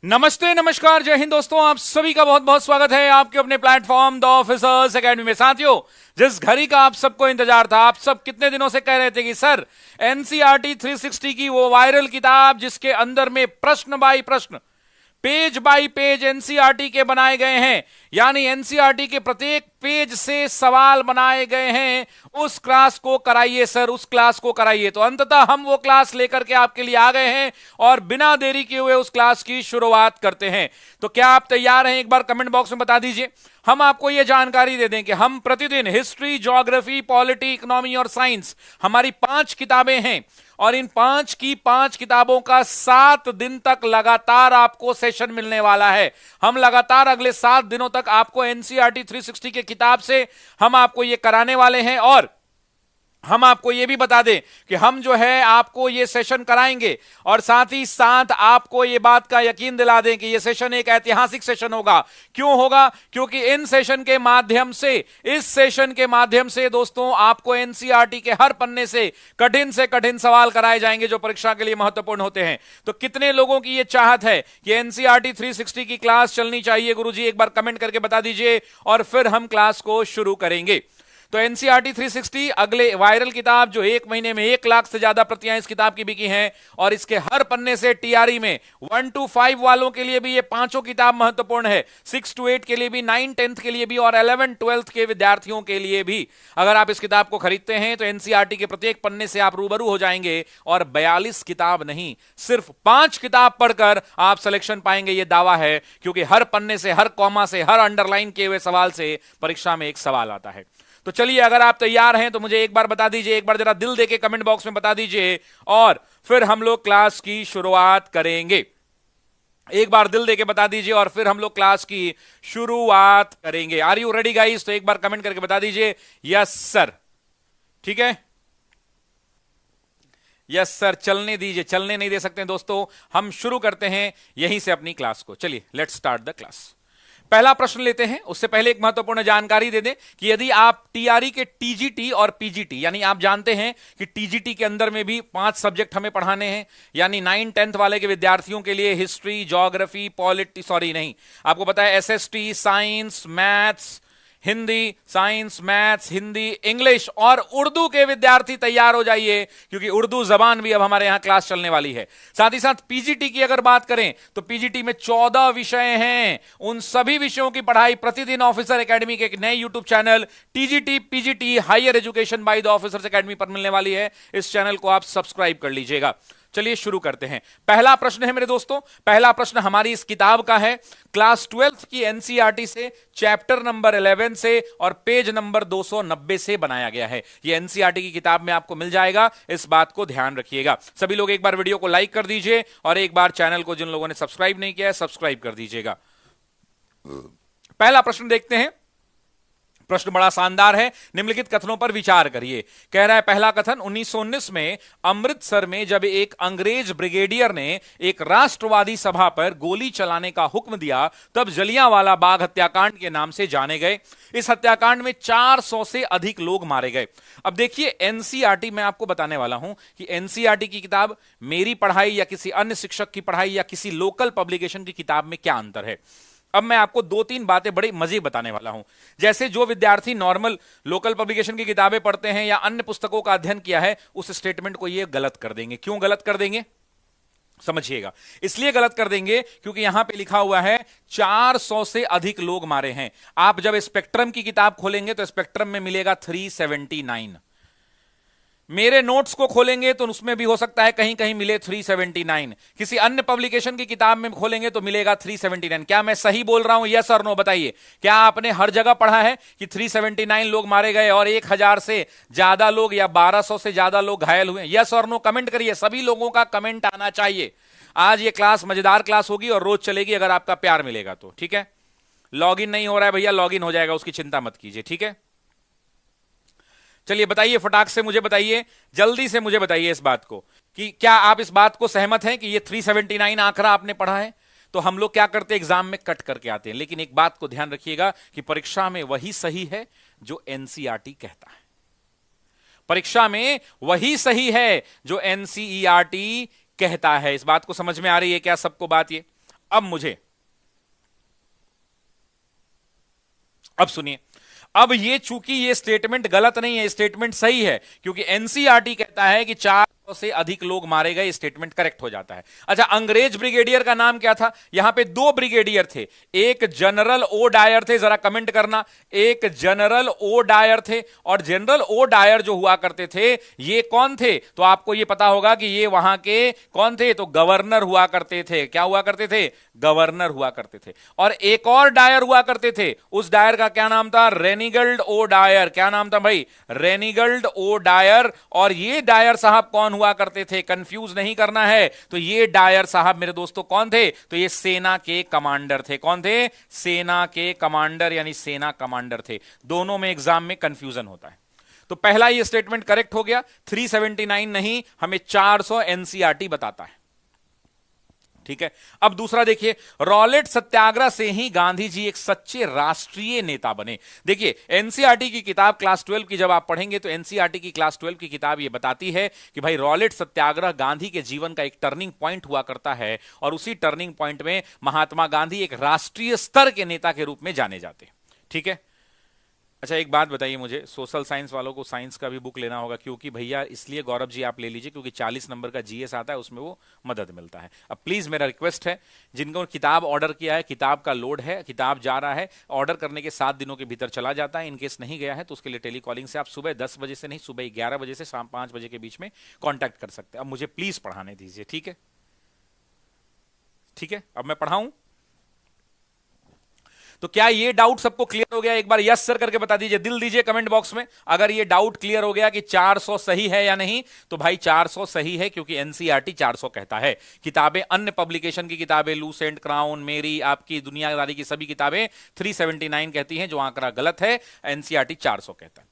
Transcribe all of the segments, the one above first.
नमस्ते, नमस्कार, जय हिंद दोस्तों। आप सभी का बहुत बहुत स्वागत है आपके अपने प्लेटफॉर्म द ऑफिसर्स एकेडमी में। साथियों, जिस घड़ी का आप सबको इंतजार था, आप सब कितने दिनों से कह रहे थे कि सर एनसीईआरटी 360 की वो वायरल किताब जिसके अंदर में प्रश्न बाई प्रश्न, पेज बाय पेज एनसीईआरटी के बनाए गए हैं, यानी एनसीईआरटी के प्रत्येक पेज से सवाल बनाए गए हैं, उस क्लास को कराइए सर, उस क्लास को कराइए। तो अंततः हम वो क्लास लेकर के आपके लिए आ गए हैं और बिना देरी किए हुए उस क्लास की शुरुआत करते हैं। तो क्या आप तैयार हैं? एक बार कमेंट बॉक्स में बता दीजिए। हम आपको यह जानकारी दे दें कि हम प्रतिदिन हिस्ट्री, ज्योग्राफी, पॉलिटी, इकोनॉमी और साइंस, हमारी 5 किताबें हैं और इन 5 की 5 किताबों का 7 दिन तक लगातार आपको सेशन मिलने वाला है। हम लगातार अगले 7 दिनों तक आपको एनसीईआरटी 360 के किताब से हम आपको ये कराने वाले हैं और हम आपको यह भी बता दें कि हम जो है आपको यह सेशन कराएंगे और साथ ही साथ आपको यह बात का यकीन दिला दें कि यह सेशन एक ऐतिहासिक सेशन होगा। क्यों होगा? क्योंकि इन सेशन के माध्यम से, इस सेशन के माध्यम से दोस्तों, आपको एनसीईआरटी के हर पन्ने से कठिन सवाल कराए जाएंगे जो परीक्षा के लिए महत्वपूर्ण होते हैं। तो कितने लोगों की यह चाहत है कि एनसीईआरटी 360 की क्लास चलनी चाहिए गुरुजी? एक बार कमेंट करके बता दीजिए और फिर हम क्लास को शुरू करेंगे। तो एनसीईआरटी 360 अगले वायरल किताब जो 1 महीने में 1 लाख से ज्यादा प्रतियां इस किताब की बिकी हैं और इसके हर पन्ने से टीआरई में 1 to 5 वालों के लिए भी ये पांचों किताब महत्वपूर्ण है, 6 to 8 के लिए भी, 9 10th के लिए भी और 11 12th के विद्यार्थियों के लिए भी। अगर आप इस किताब को खरीदते हैं तो एनसीईआरटी के प्रत्येक पन्ने से आप रूबरू हो जाएंगे और 42 किताब नहीं, सिर्फ 5 किताब पढ़कर आप सिलेक्शन पाएंगे, ये दावा है। क्योंकि हर पन्ने से, हर कॉमा से, हर अंडरलाइन किए हुए सवाल से परीक्षा में एक सवाल आता है। तो चलिए, अगर आप तैयार हैं तो मुझे एक बार बता दीजिए, एक बार जरा दिल देके कमेंट बॉक्स में बता दीजिए और फिर हम लोग क्लास की शुरुआत करेंगे। एक बार दिल देके बता दीजिए और फिर हम लोग क्लास की शुरुआत करेंगे। Are you ready guys? तो एक बार कमेंट करके बता दीजिए यस सर। ठीक है, यस सर। चलने दीजिए, चलने नहीं दे सकते दोस्तों। हम शुरू करते हैं यहीं से अपनी क्लास को। चलिए, लेट्स स्टार्ट द क्लास। पहला प्रश्न लेते हैं। उससे पहले एक महत्वपूर्ण जानकारी दे दें कि यदि आप टीआरई के टीजीटी और पीजीटी, यानी आप जानते हैं कि टीजीटी के अंदर में भी 5 सब्जेक्ट हमें पढ़ाने हैं, यानी 9 10th वाले के विद्यार्थियों के लिए हिस्ट्री, ज्योग्राफी, पॉलिटी, सॉरी नहीं, आपको पता है SST, science, maths, Hindi, science, maths, Hindi, English और उर्दू के विद्यार्थी तैयार हो जाइए क्योंकि उर्दू जबान भी अब हमारे यहां क्लास चलने वाली है। साथ ही साथ पीजीटी की अगर बात करें तो पीजीटी में 14 विषय हैं। उन सभी विषयों की पढ़ाई प्रतिदिन ऑफिसर एकेडमी के एक नए YouTube channel TGT PGT higher education by the officers academy पर मिलने वाली है। इस चैनल को आप सब्सक्राइब कर लीजिएगा। चलिए शुरू करते हैं। पहला प्रश्न है मेरे दोस्तों, पहला प्रश्न हमारी इस किताब का है, क्लास 12th की एनसीईआरटी से, चैप्टर नंबर 11 से और पेज नंबर 290 से बनाया गया है। यह एनसीईआरटी की किताब में आपको मिल जाएगा, इस बात को ध्यान रखिएगा। सभी लोग एक बार वीडियो को लाइक कर दीजिए और एक बार चैनल को, जिन लोगों ने सब्सक्राइब नहीं किया है, सब्सक्राइब कर दीजिएगा। पहला प्रश्न देखते हैं। प्रश्न बड़ा शानदार है। निम्नलिखित कथनों पर विचार करिए। कह रहा है पहला कथन, 1919 में अमृतसर में जब एक अंग्रेज ब्रिगेडियर ने एक राष्ट्रवादी सभा पर गोली चलाने का हुक्म दिया, तब जलियांवाला बाग हत्याकांड के नाम से जाने गए। इस हत्याकांड में 400 से अधिक लोग मारे गए। अब देखिए, एनसीईआरटी, मैं आपको बताने वाला हूं कि एनसीईआरटी की किताब, मेरी पढ़ाई या किसी अन्य शिक्षक की पढ़ाई या किसी लोकल पब्लिकेशन की किताब में क्या अंतर है। अब मैं आपको 2-3 बातें बड़ी मजे बताने वाला हूं। जैसे जो विद्यार्थी नॉर्मल लोकल पब्लिकेशन की किताबें पढ़ते हैं या अन्य पुस्तकों का अध्ययन किया है, उस स्टेटमेंट को ये गलत कर देंगे। क्यों गलत कर देंगे समझिएगा। इसलिए गलत कर देंगे क्योंकि यहां पे लिखा हुआ है 400 से अधिक लोग मारे हैं। आप जब स्पेक्ट्रम की किताब खोलेंगे तो स्पेक्ट्रम में मिलेगा 379। मेरे नोट्स को खोलेंगे तो उसमें भी हो सकता है कहीं कहीं मिले 379। किसी अन्य पब्लिकेशन की किताब में खोलेंगे तो मिलेगा 379। क्या मैं सही बोल रहा हूं? यस और नो बताइए। क्या आपने हर जगह पढ़ा है कि 379 लोग मारे गए और 1000 से ज्यादा लोग या 1200 से ज्यादा लोग घायल हुए? यस और नो कमेंट करिए। सभी लोगों का कमेंट आना चाहिए। आज ये क्लास मजेदार क्लास होगी और रोज चलेगी अगर आपका प्यार मिलेगा तो। ठीक है, लॉग इन नहीं हो रहा है भैया, लॉग इन हो जाएगा, उसकी चिंता मत कीजिए। ठीक है, चलिए बताइए, फटाक से मुझे बताइए, जल्दी से मुझे बताइए इस बात को कि क्या आप इस बात को सहमत हैं कि ये 379 आंकड़ा आपने पढ़ा है। तो हम लोग क्या करते हैं, एग्जाम में कट करके आते हैं। लेकिन एक बात को ध्यान रखिएगा कि परीक्षा में वही सही है जो एनसीईआरटी कहता है। परीक्षा में वही सही है जो एनसीईआरटी कहता है। इस बात को समझ में आ रही है क्या सबको बात? ये अब मुझे, अब सुनिए, अब ये चूंकि ये स्टेटमेंट गलत नहीं है, स्टेटमेंट सही है, क्योंकि एनसीईआरटी कहता है कि 400 से अधिक लोग मारे गए, स्टेटमेंट करेक्ट हो जाता है। अच्छा, अंग्रेज ब्रिगेडियर का नाम क्या था? यहां पे 2 ब्रिगेडियर थे, एक जनरल ओ डायर थे, जरा कमेंट करना, एक जनरल ओ डायर थे। और जनरल ओ डायर जो हुआ करते थे, ये कौन थे? तो आपको ये पता होगा कि ये वहां के कौन थे? तो गवर्नर हुआ करते थे। क्या हुआ करते थे? गवर्नर हुआ करते थे। और एक और डायर हुआ करते थे, उस डायर का क्या नाम था? रेनिगल्ड ओ डायर। क्या नाम था भाई? रेनिगल्ड ओ डायर। और ये डायर साहब कौन हुआ करते थे? कंफ्यूज नहीं करना है। तो ये डायर साहब मेरे दोस्तों कौन थे? तो ये सेना के कमांडर थे। कौन थे? सेना के कमांडर, यानी सेना कमांडर थे। दोनों में एग्जाम में कंफ्यूजन होता है। तो पहला ये स्टेटमेंट करेक्ट हो गया, 379 नहीं, हमें 400 एनसीईआरटी बताता है। ठीक है, अब दूसरा देखिए, रॉलेट सत्याग्रह से ही गांधी जी एक सच्चे राष्ट्रीय नेता बने। देखिए, एनसीईआरटी की किताब क्लास 12 की जब आप पढ़ेंगे तो एनसीईआरटी की क्लास 12 की किताब यह बताती है कि भाई रॉलेट सत्याग्रह गांधी के जीवन का एक टर्निंग पॉइंट हुआ करता है, और उसी टर्निंग पॉइंट में महात्मा गांधी एक राष्ट्रीय स्तर के नेता के रूप में जाने जाते। ठीक है, अच्छा एक बात बताइए मुझे, सोशल साइंस वालों को साइंस का भी बुक लेना होगा, क्योंकि भैया इसलिए गौरव जी आप ले लीजिए क्योंकि 40 नंबर का जीएस आता है, उसमें वो मदद मिलता है। अब प्लीज मेरा रिक्वेस्ट है, जिनको किताब ऑर्डर किया है, किताब का लोड है, किताब जा रहा है, ऑर्डर करने के 7 दिनों के भीतर चला जाता है। इनकेस नहीं गया है तो उसके लिए टेलीकॉलिंग से आप सुबह 10 बजे से नहीं, सुबह 11 बजे से शाम 5 बजे के बीच में कॉन्टैक्ट कर सकते हैं। अब मुझे प्लीज पढ़ाने दीजिए, ठीक है? ठीक है, अब मैं पढ़ाऊं। तो क्या ये डाउट सबको क्लियर हो गया? एक बार यस सर करके बता दीजिए, दिल दीजिए कमेंट बॉक्स में अगर ये डाउट क्लियर हो गया कि 400 सही है या नहीं। तो भाई 400 सही है, क्योंकि एनसीईआरटी 400 कहता है। किताबें, अन्य पब्लिकेशन की किताबें, लूसेंट, क्राउन, मेरी, आपकी दुनियादारी की सभी किताबें 379 कहती हैं, जो आंकड़ा गलत है। एनसीईआरटी 400 कहता है।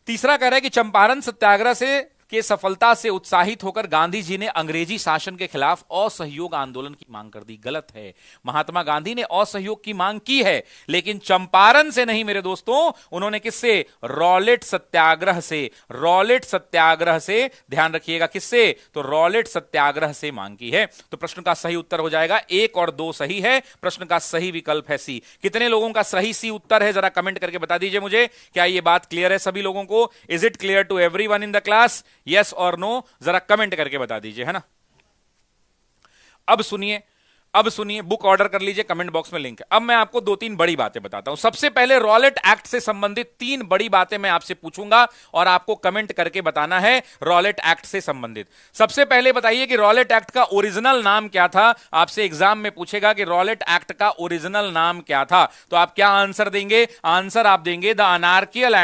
तीसरा कह रहा है कि चंपारण सत्याग्रह से के सफलता से उत्साहित होकर गांधी जी ने अंग्रेजी शासन के खिलाफ असहयोग आंदोलन की मांग कर दी। गलत है, महात्मा गांधी ने असहयोग की मांग की है, लेकिन चंपारण से नहीं मेरे दोस्तों, उन्होंने किससे? रॉलेट सत्याग्रह से। रॉलेट सत्याग्रह से, ध्यान रखिएगा, किससे? तो रॉलेट सत्याग्रह से मांग की है। तो प्रश्न का सही उत्तर हो जाएगा 1 और 2 सही है, प्रश्न का सही विकल्प है सी। कितने लोगों का सही सी उत्तर है जरा कमेंट करके बता दीजिए मुझे। क्या यह बात क्लियर है सभी लोगों को? Is it clear to everyone in the class? Yes और नो जरा कमेंट करके बता दीजिए, है ना? अब सुनिए, अब सुनिए, बुक ऑर्डर कर लीजिए, कमेंट बॉक्स में लिंक है। अब मैं आपको 2-3 बड़ी बातें बताता हूं। सबसे पहले रॉलेट एक्ट से संबंधित 3 बड़ी बातें मैं आपसे पूछूंगा और आपको कमेंट करके बताना है रॉलेट एक्ट से संबंधित। सबसे पहले बताइए कि रॉलेट एक्ट का ओरिजिनल नाम क्या था? आपसे एग्जाम में पूछेगा कि रॉलेट एक्ट का ओरिजिनल नाम क्या था, तो आप क्या आंसर देंगे? आंसर आप देंगे the anarchical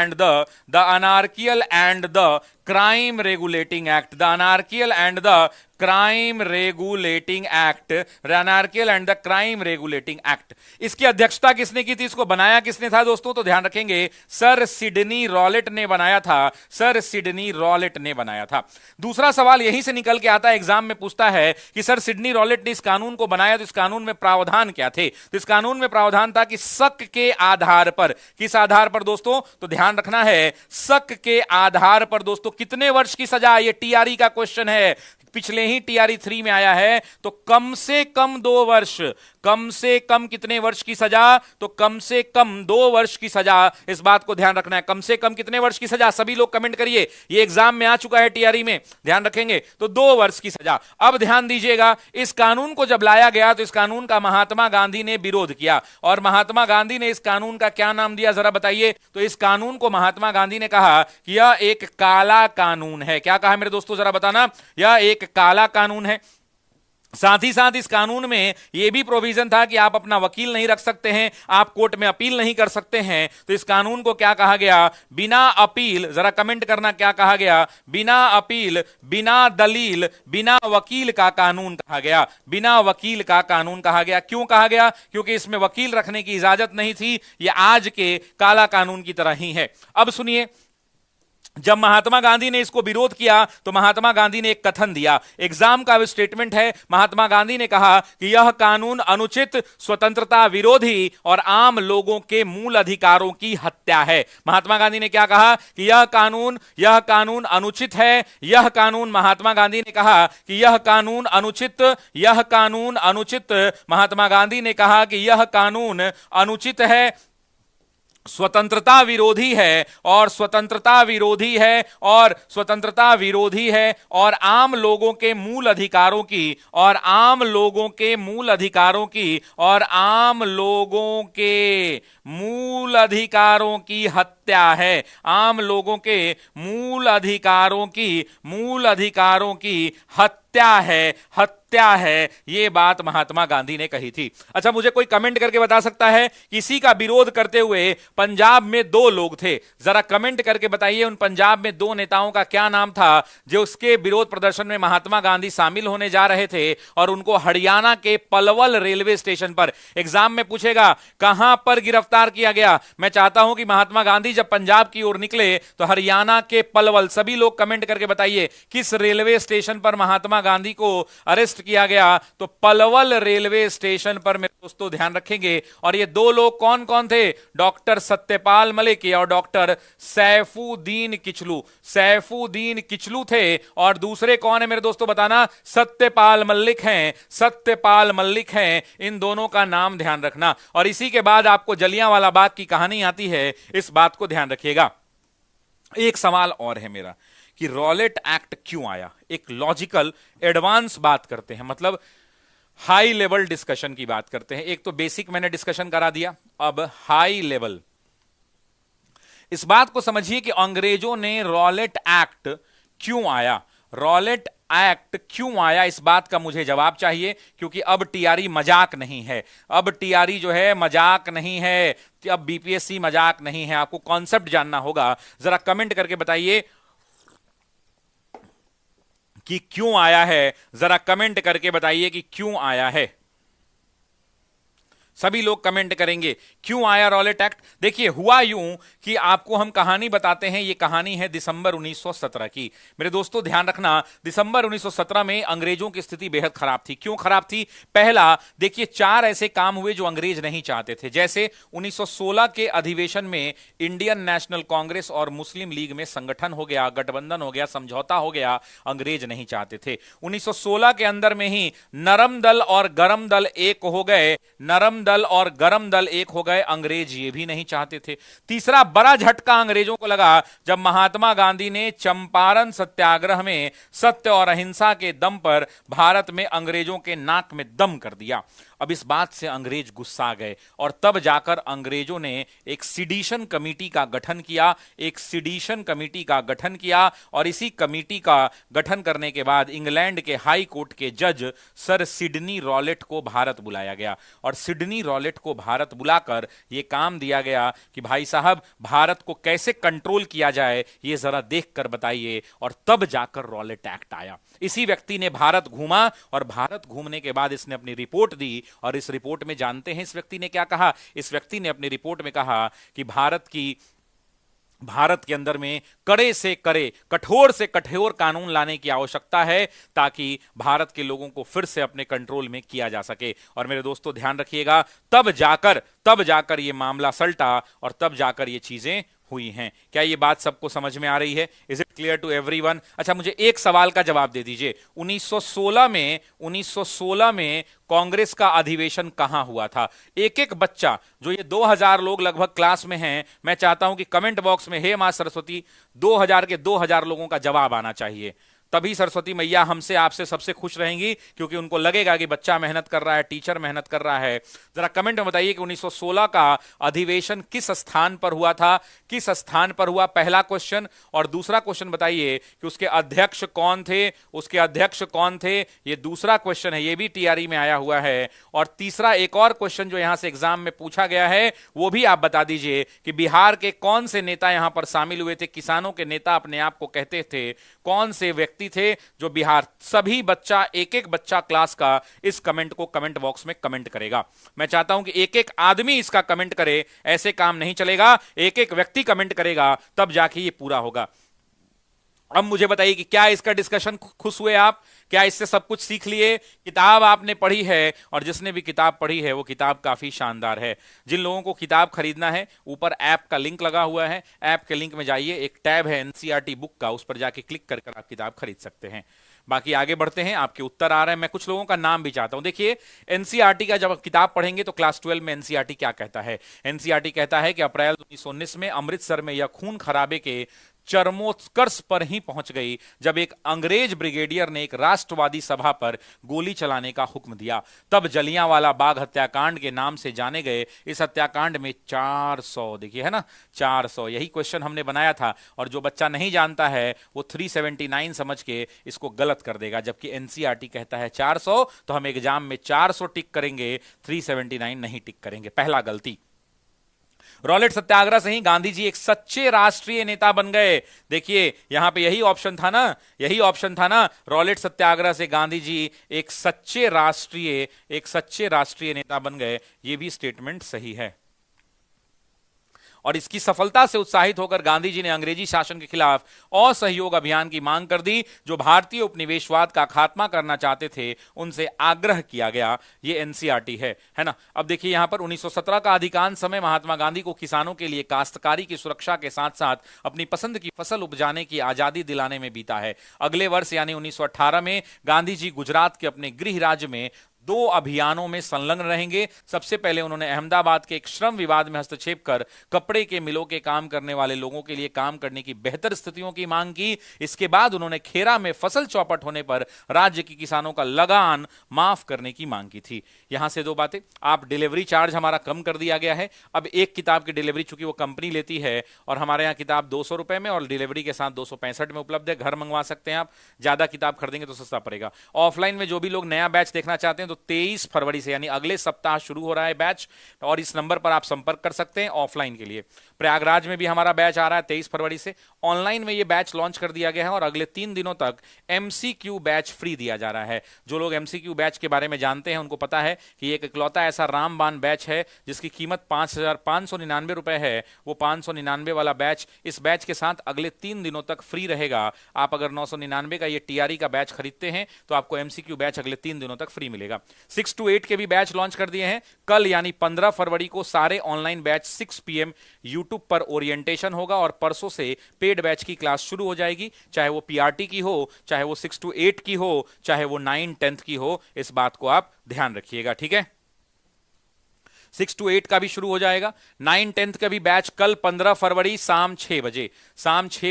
and the crime regulating act. The anarchical and the crime regulating act, anarchical and the crime regulating act. इसकी अध्यक्षता किसने की थी? इसको बनाया किसने था दोस्तों? तो ध्यान रखेंगे, सर सिडनी रॉलेट ने बनाया था। सर सिडनी रॉलेट ने बनाया था। दूसरा सवाल यहीं से निकल के आता है, एग्जाम में पूछता है कि सर सिडनी रॉलेट ने इस कानून को बनाया, तो इस कानून में प्रावधान क्या थे? तो इस कानून में प्रावधान था कि शक के आधार पर। किस आधार पर दोस्तों? तो ध्यान रखना है, शक के आधार पर। दोस्तों कितने वर्ष की सजा? ये टीआरई का क्वेश्चन है, पिछले ही टीआरई 3 में आया है। तो कम से कम 2 वर्ष, कम से कम कितने वर्ष की सजा? तो कम से कम 2 वर्ष की सजा। इस बात को ध्यान रखना है, कम से कम कितने वर्ष की सजा? सभी लोग कमेंट करिए, ये एग्जाम में आ चुका है टीआरई में, ध्यान रखेंगे। तो 2 वर्ष की सजा। अब ध्यान दीजिएगा, इस कानून को जब लाया गया तो इस कानून का महात्मा गांधी ने विरोध किया, और महात्मा गांधी ने इस कानून का क्या नाम दिया जरा बताइए? तो इस कानून को महात्मा गांधी ने कहा कि यह एक काला कानून है। क्या कहा मेरे दोस्तों जरा बताना? यह एक काला कानून है। साथ ही साथ इस कानून में यह भी प्रोविजन था कि आप अपना वकील नहीं रख सकते हैं, आप कोर्ट में अपील नहीं कर सकते हैं। तो इस कानून को क्या कहा गया? बिना अपील, जरा कमेंट करना क्या कहा गया? बिना अपील, बिना दलील, बिना वकील का कानून कहा गया। बिना वकील का कानून कहा गया। क्यों कहा गया? क्योंकि इसमें वकील रखने की इजाजत नहीं थी। यह आज के काला कानून की तरह ही है। अब सुनिए, जब महात्मा गांधी ने इसको विरोध किया तो महात्मा गांधी ने एक कथन दिया, एग्जाम का स्टेटमेंट है। महात्मा गांधी ने कहा कि यह कानून अनुचित, स्वतंत्रता विरोधी और आम लोगों के मूल अधिकारों की हत्या है। महात्मा गांधी ने क्या कहा कि यह कानून अनुचित है। यह कानून, महात्मा गांधी ने कहा कि यह कानून अनुचित, महात्मा गांधी ने कहा कि यह कानून अनुचित है, स्वतंत्रता विरोधी है और आम लोगों के मूल अधिकारों की हत्या है। आम लोगों के मूल अधिकारों की हत्या है, ये बात महात्मा गांधी ने कही थी। अच्छा, मुझे कोई कमेंट करके बता सकता है किसी का विरोध करते हुए पंजाब में 2 लोग थे, जरा कमेंट करके बताइए उन पंजाब में 2 नेताओं का क्या नाम था जो उसके विरोध प्रदर्शन में महात्मा गांधी शामिल होने जा रहे थे और उनको हरियाणा के पलवल रेलवे स्टेशन पर, एग्जाम में पूछेगा कहां पर गिरफ्तार किया गया। मैं चाहता हूं कि महात्मा गांधी जब पंजाब की ओर निकले तो हरियाणा के पलवल, सभी लोग कमेंट करके बताइए किस रेलवे स्टेशन पर महात्मा गांधी को अरेस्ट किया गया। तो पलवल रेलवे स्टेशन पर मेरे दोस्तों ध्यान रखेंगे। और ये 2 लोग कौन कौन थे? डॉक्टर सत्यपाल मलिक और डॉक्टर सैफुद्दीन किचलू थे। और दूसरे कौन है मेरे दोस्तों, बताना। सत्यपाल मलिक हैं। इन दोनों का नाम ध्यान रखना। और इसी के बाद आपको जलियांवाला बाग की कहानी आती है, इस बात को ध्यान रखिएगा। एक सवाल और है मेरा कि रॉलेट एक्ट क्यों आया। एक लॉजिकल एडवांस बात करते हैं, मतलब हाई लेवल डिस्कशन की बात करते हैं। एक तो बेसिक मैंने डिस्कशन करा दिया, अब हाई लेवल। इस बात को समझिए कि अंग्रेजों ने रॉलेट एक्ट क्यों आया, इस बात का मुझे जवाब चाहिए, क्योंकि अब टीआरई मजाक नहीं है। अब टीआरई जो है मजाक नहीं है, अब बीपीएससी मजाक नहीं है। आपको कॉन्सेप्ट जानना होगा। जरा कमेंट करके बताइए कि क्यों आया है, जरा कमेंट करके बताइए कि क्यों आया है। सभी लोग कमेंट करेंगे क्यों आया रॉलेट एक्ट। देखिए, हुआ यूं कि आपको हम कहानी बताते हैं। ये कहानी है दिसंबर 1917 की। मेरे दोस्तों ध्यान रखना, दिसंबर 1917 में अंग्रेजों की स्थिति बेहद खराब थी। क्यों खराब थी? पहला, देखिए 4 ऐसे काम हुए जो अंग्रेज नहीं चाहते थे। जैसे 1916 के अधिवेशन में इंडियन नेशनल कांग्रेस और मुस्लिम लीग में संगठन हो गया, गठबंधन हो गया, समझौता हो गया, अंग्रेज नहीं चाहते थे। 1916 के अंदर में ही नरम दल और गरम दल एक हो गए, अंग्रेज ये भी नहीं चाहते थे। तीसरा बड़ा झटका अंग्रेजों को लगा जब महात्मा गांधी ने चंपारण सत्याग्रह में सत्य और अहिंसा के दम पर भारत में अंग्रेजों के नाक में दम कर दिया। अब इस बात से अंग्रेज गुस्सा गए और तब जाकर अंग्रेजों ने एक सिडिशन कमेटी का गठन किया और इसी कमेटी का गठन करने के बाद इंग्लैंड के हाई कोर्ट के जज सर सिडनी रॉलेट को भारत बुलाया गया और सिडनी रॉलेट को भारत बुलाकर यह काम दिया गया कि भाई साहब, भारत को कैसे कंट्रोल किया जाए ये जरा देखकर बताइए। और तब जाकर रॉलेट एक्ट आया। इसी व्यक्ति ने भारत घूमा और भारत घूमने के बाद इसने अपनी रिपोर्ट दी और इस रिपोर्ट में जानते हैं इस व्यक्ति ने क्या कहा। इस व्यक्ति ने अपनी रिपोर्ट में कहा कि भारत के अंदर में कठोर से कठोर कानून लाने की आवश्यकता है ताकि भारत के लोगों को फिर से अपने कंट्रोल में किया जा सके। और मेरे दोस्तों ध्यान रखिएगा, तब जाकर ये मामला सलटा और तब जाकर ये चीजें हुई हैं। क्या ये बात सबको समझ में आ रही है? Is it clear to everyone? अच्छा, मुझे एक सवाल का जवाब दे दीजिए। 1916 में कांग्रेस का अधिवेशन कहां हुआ था? एक एक बच्चा, जो ये 2000 लोग लगभग क्लास में हैं, मैं चाहता हूं कि कमेंट बॉक्स में हे मां सरस्वती 2000 के 2000 लोगों का जवाब आना चाहिए। तभी सरस्वती मैया हमसे आपसे सबसे खुश रहेंगी, क्योंकि उनको लगेगा कि बच्चा मेहनत कर रहा है, टीचर मेहनत कर रहा है। जरा कमेंट में बताइए कि 1916 का अधिवेशन किस स्थान पर हुआ था, किस स्थान पर हुआ, पहला क्वेश्चन। और दूसरा क्वेश्चन बताइए कि उसके अध्यक्ष कौन थे, ये दूसरा क्वेश्चन है, ये भी टीआरई में आया हुआ है। और तीसरा एक और क्वेश्चन जो यहां से एग्जाम में पूछा गया है वो भी आप बता दीजिए कि बिहार के कौन से नेता यहां पर शामिल हुए थे, किसानों के नेता अपने आप को कहते थे, कौन से व्यक्ति थे जो बिहार। सभी बच्चा, एक एक बच्चा क्लास का इस कमेंट को कमेंट बॉक्स में कमेंट करेगा। मैं चाहता हूं कि एक एक आदमी इसका कमेंट करे, ऐसे काम नहीं चलेगा। एक एक व्यक्ति कमेंट करेगा तब जाके ये पूरा होगा। अब मुझे बताइए कि क्या इसका डिस्कशन खुश हुए आप? क्या इससे सब कुछ सीख लिए? किताब आपने पढ़ी है, और जिसने भी किताब पढ़ी है वो किताब काफी शानदार है। जिन लोगों को किताब खरीदना है, ऊपर ऐप का लिंक लगा हुआ है, ऐप के लिंक में जाइए, एक टैब है एनसीईआरटी बुक का, उस पर जाके क्लिक कर कर आप किताब खरीद सकते हैं। बाकी आगे बढ़ते हैं, आपके उत्तर आ रहे हैं, मैं कुछ लोगों का नाम भी चाहता हूं। देखिए, एनसीईआरटी का जब किताब पढ़ेंगे तो क्लास 12 में एनसीईआरटी क्या कहता है? एनसीईआरटी कहता है कि अप्रैल 1919 में अमृतसर में यह खून खराबे के चरमोत्कर्ष पर ही पहुंच गई जब एक अंग्रेज ब्रिगेडियर ने एक राष्ट्रवादी सभा पर गोली चलाने का हुक्म दिया। तब जलियांवाला बाग हत्याकांड के नाम से जाने गए इस हत्याकांड में 400, देखिए है ना, 400, यही क्वेश्चन हमने बनाया था, और जो बच्चा नहीं जानता है वो 379 समझ के इसको गलत कर देगा, जबकि एनसीईआरटी कहता है 400, तो हम एग्जाम में 400 टिक करेंगे, 379 नहीं टिक करेंगे। पहला गलती। रॉलेट सत्याग्रह से ही गांधी जी एक सच्चे राष्ट्रीय नेता बन गए। देखिए यहां पे यही ऑप्शन था ना, यही ऑप्शन था ना, रॉलेट सत्याग्रह से गांधी जी एक सच्चे राष्ट्रीय नेता बन गए। ये भी स्टेटमेंट सही है। और इसकी सफलता से उत्साहित होकर गांधी जी ने अंग्रेजी शासन के खिलाफ असहयोग अभियान की मांग कर दी। जो भारतीय उपनिवेशवाद का खात्मा करना चाहते थे उनसे आग्रह किया गया। ये एनसीईआरटी है ना। अब देखिए यहां पर 1917 का अधिकांश समय महात्मा गांधी को किसानों के लिए काश्तकारी की सुरक्षा के साथ साथ अपनी पसंद की फसल उपजाने की आजादी दिलाने में बीता है। अगले वर्ष यानी 1918 में गांधी जी गुजरात के अपने गृह राज्य में 2 अभियानों में संलग्न रहेंगे। सबसे पहले उन्होंने अहमदाबाद के एक श्रम विवाद में हस्तक्षेप कर कपड़े के मिलों के काम करने वाले लोगों के लिए काम करने की बेहतर स्थितियों की मांग की। इसके बाद उन्होंने खेरा में फसल चौपट होने पर राज्य के किसानों का लगान माफ करने की मांग की थी। यहां से 2 बातें, आप डिलीवरी चार्ज हमारा कम कर दिया गया है। अब एक किताब की डिलीवरी चूंकि वो कंपनी लेती है, और हमारे यहाँ किताब 200 रुपए में और डिलीवरी के साथ 265 में उपलब्ध है। घर मंगवा सकते हैं आप, ज्यादा किताब खरीदेंगे तो सस्ता पड़ेगा। ऑफलाइन में जो भी लोग नया बैच देखना चाहते हैं तो 23 फरवरी से यानी अगले सप्ताह शुरू हो रहा है बैच, और इस नंबर पर आप संपर्क कर सकते हैं ऑफलाइन के लिए। प्रयागराज में भी हमारा बैच आ रहा है 23 फरवरी से। ऑनलाइन में ये बैच लॉन्च कर दिया गया है, और अगले 3 दिनों तक एमसीक्यू बैच फ्री दिया जा रहा है। जो लोग एमसीक्यू बैच के बारे में जानते हैं उनको पता है कि एक इकलौता ऐसा रामबाण बैच है जिसकी कीमत 5,599 रुपए है। वो 599 वाला बैच, इस बैच के साथ अगले 3 दिनों तक फ्री रहेगा। आप अगर 999 का ये टीआरई का बैच खरीदते हैं तो आपको एमसीक्यू बैच अगले 3 दिनों तक फ्री मिलेगा। 6 to 8 के भी बैच लॉन्च कर दिए हैं। कल यानी 15 फरवरी को सारे ऑनलाइन बैच 6 PM यूट्यूब पर ओरिएंटेशन होगा, और परसों से पेड बैच की क्लास शुरू हो जाएगी, चाहे वो पीआरटी की हो, चाहे वो 6 to 8 की हो, चाहे वो 9, 10th की हो। इस बात को आप ध्यान रखिएगा, ठीक है। 6 to 8 का भी शुरू हो जाएगा। 9, 10th का भी बैच कल 15 फरवरी शाम 6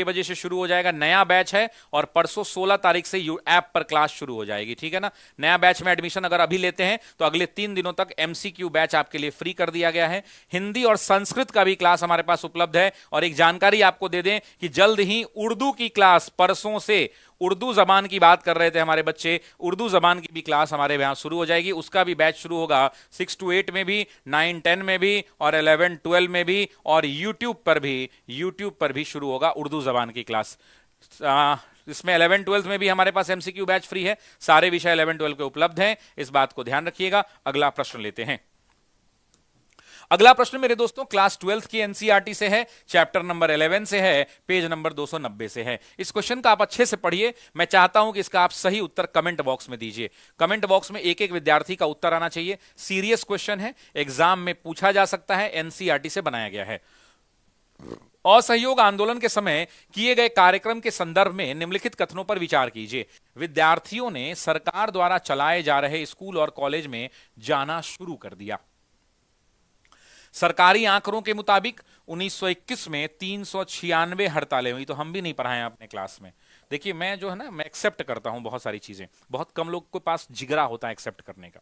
बजे से शुरू हो जाएगा। नया बैच है, और परसों 16 तारीख से ऐप पर क्लास शुरू हो जाएगी, ठीक है ना। नया बैच में एडमिशन अगर अभी लेते हैं तो अगले 3 दिनों तक एमसीक्यू बैच आपके लिए फ्री कर दिया गया है। हिंदी और संस्कृत का भी क्लास हमारे पास उपलब्ध है। और एक जानकारी आपको दे दें कि जल्द ही उर्दू की क्लास, परसों से उर्दू जबान की बात कर रहे थे हमारे बच्चे, उर्दू जबान की भी क्लास हमारे यहां शुरू हो जाएगी। उसका भी बैच शुरू होगा 6 to 8 में भी, 9, 10 में भी, और 11, 12 में भी, और यूट्यूब पर भी शुरू होगा उर्दू जबान की क्लास। इसमें 11, 12 में भी हमारे पास एमसीक्यू बैच फ्री है। सारे विषय 11, 12 के उपलब्ध हैं, इस बात को ध्यान रखिएगा। अगला प्रश्न लेते हैं। अगला प्रश्न मेरे दोस्तों क्लास 12 की एनसीईआरटी से है, चैप्टर नंबर 11 से है, पेज नंबर 290 से है। इस क्वेश्चन का आप अच्छे से पढ़िए। मैं चाहता हूं कि इसका आप सही उत्तर कमेंट बॉक्स में दीजिए। कमेंट बॉक्स में एक एक विद्यार्थी का उत्तर आना चाहिए। सीरियस क्वेश्चन है, एग्जाम में पूछा जा सकता है, एनसीईआरटी से बनाया गया है। असहयोग आंदोलन के समय किए गए कार्यक्रम के संदर्भ में निम्नलिखित कथनों पर विचार कीजिए। विद्यार्थियों ने सरकार द्वारा चलाए जा रहे स्कूल और कॉलेज में जाना शुरू कर दिया। सरकारी आंकड़ों के मुताबिक 1921 में 396 हड़तालें हुई। तो हम भी नहीं पढ़ाए अपने क्लास में। देखिए मैं जो है ना, मैं एक्सेप्ट करता हूं बहुत सारी चीजें। बहुत कम लोग के पास जिगरा होता है एक्सेप्ट करने का,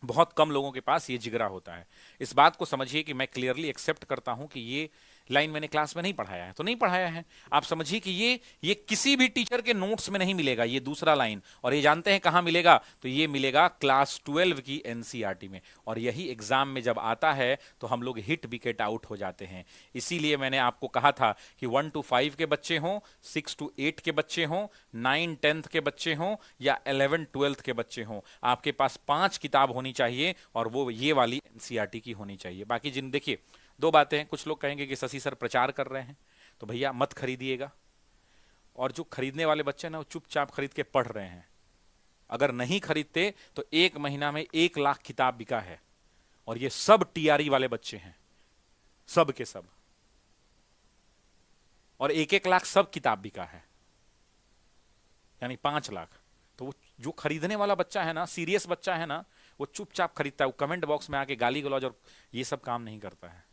बहुत कम लोगों के पास ये जिगरा होता है। इस बात को समझिए कि मैं क्लियरली एक्सेप्ट करता हूं कि ये लाइन मैंने क्लास में नहीं पढ़ाया है तो नहीं पढ़ाया है। आप समझिए कि ये किसी भी टीचर के नोट्स में नहीं मिलेगा, ये दूसरा लाइन। और ये जानते हैं कहां मिलेगा? तो ये मिलेगा क्लास 12 की एनसीईआरटी में। और यही एग्जाम में जब आता है तो हम लोग हिट विकेट आउट हो जाते हैं। इसीलिए मैंने आपको कहा था कि 1 to 5 के बच्चे हों, 6 to 8 के बच्चे हों, 9, 10th के बच्चे हों, या 11, 12th के बच्चे हों, आपके पास 5 किताब होनी चाहिए, और वो ये वाली एनसीईआरटी की होनी चाहिए। बाकी जिन देखिए 2 बातें हैं। कुछ लोग कहेंगे कि शशि सर प्रचार कर रहे हैं, तो भैया मत खरीदिएगा। और जो खरीदने वाले बच्चे ना वो चुपचाप खरीद के पढ़ रहे हैं। अगर नहीं खरीदते तो 1 महीना में 1 लाख किताब बिका है, और ये सब टीआरई वाले बच्चे हैं, सब के सब, और 1-1 लाख सब किताब बिका है, यानी 5 लाख। तो वो जो खरीदने वाला बच्चा है ना, सीरियस बच्चा है ना, वो चुपचाप खरीदता है, वो कमेंट बॉक्स में आके गाली गलौज और ये सब काम नहीं करता है।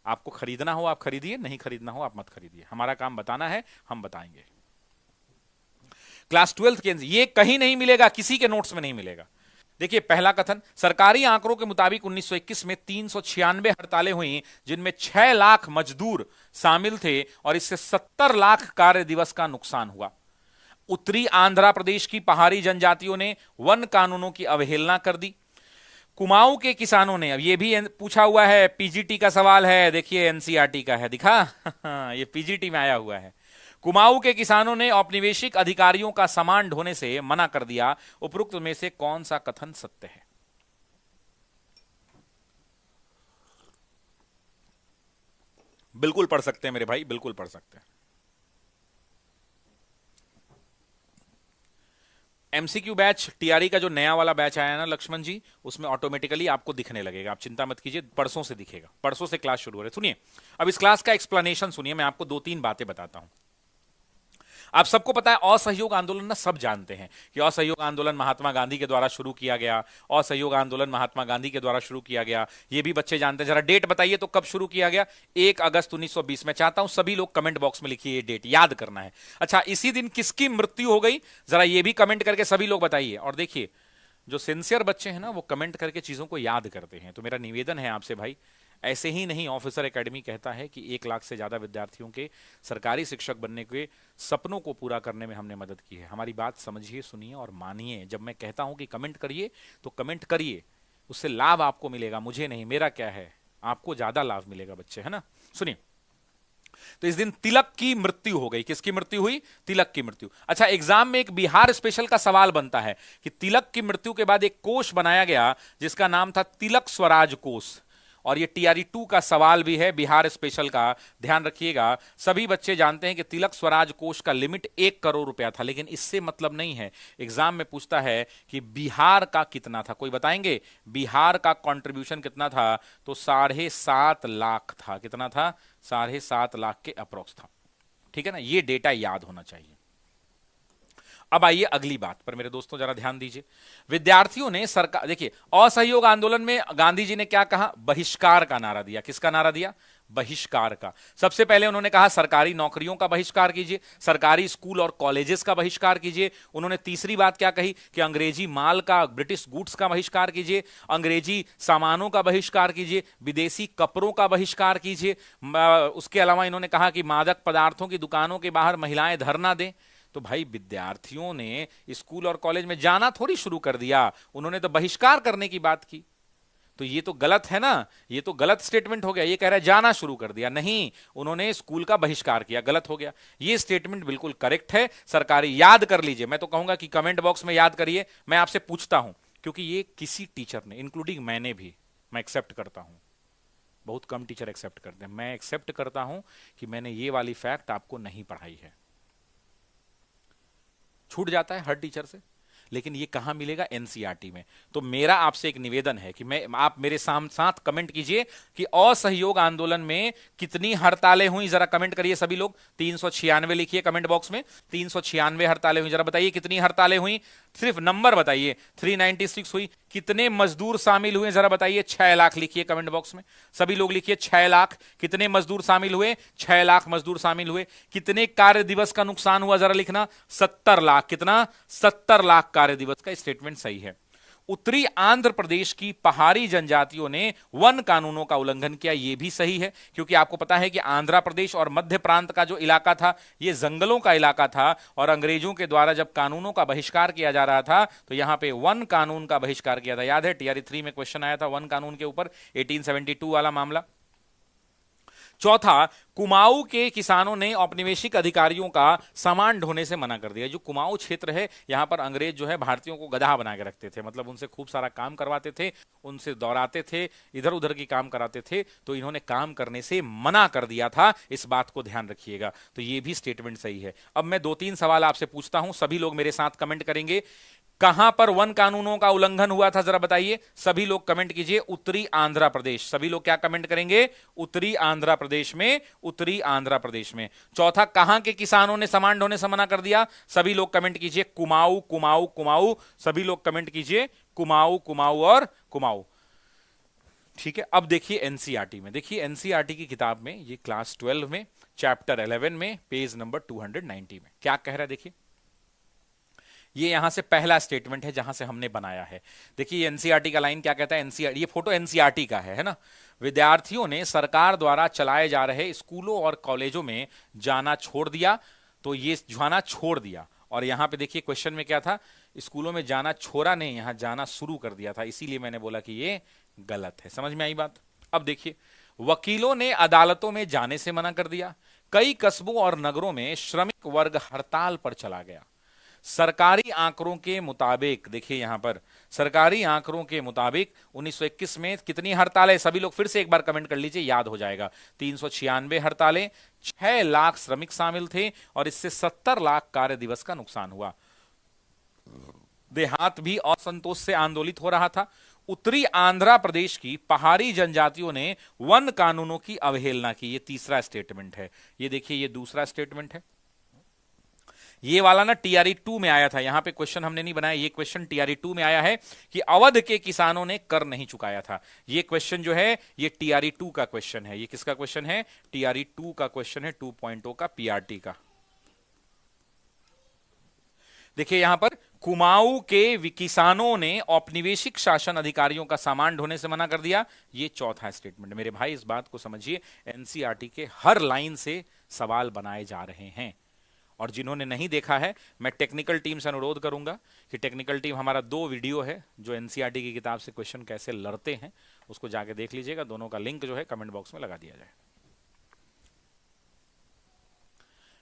आपको खरीदना हो आप खरीदिए, नहीं खरीदना हो आप मत खरीदिए, हमारा काम बताना है, हम बताएंगे। क्लास 12 के ये कहीं नहीं मिलेगा, किसी के नोट्स में नहीं मिलेगा। देखिए पहला कथन, सरकारी आंकड़ों के मुताबिक 1921 में 396 हड़तालें हुई, जिनमें 6 लाख मजदूर शामिल थे और इससे 70 लाख कार्य दिवस का नुकसान हुआ। उत्तरी आंध्र प्रदेश की पहाड़ी जनजातियों ने वन कानूनों की अवहेलना कर दी। कुमाऊं के किसानों ने, अब ये भी पूछा हुआ है, पीजीटी का सवाल है, देखिए एनसीईआरटी का है, दिखा ये पीजीटी में आया हुआ है। कुमाऊं के किसानों ने औपनिवेशिक अधिकारियों का सामान ढोने से मना कर दिया। उपरोक्त में से कौन सा कथन सत्य है? बिल्कुल पढ़ सकते हैं मेरे भाई, बिल्कुल पढ़ सकते हैं। एमसीक्यू बैच टीआरई का जो नया वाला बैच आया ना लक्ष्मण जी, उसमें ऑटोमेटिकली आपको दिखने लगेगा, आप चिंता मत कीजिए, परसों से दिखेगा, परसों से क्लास शुरू हो रही है। सुनिए अब इस क्लास का एक्सप्लेनेशन सुनिए, मैं आपको 2-3 बातें बताता हूं। आप सबको पता है असहयोग आंदोलन ना, सब जानते हैं कि असहयोग आंदोलन महात्मा गांधी के द्वारा शुरू किया गया, असहयोग आंदोलन महात्मा गांधी के द्वारा शुरू किया गया, ये भी बच्चे जानते हैं। जरा डेट बताइए तो कब शुरू किया गया? 1 अगस्त 1920 में। चाहता हूं सभी लोग कमेंट बॉक्स में लिखिए, ये डेट याद करना है। अच्छा, इसी दिन किसकी मृत्यु हो गई, जरा ये भी कमेंट करके सभी लोग बताइए। और देखिए जो सिंसियर बच्चे हैं ना, वो कमेंट करके चीजों को याद करते हैं, तो मेरा निवेदन है आपसे भाई, ऐसे ही नहीं ऑफिसर एकेडमी कहता है कि 1 लाख से ज्यादा विद्यार्थियों के सरकारी शिक्षक बनने के सपनों को पूरा करने में हमने मदद की है। हमारी बात समझिए, सुनिए और मानिए। जब मैं कहता हूं कि कमेंट करिए तो कमेंट करिए, उससे लाभ आपको मिलेगा, मुझे नहीं, मेरा क्या है, आपको ज्यादा लाभ मिलेगा बच्चे, है ना। सुनिए, तो इस दिन तिलक की मृत्यु हो गई। किसकी मृत्यु हुई? तिलक की मृत्यु। अच्छा, एग्जाम में एक बिहार स्पेशल का सवाल बनता है कि तिलक की मृत्यु के बाद एक कोष बनाया गया जिसका नाम था तिलक स्वराज कोष, और ये टीआरई 2 का सवाल भी है बिहार स्पेशल का, ध्यान रखिएगा। सभी बच्चे जानते हैं कि तिलक स्वराज कोष का लिमिट 1 करोड़ रुपया था, लेकिन इससे मतलब नहीं है। एग्जाम में पूछता है कि बिहार का कितना था, कोई बताएंगे? बिहार का कंट्रीब्यूशन कितना था? तो 7.5 लाख था। कितना था? 7.5 लाख के अप्रोक्स था। ठीक है ना, ये डेटा याद होना चाहिए। अब आइए अगली बात पर मेरे दोस्तों, जरा ध्यान दीजिए। विद्यार्थियों ने सरकार, देखिए असहयोग आंदोलन में गांधी जी ने क्या कहा? बहिष्कार का नारा दिया। किसका नारा दिया? बहिष्कार का। सबसे पहले उन्होंने कहा सरकारी नौकरियों का बहिष्कार कीजिए, सरकारी स्कूल और कॉलेजेस का बहिष्कार कीजिए। उन्होंने तीसरी बात क्या कही कि अंग्रेजी माल का, ब्रिटिश गुड्स का बहिष्कार कीजिए, अंग्रेजी सामानों का बहिष्कार कीजिए, विदेशी कपड़ों का बहिष्कार कीजिए। उसके अलावा इन्होंने कहा कि मादक पदार्थों की दुकानों के बाहर महिलाएं धरना दें। तो भाई विद्यार्थियों ने स्कूल और कॉलेज में जाना थोड़ी शुरू कर दिया, उन्होंने तो बहिष्कार करने की बात की। तो ये तो गलत है ना, ये तो गलत स्टेटमेंट हो गया। ये कह रहा है जाना शुरू कर दिया, नहीं, उन्होंने स्कूल का बहिष्कार किया, गलत हो गया। ये स्टेटमेंट बिल्कुल करेक्ट है, सरकारी याद कर लीजिए। मैं तो कहूंगा कि कमेंट बॉक्स में याद करिए। मैं आपसे पूछता हूं, क्योंकि ये किसी टीचर ने, इंक्लूडिंग मैंने भी, मैं एक्सेप्ट करता हूं, बहुत कम टीचर एक्सेप्ट करते हैं, मैं एक्सेप्ट करता हूं कि मैंने ये वाली फैक्ट आपको नहीं पढ़ाई है। छूट जाता है हर टीचर से, लेकिन ये कहां मिलेगा? एनसीईआरटी में। तो मेरा आपसे एक निवेदन है कि आप मेरे साथ कमेंट कीजिए कि असहयोग आंदोलन में कितनी हड़तालें हुई, जरा कमेंट करिए सभी लोग। 396 लिखिए कमेंट बॉक्स में, 396 हड़तालें हुई। जरा बताइए कितनी हड़तालें हुई, सिर्फ नंबर बताइए। 396 हुई। कितने मजदूर शामिल हुए, जरा बताइए। 6 लाख लिखिए कमेंट बॉक्स में, सभी लोग लिखिए 6 लाख। कितने मजदूर शामिल हुए? 6 लाख मजदूर शामिल हुए। कितने कार्य दिवस का नुकसान हुआ, जरा लिखना। 70 लाख। कितना? 70 लाख कार्य दिवस का स्टेटमेंट सही है। उत्तरी आंध्र प्रदेश की पहाड़ी जनजातियों ने वन कानूनों का उल्लंघन किया, यह भी सही है, क्योंकि आपको पता है कि आंध्र प्रदेश और मध्य प्रांत का जो इलाका था, यह जंगलों का इलाका था, और अंग्रेजों के द्वारा जब कानूनों का बहिष्कार किया जा रहा था तो यहां पे वन कानून का बहिष्कार किया था। याद है टीआरई 3 में क्वेश्चन आया था वन कानून के ऊपर, 1872 वाला मामला। चौथा, कुमाऊं के किसानों ने औपनिवेशिक अधिकारियों का सामान ढोने से मना कर दिया। जो कुमाऊं क्षेत्र है, यहां पर अंग्रेज जो है भारतीयों को गधा बना के रखते थे, मतलब उनसे खूब सारा काम करवाते थे, उनसे दौड़ाते थे, इधर उधर की काम कराते थे, तो इन्होंने काम करने से मना कर दिया था। इस बात को ध्यान रखिएगा। तो ये भी स्टेटमेंट सही है। अब मैं 2-3 सवाल आपसे पूछता हूं, सभी लोग मेरे साथ कमेंट करेंगे। कहां पर वन कानूनों का उल्लंघन हुआ था, जरा बताइए। सभी लोग कमेंट कीजिए, उत्तरी आंध्र प्रदेश। सभी लोग क्या कमेंट करेंगे? उत्तरी आंध्र प्रदेश में, उत्तरी आंध्र प्रदेश में। चौथा, कहां के किसानों ने सामान ढोने से मना कर दिया? सभी लोग कमेंट कीजिए, कुमाऊं, कुमाऊं, कुमाऊं। सभी लोग कमेंट कीजिए, कुमाऊं, कुमाऊं और कुमाऊं। ठीक है, अब देखिए एनसीईआरटी में, देखिए एनसीईआरटी की किताब में, ये क्लास 12 में, चैप्टर 11 में, पेज नंबर 290 में क्या कह रहा है, देखिए। ये यहां से पहला स्टेटमेंट है जहां से हमने बनाया है। देखिए एनसीईआरटी का लाइन क्या कहता है। एनसीईआरटी, ये फोटो एनसीईआरटी का है ना। विद्यार्थियों ने सरकार द्वारा चलाए जा रहे स्कूलों और कॉलेजों में जाना छोड़ दिया। तो ये जाना छोड़ दिया, और यहां पे देखिए क्वेश्चन में क्या था, स्कूलों में जाना छोड़ा नहीं, यहां जाना शुरू कर दिया था, इसीलिए मैंने बोला कि ये गलत है। समझ में आई बात? अब देखिए, वकीलों ने अदालतों में जाने से मना कर दिया। कई कस्बों और नगरों में श्रमिक वर्ग हड़ताल पर चला गया। सरकारी आंकड़ों के मुताबिक, देखिए यहां पर सरकारी आंकड़ों के मुताबिक 1921 में कितनी हड़तालें, सभी लोग फिर से एक बार कमेंट कर लीजिए, याद हो जाएगा। 396 हड़तालें, 6 लाख श्रमिक शामिल थे, और इससे 70 लाख कार्य दिवस का नुकसान हुआ। देहात भी असंतोष से आंदोलित हो रहा था। उत्तरी आंध्र प्रदेश की पहाड़ी जनजातियों ने वन कानूनों की अवहेलना की। ये तीसरा स्टेटमेंट है। ये देखिए, ये दूसरा स्टेटमेंट है। ये वाला ना टीआरई 2 में आया था, यहां पे क्वेश्चन हमने नहीं बनाया, ये क्वेश्चन टीआरई 2 में आया है कि अवध के किसानों ने कर नहीं चुकाया था। ये क्वेश्चन जो है, ये टीआरई 2 का क्वेश्चन है। ये किसका क्वेश्चन है? टीआरई 2 का क्वेश्चन है, 2.0 का, पीआरटी का। देखिए यहां पर, कुमाऊं के किसानों ने औपनिवेशिक शासन अधिकारियों का सामान ढोने से मना कर दिया। ये चौथा स्टेटमेंट। मेरे भाई इस बात को समझिए, एनसीईआरटी के हर लाइन से सवाल बनाए जा रहे हैं। और जिन्होंने नहीं देखा है, मैं टेक्निकल टीम से अनुरोध करूंगा कि टेक्निकल टीम, हमारा 2 वीडियो है जो एनसीईआरटी की किताब से क्वेश्चन कैसे लड़ते हैं, उसको जाके देख लीजिएगा। दोनों का लिंक जो है कमेंट बॉक्स में लगा दिया जाए।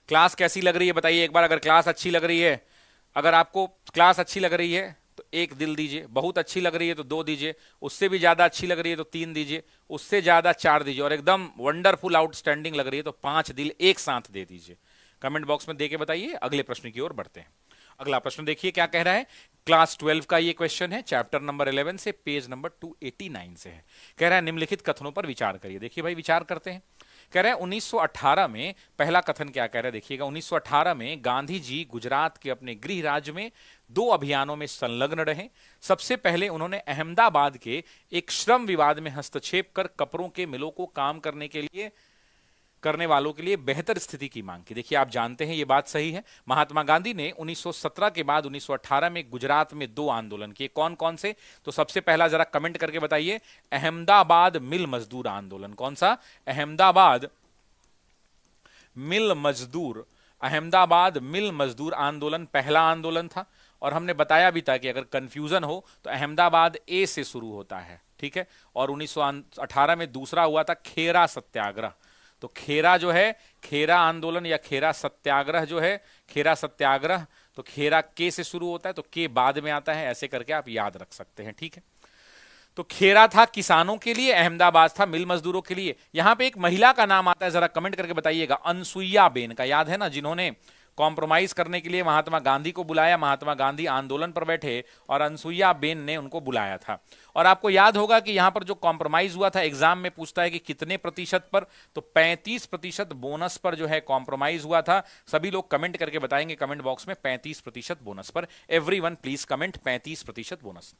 क्लास कैसी लग रही है बताइए एक बार। अगर क्लास अच्छी लग रही है, अगर आपको क्लास अच्छी लग रही है तो 1 दिल दीजिए, बहुत अच्छी लग रही है तो 2 दीजिए, उससे भी ज्यादा अच्छी लग रही है तो 3 दीजिए, उससे ज्यादा 4 दीजिए, और एकदम वंडरफुल आउटस्टैंडिंग लग रही है तो 5 दिल एक साथ दे दीजिए। कमेंट बॉक्स में देके बताइए। अगले प्रश्न की ओर बढ़ते हैं। अगला प्रश्न देखिए क्या कह रहा है। क्लास 12 का ये क्वेश्चन है, चैप्टर नंबर 11 से, पेज नंबर 289 से है। कह रहा है निम्नलिखित कथनों पर विचार करिए। देखिए भाई, विचार करते हैं। कह रहे हैं 1918 में, पहला कथन क्या कह रहा है देखिएगा। 1918 में गांधी जी गुजरात के अपने गृह राज्य में 2 अभियानों में संलग्न रहे। सबसे पहले उन्होंने अहमदाबाद के एक श्रम विवाद में हस्तक्षेप कर कपड़ों के मिलों को काम करने वालों के लिए बेहतर स्थिति की मांग की। देखिए आप जानते हैं ये बात सही है। महात्मा गांधी ने 1917 के बाद 1918 में गुजरात में 2 आंदोलन किए। कौन कौन से? तो सबसे पहला जरा कमेंट करके बताइए, अहमदाबाद मिल मजदूर आंदोलन। कौन सा? अहमदाबाद मिल मजदूर, अहमदाबाद मिल मजदूर आंदोलन पहला आंदोलन था। और हमने बताया भी था कि अगर कंफ्यूजन हो तो अहमदाबाद ए से शुरू होता है, ठीक है। और 1918 में दूसरा हुआ था खेरा सत्याग्रह। तो खेरा जो है, खेरा आंदोलन या खेरा सत्याग्रह जो है, खेरा सत्याग्रह, तो खेरा के से शुरू होता है, तो के बाद में आता है, ऐसे करके आप याद रख सकते हैं, ठीक है। तो खेरा था किसानों के लिए, अहमदाबाद था मिल मजदूरों के लिए। यहां पे एक महिला का नाम आता है, जरा कमेंट करके बताइएगा, अनसुईया बेन का, याद है ना, जिन्होंने कॉम्प्रोमाइज करने के लिए महात्मा गांधी को बुलाया। महात्मा गांधी आंदोलन पर बैठे और अनसुईया बेन ने उनको बुलाया था। और आपको याद होगा कि यहां पर जो कॉम्प्रोमाइज हुआ था, एग्जाम में पूछता है कि कितने प्रतिशत पर, तो 35% बोनस पर जो है कॉम्प्रोमाइज हुआ था। सभी लोग कमेंट करके बताएंगे कमेंट बॉक्स में 35% बोनस पर। Everyone please comment 35% bonus.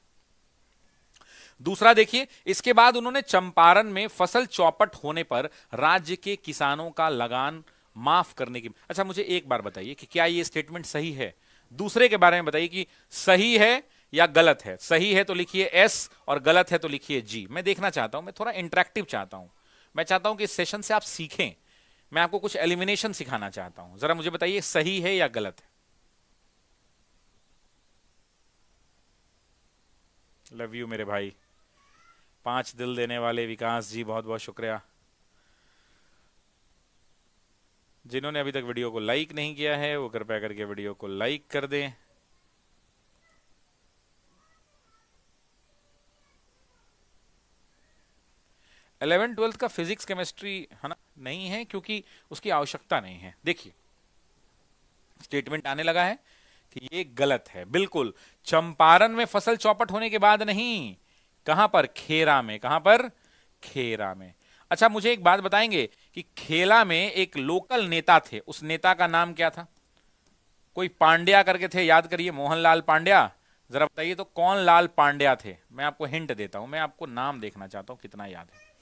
दूसरा देखिए, इसके बाद उन्होंने चंपारण में फसल चौपट होने पर राज्य के किसानों का लगान माफ करने की। अच्छा मुझे एक बार बताइए कि क्या ये स्टेटमेंट सही है? दूसरे के बारे में बताइए कि सही है या गलत है। सही है तो लिखिए एस और गलत है तो लिखिए जी। मैं देखना चाहता हूं, मैं थोड़ा इंटरेक्टिव चाहता हूं। मैं चाहता हूं कि इस सेशन से आप सीखें। मैं आपको कुछ एलिमिनेशन सिखाना चाहता हूं। जरा मुझे बताइए सही है या गलत है। लव यू मेरे भाई। 5 दिल देने वाले विकास जी, बहुत बहुत शुक्रिया। जिन्होंने अभी तक वीडियो को लाइक नहीं किया है वो कृपया करके वीडियो को लाइक कर दें। इलेवन ट्वेल्थ का फिजिक्स केमिस्ट्री है ना, नहीं है क्योंकि उसकी आवश्यकता नहीं है। देखिए स्टेटमेंट आने लगा है कि ये गलत है बिल्कुल। चंपारण में फसल चौपट होने के बाद नहीं, कहां पर? खेरा में। कहां पर? खेरा में। अच्छा मुझे एक बात बताएंगे कि खेला में एक लोकल नेता थे, उस नेता का नाम क्या था? कोई पांड्या करके थे, याद करिए, मोहनलाल पांड्या। जरा बताइए तो कौन लाल पांड्या थे? मैं आपको हिंट देता हूं, मैं आपको नाम देखना चाहता हूं कितना याद है।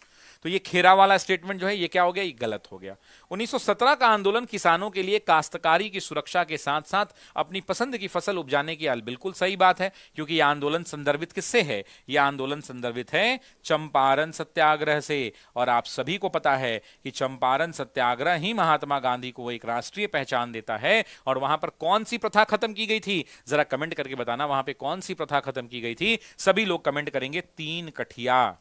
तो ये खेरा वाला स्टेटमेंट जो है ये क्या हो गया? ये गलत हो गया। 1917 का आंदोलन किसानों के लिए काश्तकारी की सुरक्षा के साथ साथ अपनी पसंद की फसल उपजाने की, बिल्कुल सही बात है, क्योंकि यह आंदोलन संदर्भित किससे है? यह आंदोलन संदर्भित है चंपारण सत्याग्रह से। और आप सभी को पता है कि चंपारण सत्याग्रह ही महात्मा गांधी को एक राष्ट्रीय पहचान देता है। और वहां पर कौन सी प्रथा खत्म की गई थी? जरा कमेंट करके बताना, वहां पर कौन सी प्रथा खत्म की गई थी? सभी लोग कमेंट करेंगे, 3 कठिया।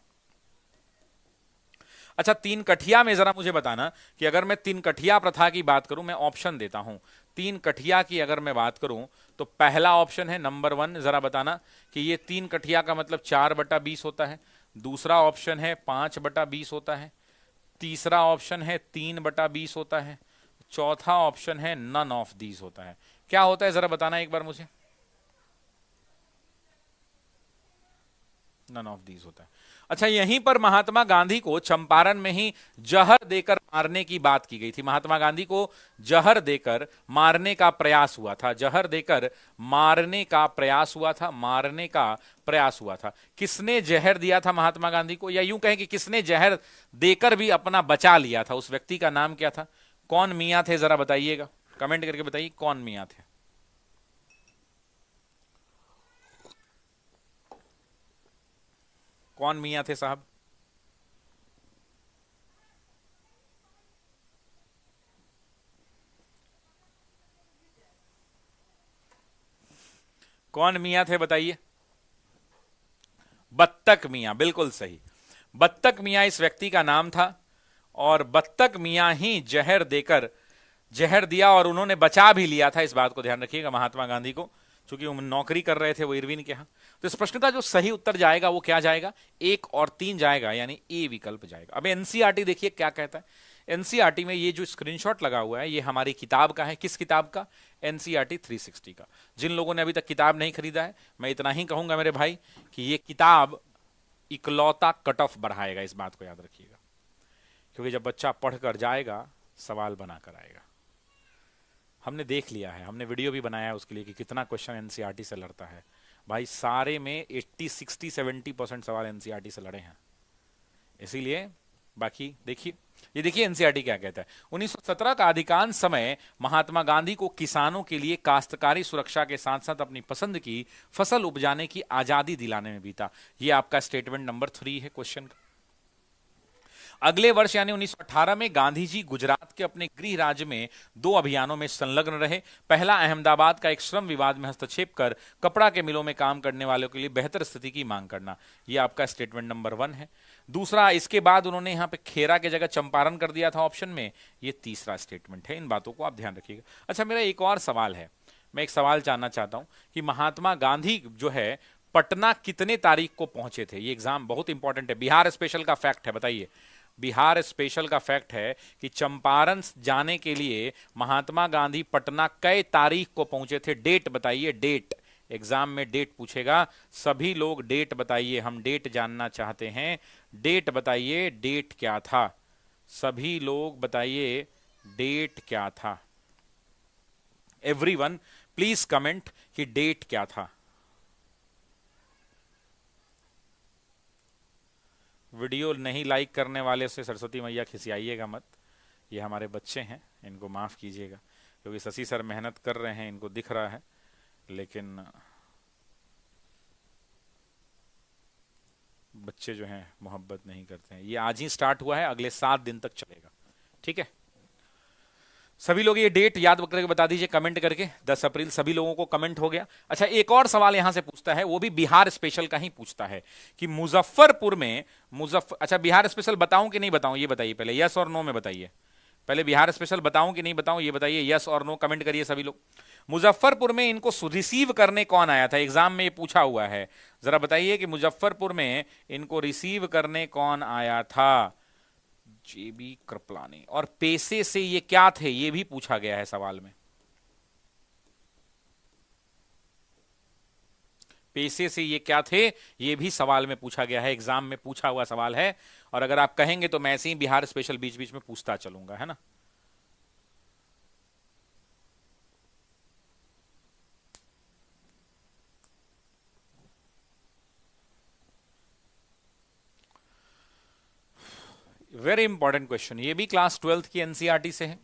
अच्छा 3 कठिया में जरा मुझे बताना कि अगर मैं 3 कठिया प्रथा की बात करूं, मैं ऑप्शन देता हूं। 3 कठिया की अगर मैं बात करूं तो पहला ऑप्शन है नंबर 1, जरा बताना कि ये 3 कठिया का मतलब 4/20 होता है। दूसरा ऑप्शन है 5/20 होता है। तीसरा ऑप्शन है 3/20 होता है। चौथा ऑप्शन है नन ऑफ दीज होता है। क्या होता है जरा बताना एक बार मुझे। नन ऑफ दीज होता है। अच्छा यहीं पर महात्मा गांधी को चंपारण में ही जहर देकर मारने की बात की गई थी। महात्मा गांधी को जहर देकर मारने का प्रयास हुआ था। जहर देकर मारने का प्रयास हुआ था। मारने का प्रयास हुआ था। किसने जहर दिया था महात्मा गांधी को, या यूं कहें कि किसने जहर देकर भी अपना बचा लिया था? उस व्यक्ति का नाम क्या था? कौन मियां थे? जरा बताइएगा, कमेंट करके बताइए कौन मियां थे। कौन मियां थे साहब? कौन मियां थे बताइए। बत्तक मियां, बिल्कुल सही। बत्तक मियां इस व्यक्ति का नाम था और बत्तक मियां ही जहर दिया और उन्होंने बचा भी लिया था। इस बात को ध्यान रखिएगा महात्मा गांधी को, क्योंकि वो नौकरी कर रहे थे वो इरविन के यहां। तो इस प्रश्न का जो सही उत्तर जाएगा वो क्या जाएगा? 1 और 3 जाएगा, यानी ए विकल्प जाएगा। अब एनसीईआरटी देखिए क्या कहता है। एनसीईआरटी में ये जो स्क्रीनशॉट लगा हुआ है ये हमारी किताब का है। किस किताब का? एनसीईआरटी 360 का। जिन लोगों ने अभी तक किताब नहीं खरीदा है, मैं इतना ही कहूंगा मेरे भाई कि ये किताब इकलौता कट ऑफ बढ़ाएगा। इस बात को याद रखिएगा, क्योंकि जब बच्चा पढ़कर जाएगा सवाल बनाकर आएगा। हमने देख लिया है, हमने वीडियो भी बनाया है उसके लिए कि कितना क्वेश्चन एनसीईआरटी से लड़ता है। भाई सारे में 80, 60, 70% सवाल एनसीईआरटी से लड़े हैं। इसीलिए बाकी देखिए, ये देखिए एनसीईआरटी क्या कहता है। 1917 का अधिकांश समय महात्मा गांधी को किसानों के लिए काश्तकारी सुरक्षा के साथ साथ अपनी पसंद की फसल उपजाने की आजादी दिलाने में बीता। ये आपका स्टेटमेंट नंबर 3 है क्वेश्चन का। अगले वर्ष यानी 1918 में गांधी जी गुजरात के अपने गृह राज्य में 2 अभियानों में संलग्न रहे। पहला, अहमदाबाद का एक श्रम विवाद में हस्तक्षेप कर कपड़ा के मिलों में काम करने वालों के लिए बेहतर स्थिति की मांग करना। यह आपका स्टेटमेंट नंबर 1 है। दूसरा, इसके बाद उन्होंने यहां पे खेरा की जगह चंपारण कर दिया था ऑप्शन में। यह तीसरा स्टेटमेंट है। इन बातों को आप ध्यान रखिएगा। अच्छा मेरा एक और सवाल है, मैं एक सवाल जानना चाहता हूं कि महात्मा गांधी जो है पटना कितने तारीख को पहुंचे थे? ये एग्जाम बहुत इंपॉर्टेंट है, बिहार स्पेशल का फैक्ट है। बताइए, बिहार स्पेशल का फैक्ट है कि चंपारण जाने के लिए महात्मा गांधी पटना कई तारीख को पहुंचे थे? डेट बताइए, डेट। एग्जाम में डेट पूछेगा, सभी लोग डेट बताइए, हम डेट जानना चाहते हैं। डेट बताइए, डेट क्या था? सभी लोग बताइए डेट क्या था। एवरीवन प्लीज कमेंट कि डेट क्या था। वीडियो नहीं लाइक करने वाले से सरस्वती मैया खिसियाइएगा मत, ये हमारे बच्चे हैं, इनको माफ कीजिएगा, क्योंकि शशि सर मेहनत कर रहे हैं, इनको दिख रहा है, लेकिन बच्चे जो हैं मोहब्बत नहीं करते हैं। ये आज ही स्टार्ट हुआ है, अगले 7 दिन तक चलेगा, ठीक है। सभी लोग ये डेट याद करके बता दीजिए कमेंट करके। 10 अप्रैल सभी लोगों को कमेंट हो गया। अच्छा एक और सवाल यहां से पूछता है, वो भी बिहार स्पेशल का ही पूछता है कि मुजफ्फरपुर में अच्छा बिहार स्पेशल बताऊं कि नहीं बताऊं, ये बताइए पहले, यस और नो में बताइए। पहले बिहार स्पेशल बताऊं कि नहीं बताऊं ये बताइए, यस और नो कमेंट करिए सभी लोग। मुजफ्फरपुर में इनको रिसीव करने कौन आया था, एग्जाम में ये पूछा हुआ है, जरा बताइए कि मुजफ्फरपुर में इनको रिसीव करने कौन आया था। जेबी कृपलानी। और पेशे से ये क्या थे, ये भी पूछा गया है सवाल में। पेशे से ये क्या थे, ये भी सवाल में पूछा गया है, एग्जाम में पूछा हुआ सवाल है। और अगर आप कहेंगे तो मैं ऐसे ही बिहार स्पेशल बीच बीच में पूछता चलूंगा, है ना। वेरी इंपॉर्टेंट क्वेश्चन, ये भी क्लास 12th की एनसीईआरटी से है,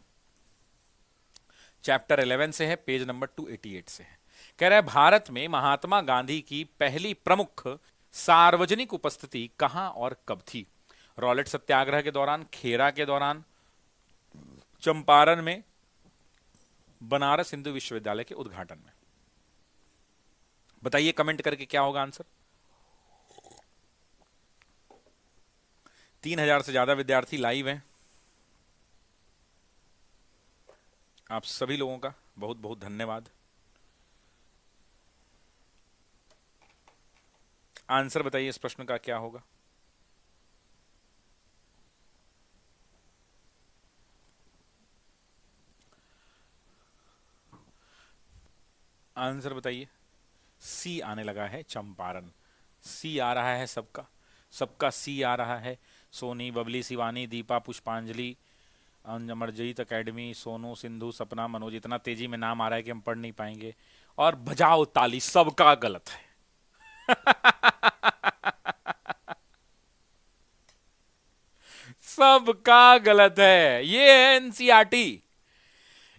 चैप्टर 11 से है, पेज नंबर 288 से है। कह रहा है भारत में महात्मा गांधी की पहली प्रमुख सार्वजनिक उपस्थिति कहां और कब थी। रॉलेट सत्याग्रह के दौरान, खेरा के दौरान, चंपारण में, बनारस हिंदू विश्वविद्यालय के उद्घाटन में। बताइए कमेंट करके क्या होगा आंसर। 3000 से ज्यादा विद्यार्थी लाइव हैं। आप सभी लोगों का बहुत बहुत धन्यवाद। आंसर बताइए इस प्रश्न का क्या होगा। आंसर बताइए। सी आने लगा है, चंपारण। सी आ रहा है सबका, सबका सी आ रहा है। सोनी, बबली, शिवानी, दीपा, पुष्पांजलि, अमरजीत एकेडमी, सोनू, सिंधु, सपना, मनोज। इतना तेजी में नाम आ रहा है कि हम पढ़ नहीं पाएंगे। और बजाओ ताली, सबका गलत है। सबका गलत है। ये है एनसीईआरटी,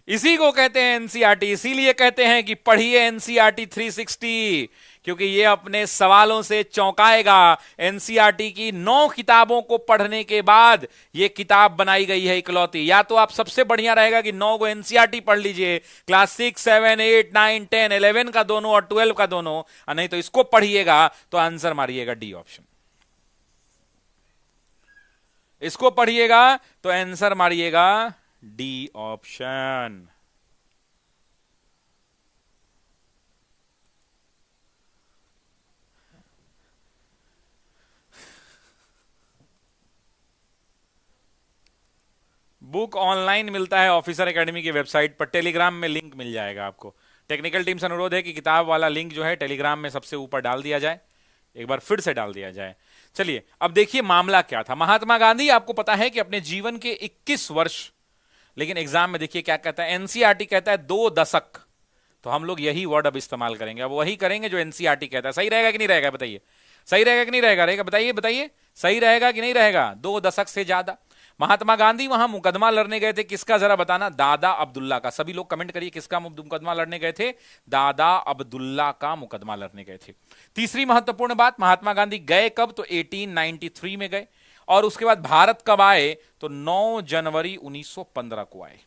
इसी को कहते हैं एनसीईआरटी। इसीलिए कहते हैं कि पढ़िए एनसीईआरटी 360, क्योंकि ये अपने सवालों से चौंकाएगा। एनसीईआरटी की 9 किताबों को पढ़ने के बाद ये किताब बनाई गई है इकलौती। या तो आप सबसे बढ़िया रहेगा कि 9 को एनसीईआरटी पढ़ लीजिए, क्लास 6, 7, 8, 9, 10, 11 का दोनों और 12 का दोनों, और नहीं तो इसको पढ़िएगा तो आंसर मारिएगा डी ऑप्शन। इसको पढ़िएगा तो आंसर मारिएगा डी ऑप्शन। बुक ऑनलाइन मिलता है ऑफिसर एकेडमी की वेबसाइट पर, टेलीग्राम में लिंक मिल जाएगा आपको। टेक्निकल टीम से अनुरोध है कि किताब वाला लिंक जो है टेलीग्राम में सबसे ऊपर डाल दिया जाए, एक बार फिर से डाल दिया जाए। चलिए अब देखिए मामला क्या था। महात्मा गांधी आपको पता है कि अपने जीवन के 21 वर्ष, लेकिन एग्जाम में देखिए क्या कहता है, एनसीईआरटी कहता है 2 दशक, तो हम लोग यही वर्ड अब इस्तेमाल करेंगे। अब वही करेंगे जो एनसीईआरटी कहता है। सही रहेगा कि नहीं रहेगा बताइए, सही रहेगा कि नहीं रहेगा, रहेगा बताइए बताइए, सही रहेगा कि नहीं रहेगा। 2 दशक से ज्यादा। महात्मा गांधी वहां मुकदमा लड़ने गए थे, किसका जरा बताना, दादा अब्दुल्ला का। सभी लोग कमेंट करिए किसका मुकदमा लड़ने गए थे, दादा अब्दुल्ला का मुकदमा लड़ने गए थे। तीसरी महत्वपूर्ण बात, महात्मा गांधी गए कब, तो 1893 में गए। और उसके बाद भारत कब आए, तो 9 जनवरी 1915 को आए।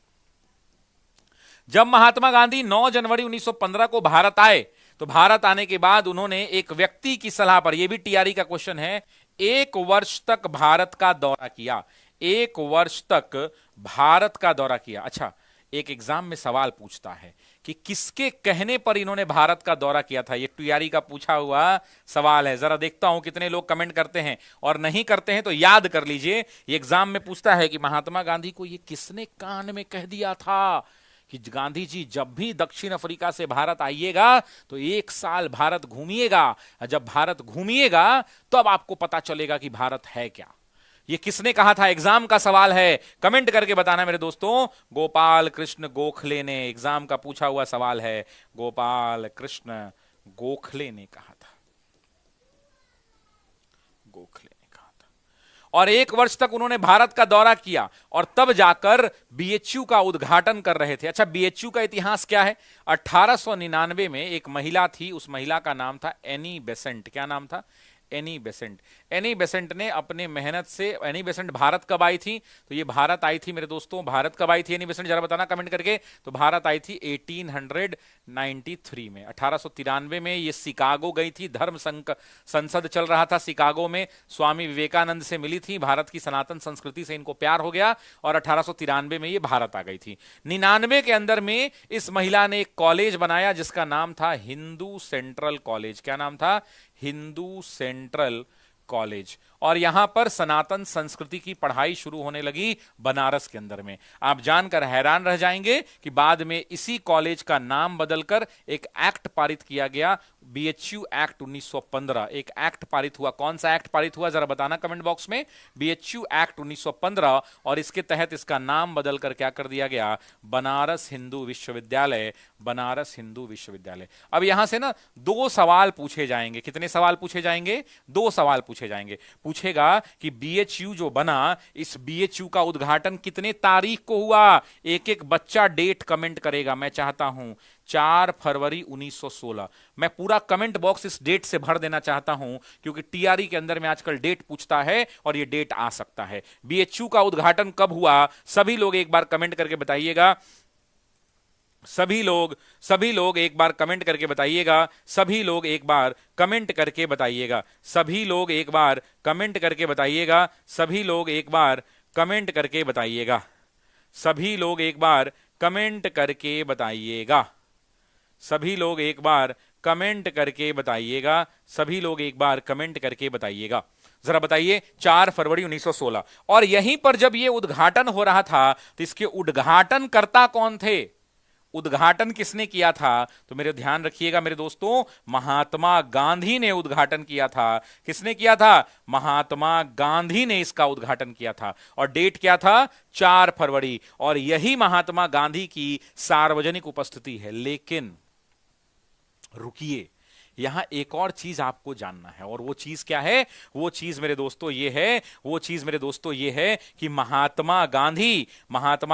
जब महात्मा गांधी 9 जनवरी 1915 को भारत आए, तो भारत आने के बाद उन्होंने एक व्यक्ति की सलाह पर, यह भी टीआरई का क्वेश्चन है, 1 वर्ष तक भारत का दौरा किया। 1 वर्ष तक भारत का दौरा किया। अच्छा, एक एग्जाम में सवाल पूछता है कि किसके कहने पर इन्होंने भारत का दौरा किया था। ये टीआरई का पूछा हुआ सवाल है। जरा देखता हूं कितने लोग कमेंट करते हैं, और नहीं करते हैं तो याद कर लीजिए। ये एग्जाम में पूछता है कि महात्मा गांधी को ये किसने कान में कह दिया था कि गांधी जी जब भी दक्षिण अफ्रीका से भारत आइएगा तो 1 साल भारत घूमिएगा। जब भारत घूमिएगा तब आपको पता चलेगा कि भारत है क्या। ये किसने कहा था, एग्जाम का सवाल है, कमेंट करके बताना मेरे दोस्तों। गोपाल कृष्ण गोखले ने, एग्जाम का पूछा हुआ सवाल है, गोपाल कृष्ण गोखले ने कहा था, गोखले ने कहा था। और 1 वर्ष तक उन्होंने भारत का दौरा किया और तब जाकर बीएचयू का उद्घाटन कर रहे थे। अच्छा, बीएचयू का इतिहास क्या है। 1899 में एक महिला थी, उस महिला का नाम था एनी बेसेंट। क्या नाम था, एनी बेसेंट। एनी बेसेंट ने अपने मेहनत से, एनी बेसेंट भारत कब आई थी? तो ये भारत आई थी मेरे दोस्तों, भारत कब आई थी एनी बेसेंट, जरा बताना कमेंट करके। तो भारत आई थी 1893 में, 1893 में ये शिकागो गई थी। धर्म संसद चल रहा था शिकागो में, स्वामी विवेकानंद से मिली थी, भारत की सनातन संस्कृति से इनको प्यार हो गया और 1893 में ये भारत आ गई थी। 99 के अंदर में इस महिला ने एक कॉलेज बनाया जिसका नाम था हिंदू सेंट्रल कॉलेज। क्या नाम था? Hindu central college. और यहां पर सनातन संस्कृति की पढ़ाई शुरू होने लगी बनारस के अंदर में। आप जानकर हैरान रह जाएंगे कि बाद में इसी कॉलेज का नाम बदलकर एक एक्ट पारित किया गया, बीएचयू एक्ट 1915। एक एक्ट पारित हुआ। कौन सा एक्ट पारित हुआ जरा बताना कमेंट बॉक्स में। बीएचयू एक्ट 1915, और इसके तहत इसका नाम बदलकर क्या कर दिया गया? बनारस हिंदू विश्वविद्यालय। बनारस हिंदू विश्वविद्यालय। अब यहां से ना 2 सवाल पूछे जाएंगे। कितने सवाल पूछे जाएंगे? 2 सवाल पूछे जाएंगे। पूछेगा कि बीएचयू जो बना, इस बीएचयू का उद्घाटन कितने तारीख को हुआ? एक एक बच्चा डेट कमेंट करेगा। मैं चाहता हूं 4 फरवरी 1916। मैं पूरा कमेंट बॉक्स इस डेट से भर देना चाहता हूं, क्योंकि टीआरई के अंदर में आजकल डेट पूछता है और यह डेट आ सकता है। बीएचयू का उद्घाटन कब हुआ? सभी लोग एक बार कमेंट करके बताइएगा। सभी लोग एक बार कमेंट करके बताइएगा। सभी लोग एक बार कमेंट करके बताइएगा। सभी लोग एक बार कमेंट करके बताइएगा। सभी लोग एक बार कमेंट करके बताइएगा। सभी लोग एक बार कमेंट करके बताइएगा। सभी लोग एक बार कमेंट करके बताइएगा। सभी लोग एक बार कमेंट करके बताइएगा। जरा बताइए 4 फरवरी 1916। और यहीं पर जब यह उद्घाटन हो रहा था तो इसके उद्घाटनकर्ता कौन थे? उद्घाटन किसने किया था? तो मेरे ध्यान रखिएगा मेरे दोस्तों, महात्मा गांधी ने उद्घाटन किया था। किसने किया था? महात्मा गांधी ने इसका उद्घाटन किया था। और डेट क्या था? 4 फरवरी। और यही महात्मा गांधी की सार्वजनिक उपस्थिति है। लेकिन रुकिए, यहां एक और चीज आपको जानना है, और वो चीज क्या है? वो चीज मेरे दोस्तों ये है कि महात्मा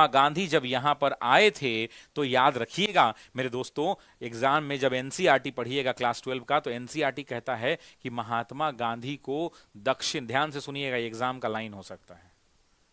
गांधी जब यहां पर आए थे, तो याद रखिएगा मेरे दोस्तों, एग्जाम में जब एनसीईआरटी पढ़िएगा क्लास 12 का, तो एनसीईआरटी कहता है कि महात्मा गांधी को दक्षिण, ध्यान से सुनिएगा, एग्जाम का लाइन हो सकता है,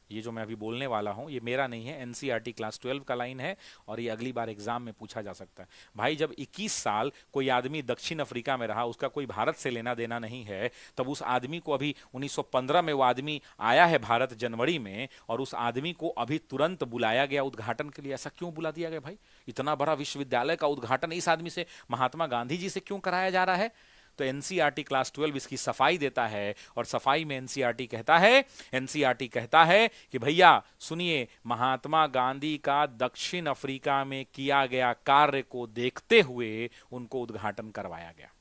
ये जो मैं अभी बोलने वाला हूं ये मेरा नहीं है, एनसीईआरटी क्लास 12 का लाइन है, और ये अगली बार एग्जाम में पूछा जा सकता है। भाई, जब 21 साल कोई आदमी दक्षिण अफ्रीका में रहा, उसका कोई भारत से लेना देना नहीं है, तब उस आदमी को अभी 1915 में वो आदमी आया है भारत जनवरी में, और उस आदमी को अभी तुरंत बुलाया गया उद्घाटन के लिए। ऐसा क्यों बुला दिया गया भाई? इतना बड़ा विश्वविद्यालय का उद्घाटन इस आदमी से, महात्मा गांधी जी से क्यों कराया जा रहा है? तो एनसीईआरटी क्लास 12 इसकी सफाई देता है, और सफाई में एनसीईआरटी कहता है कि भैया सुनिए, महात्मा गांधी का दक्षिण अफ्रीका में किया गया कार्य को देखते हुए उनको उद्घाटन करवाया गया।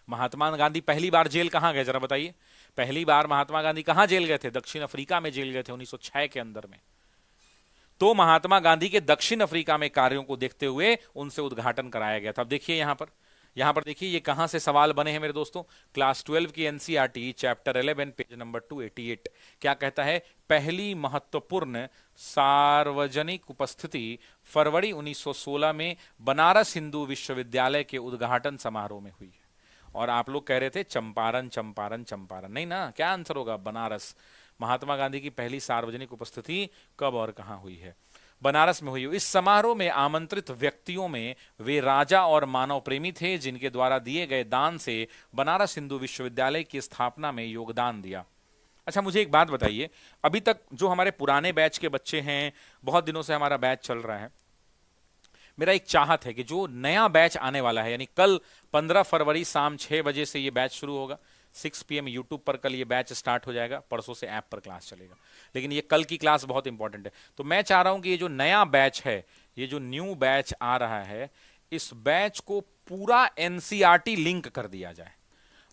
महात्मा गांधी पहली बार जेल कहां गए जरा बताइए? पहली बार महात्मा गांधी कहां जेल गए थे? दक्षिण अफ्रीका में जेल गए थे 1906 के अंदर में। तो महात्मा गांधी के दक्षिण अफ्रीका में कार्यों को देखते हुए उनसे उद्घाटन कराया गया था। अब देखिए यहां पर देखिए ये कहां से सवाल बने हैं मेरे दोस्तों। क्लास 12 की एनसीईआरटी चैप्टर 11 पेज नंबर 288 क्या कहता है? पहली महत्वपूर्ण सार्वजनिक उपस्थिति फरवरी 1916 में बनारस हिंदू विश्वविद्यालय के उद्घाटन समारोह में हुई है। और आप लोग कह रहे थे चंपारण, नहीं ना, क्या आंसर होगा? बनारस। महात्मा गांधी की पहली सार्वजनिक उपस्थिति कब और कहां हुई है? बनारस में हुई। इस समारोह में आमंत्रित व्यक्तियों में वे राजा और मानव प्रेमी थे जिनके द्वारा दिए गए दान से बनारस हिंदू विश्वविद्यालय की स्थापना में योगदान दिया। अच्छा, मुझे एक बात बताइए, अभी तक जो हमारे पुराने बैच के बच्चे हैं, बहुत दिनों से हमारा बैच चल रहा है, मेरा एक चाहत है कि जो नया बैच आने वाला है, यानी कल 15 फरवरी शाम 6 बजे से ये बैच शुरू होगा, 6 PM यूट्यूब पर कल ये बैच स्टार्ट हो जाएगा, परसों से ऐप पर क्लास चलेगा, लेकिन ये कल की क्लास बहुत इंपॉर्टेंट है। तो मैं चाह रहा हूं कि ये जो नया बैच है, ये जो न्यू बैच आ रहा है, इस बैच को पूरा एनसीईआरटी लिंक कर दिया जाए।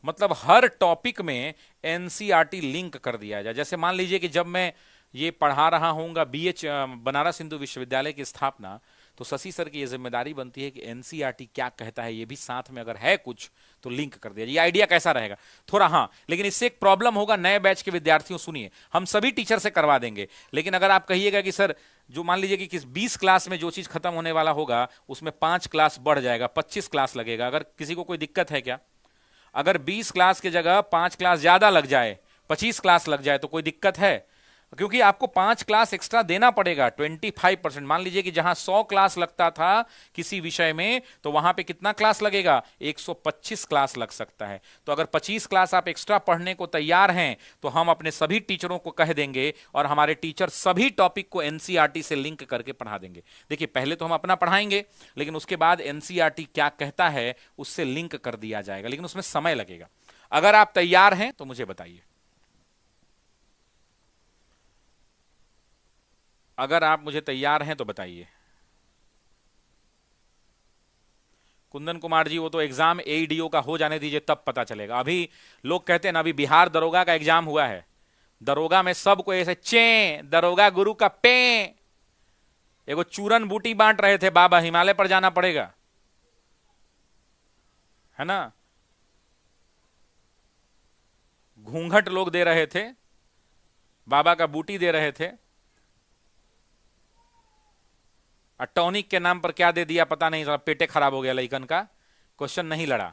मतलब हर टॉपिक में एनसीईआरटी लिंक कर दिया जाए। जैसे मान लीजिए कि जब मैं ये पढ़ा रहा हूँगा बनारस हिंदू विश्वविद्यालय की स्थापना, तो शशि सर की ये जिम्मेदारी बनती है कि एनसीईआरटी क्या कहता है ये भी साथ में अगर है कुछ तो लिंक कर दिया। ये आइडिया कैसा रहेगा? थोड़ा हाँ, लेकिन इससे एक प्रॉब्लम होगा नए बैच के विद्यार्थियों। सुनिए, हम सभी टीचर से करवा देंगे, लेकिन अगर आप कहिएगा कि सर जो मान लीजिए कि 20 क्लास में जो चीज खत्म होने वाला होगा उसमें 5 क्लास बढ़ जाएगा, 25 क्लास लगेगा, अगर किसी को कोई दिक्कत है क्या? अगर 20 क्लास की जगह 5 क्लास ज्यादा लग जाए, 25 क्लास लग जाए, तो कोई दिक्कत है? क्योंकि आपको 5 क्लास एक्स्ट्रा देना पड़ेगा, 25%। मान लीजिए कि जहां 100 क्लास लगता था किसी विषय में, तो वहां पे कितना क्लास लगेगा? 125 क्लास लग सकता है। तो अगर 25 क्लास आप एक्स्ट्रा पढ़ने को तैयार हैं, तो हम अपने सभी टीचरों को कह देंगे और हमारे टीचर सभी टॉपिक को एनसीईआरटी से लिंक करके पढ़ा देंगे। देखिए, पहले तो हम अपना पढ़ाएंगे, लेकिन उसके बाद एनसीईआरटी क्या कहता है उससे लिंक कर दिया जाएगा, लेकिन उसमें समय लगेगा। अगर आप तैयार हैं तो मुझे बताइए। अगर आप मुझे तैयार हैं तो बताइए। कुंदन कुमार जी, वो तो एग्जाम एईडीओ का हो जाने दीजिए, तब पता चलेगा। अभी लोग कहते हैं ना, अभी बिहार दरोगा का एग्जाम हुआ है, दरोगा में सबको ऐसे चे दरोगा गुरु का पे, एगो चूरन बूटी बांट रहे थे, बाबा हिमालय पर जाना पड़ेगा, है ना। घूंघट लोग दे रहे थे, बाबा का बूटी दे रहे थे, टॉनिक के नाम पर क्या दे दिया पता नहीं, पेटे खराब हो गया लइकन का। क्वेश्चन नहीं लड़ा।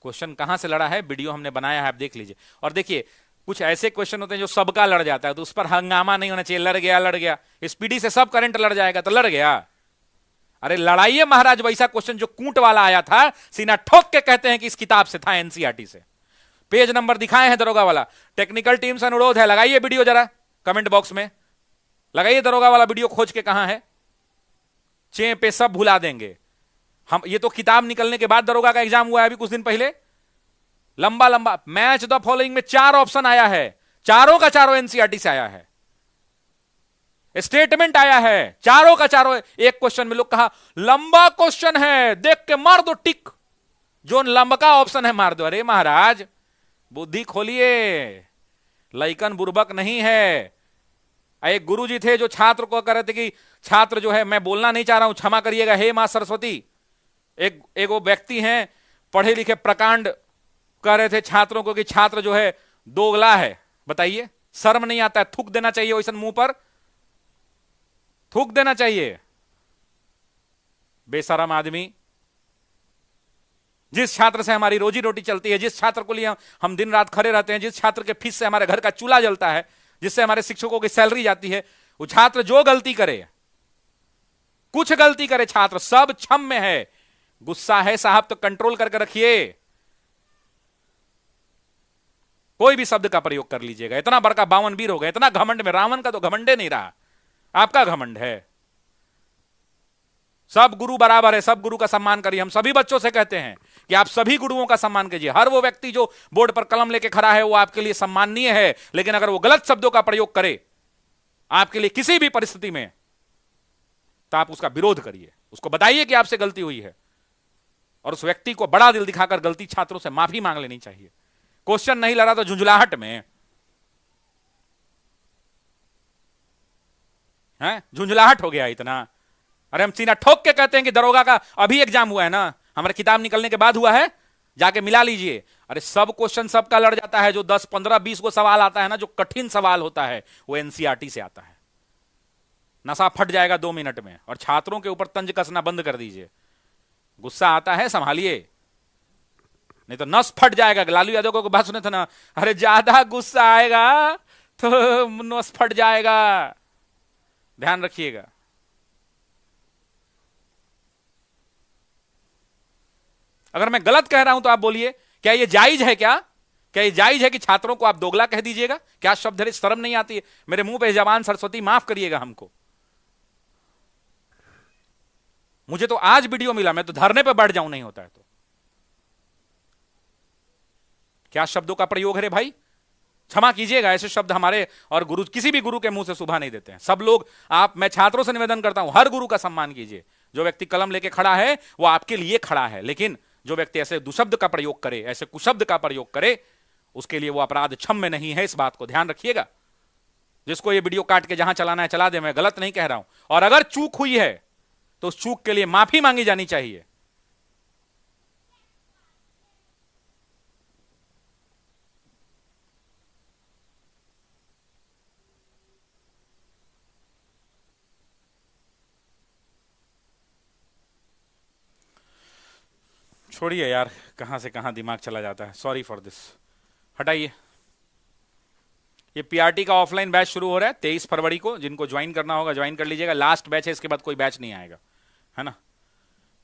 क्वेश्चन कहां से लड़ा है, वीडियो हमने बनाया है, आप देख लीजिए। और देखिए, कुछ ऐसे क्वेश्चन होते हैं जो सबका लड़ जाता है, तो उस पर हंगामा नहीं होना चाहिए। लड़ गया लड़ गया, स्पीडी से सब करंट लड़ जाएगा तो लड़ गया। अरे लड़ाइए महाराज, वैसा क्वेश्चन जो कूट वाला आया था, सीना ठोक के कहते हैं कि इस किताब से था, एनसीईआरटी से। पेज नंबर दिखाए हैं दरोगा वाला। टेक्निकल टीम से अनुरोध है, लगाइए वीडियो जरा कमेंट बॉक्स में, लगाइए दरोगा वाला वीडियो खोज के कहां है। चे पे सब भुला देंगे हम। ये तो किताब निकलने के बाद दरोगा का एग्जाम हुआ है, अभी कुछ दिन पहले। लंबा लंबा मैच द फॉलोइंग में 4 ऑप्शन आया है, चारों का चारों एनसीईआरटी से आया है। स्टेटमेंट आया है, चारों का चारों। एक क्वेश्चन में लोग कहा लंबा क्वेश्चन है, देख के मार दो टिक, जो लंबा का ऑप्शन है मार दो। अरे महाराज, बुद्धि खोलिए, लइकन बुर्बक नहीं है। एक गुरुजी थे जो छात्र को कह रहे थे कि छात्र जो है, मैं बोलना नहीं चाह रहा हूं, क्षमा करिएगा हे मां सरस्वती। एक वो व्यक्ति हैं पढ़े लिखे प्रकांड, कह रहे थे छात्रों को कि छात्र जो है दोगला है। बताइए, शर्म नहीं आता है? थूक देना चाहिए वैसा, मुंह पर थूक देना चाहिए। बेशरम आदमी। जिस छात्र से हमारी रोजी रोटी चलती है, जिस छात्र को लिए हम दिन रात खड़े रहते हैं, जिस छात्र के फीस से हमारे घर का चूल्हा जलता है, जिससे हमारे शिक्षकों की सैलरी जाती है, वो छात्र जो गलती करे, कुछ गलती करे, छात्र सब क्षम्य है। गुस्सा है साहब तो कंट्रोल करके रखिए, कोई भी शब्द का प्रयोग कर लीजिएगा। इतना बड़का 52 वीर हो गए, इतना घमंड में। रावण का तो घमंडे नहीं रहा, आपका घमंड है। सब गुरु बराबर है, सब गुरु का सम्मान करिए। हम सभी बच्चों से कहते हैं कि आप सभी गुरुओं का सम्मान कीजिए। हर वो व्यक्ति जो बोर्ड पर कलम लेके खड़ा है, वो आपके लिए सम्माननीय है, लेकिन अगर वो गलत शब्दों का प्रयोग करे आपके लिए किसी भी परिस्थिति में, तो आप उसका विरोध करिए, उसको बताइए कि आपसे गलती हुई है, और उस व्यक्ति को बड़ा दिल दिखाकर गलती छात्रों से माफी मांग लेनी चाहिए। क्वेश्चन नहीं लड़ा तो झुंझुलाहट में है, झुंझुलाहट हो गया इतना। अरे हम सीना ठोक के कहते हैं कि दरोगा का अभी एग्जाम हुआ है ना, हमारे किताब निकलने के बाद हुआ है, जाके मिला लीजिए। अरे सब क्वेश्चन सबका लड़ जाता है। जो 10 15 20 को सवाल आता है ना, जो कठिन सवाल होता है, वो एनसीईआरटी से आता है। नशा फट जाएगा 2 मिनट में। और छात्रों के ऊपर तंज कसना बंद कर दीजिए। गुस्सा आता है संभालिए, नहीं तो नस फट जाएगा। लालू यादव को बात सुने थे ना, अरे ज्यादा गुस्सा आएगा तो नस फट जाएगा, ध्यान रखिएगा। अगर मैं गलत कह रहा हूं तो आप बोलिए, क्या ये जायज है? क्या ये जायज है कि छात्रों को आप दोगला कह दीजिएगा? क्या शब्द है, शर्म नहीं आती है? मेरे मुंह पे जबान सरस्वती माफ करिएगा हमको। मुझे तो आज वीडियो मिला, मैं तो धरने पे बैठ जाऊं नहीं होता है तो। क्या शब्दों का प्रयोग है रे भाई, क्षमा कीजिएगा। ऐसे शब्द हमारे और गुरु, किसी भी गुरु के मुंह से सुबह नहीं देते हैं। सब लोग, मैं छात्रों से निवेदन करता हूं, हर गुरु का सम्मान कीजिए। जो व्यक्ति कलम लेके खड़ा है वो आपके लिए खड़ा है, लेकिन जो व्यक्ति ऐसे दुशब्द का प्रयोग करे, ऐसे कुशब्द का प्रयोग करे, उसके लिए वो अपराध क्षम्य नहीं है। इस बात को ध्यान रखिएगा। जिसको ये वीडियो काट के जहां चलाना है चला दे, मैं गलत नहीं कह रहा हूं। और अगर चूक हुई है तो उस चूक के लिए माफी मांगी जानी चाहिए। छोड़िए यार, कहां से कहां दिमाग चला जाता है, सॉरी फॉर दिस। हटाइए। ये पीआरटी का ऑफलाइन बैच शुरू हो रहा है 23 फरवरी को। जिनको ज्वाइन करना होगा ज्वाइन कर लीजिएगा। लास्ट बैच है, इसके बाद कोई बैच नहीं आएगा, है ना।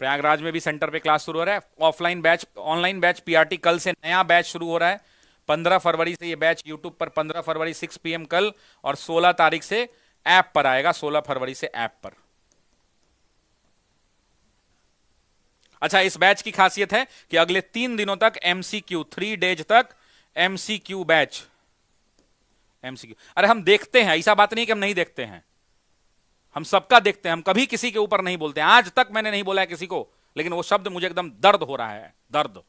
प्रयागराज में भी सेंटर पे क्लास शुरू हो रहा है। Offline batch, online batch PRT कल से नया बैच शुरू हो रहा है। 15 फरवरी से ये बैच यूट्यूब पर, 15 फरवरी 6 PM कल, और 16 तारीख से ऐप पर आएगा, 16 फरवरी से ऐप पर। अच्छा, इस बैच की खासियत है कि अगले 3 दिनों तक एमसीक्यू, 3 डेज तक एमसीक्यू बैच। एमसीक्यू, अरे हम देखते हैं, ऐसा बात नहीं कि हम नहीं देखते हैं, हम सबका देखते हैं। हम कभी किसी के ऊपर नहीं बोलते हैं, आज तक मैंने नहीं बोला है किसी को, लेकिन वो शब्द मुझे एकदम दर्द हो रहा है, दर्द,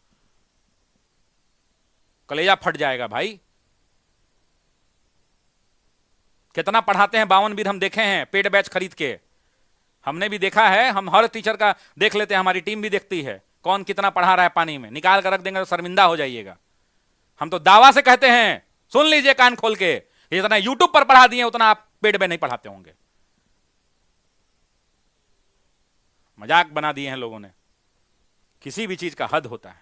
कलेजा फट जाएगा भाई। कितना पढ़ाते हैं 52 वीर, हम देखे हैं पेड बैच खरीद के, हमने भी देखा है। हम हर टीचर का देख लेते हैं, हमारी टीम भी देखती है कौन कितना पढ़ा रहा है। पानी में निकाल कर रख देंगे तो शर्मिंदा हो जाइएगा। हम तो दावा से कहते हैं, सुन लीजिए कान खोल के, जितना यूट्यूब पर पढ़ा दिए उतना आप पेड में नहीं पढ़ाते होंगे। मजाक बना दिए हैं लोगों ने, किसी भी चीज का हद होता है।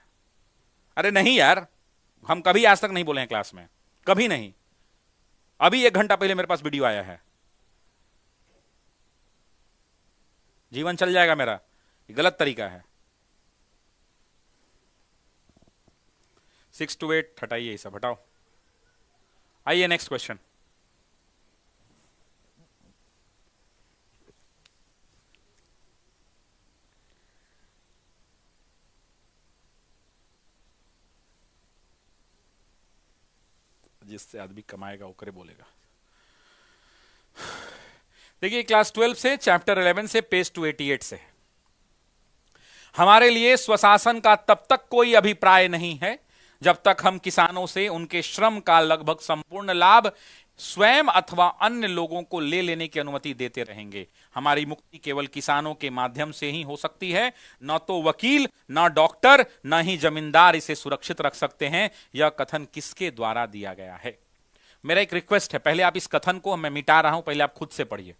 अरे नहीं यार, हम कभी आज तक नहीं बोले हैं क्लास में, कभी नहीं। अभी 1 घंटा पहले मेरे पास वीडियो आया है, जीवन चल जाएगा मेरा। ये गलत तरीका है। 6 to 8 हटाइए, सब हटाओ। आइए नेक्स्ट क्वेश्चन। जिससे आदमी कमाएगा ओकरे बोलेगा। देखिए, क्लास 12 से चैप्टर 11 से पेज 288 से, हमारे लिए स्वशासन का तब तक कोई अभिप्राय नहीं है जब तक हम किसानों से उनके श्रम का लगभग संपूर्ण लाभ स्वयं अथवा अन्य लोगों को ले लेने की अनुमति देते रहेंगे। हमारी मुक्ति केवल किसानों के माध्यम से ही हो सकती है। न तो वकील, न डॉक्टर, न ही जमींदार इसे सुरक्षित रख सकते हैं। यह कथन किसके द्वारा दिया गया है? मेरा एक रिक्वेस्ट है, पहले आप इस कथन को, मैं मिटा रहा हूं, पहले आप खुद से पढ़िए।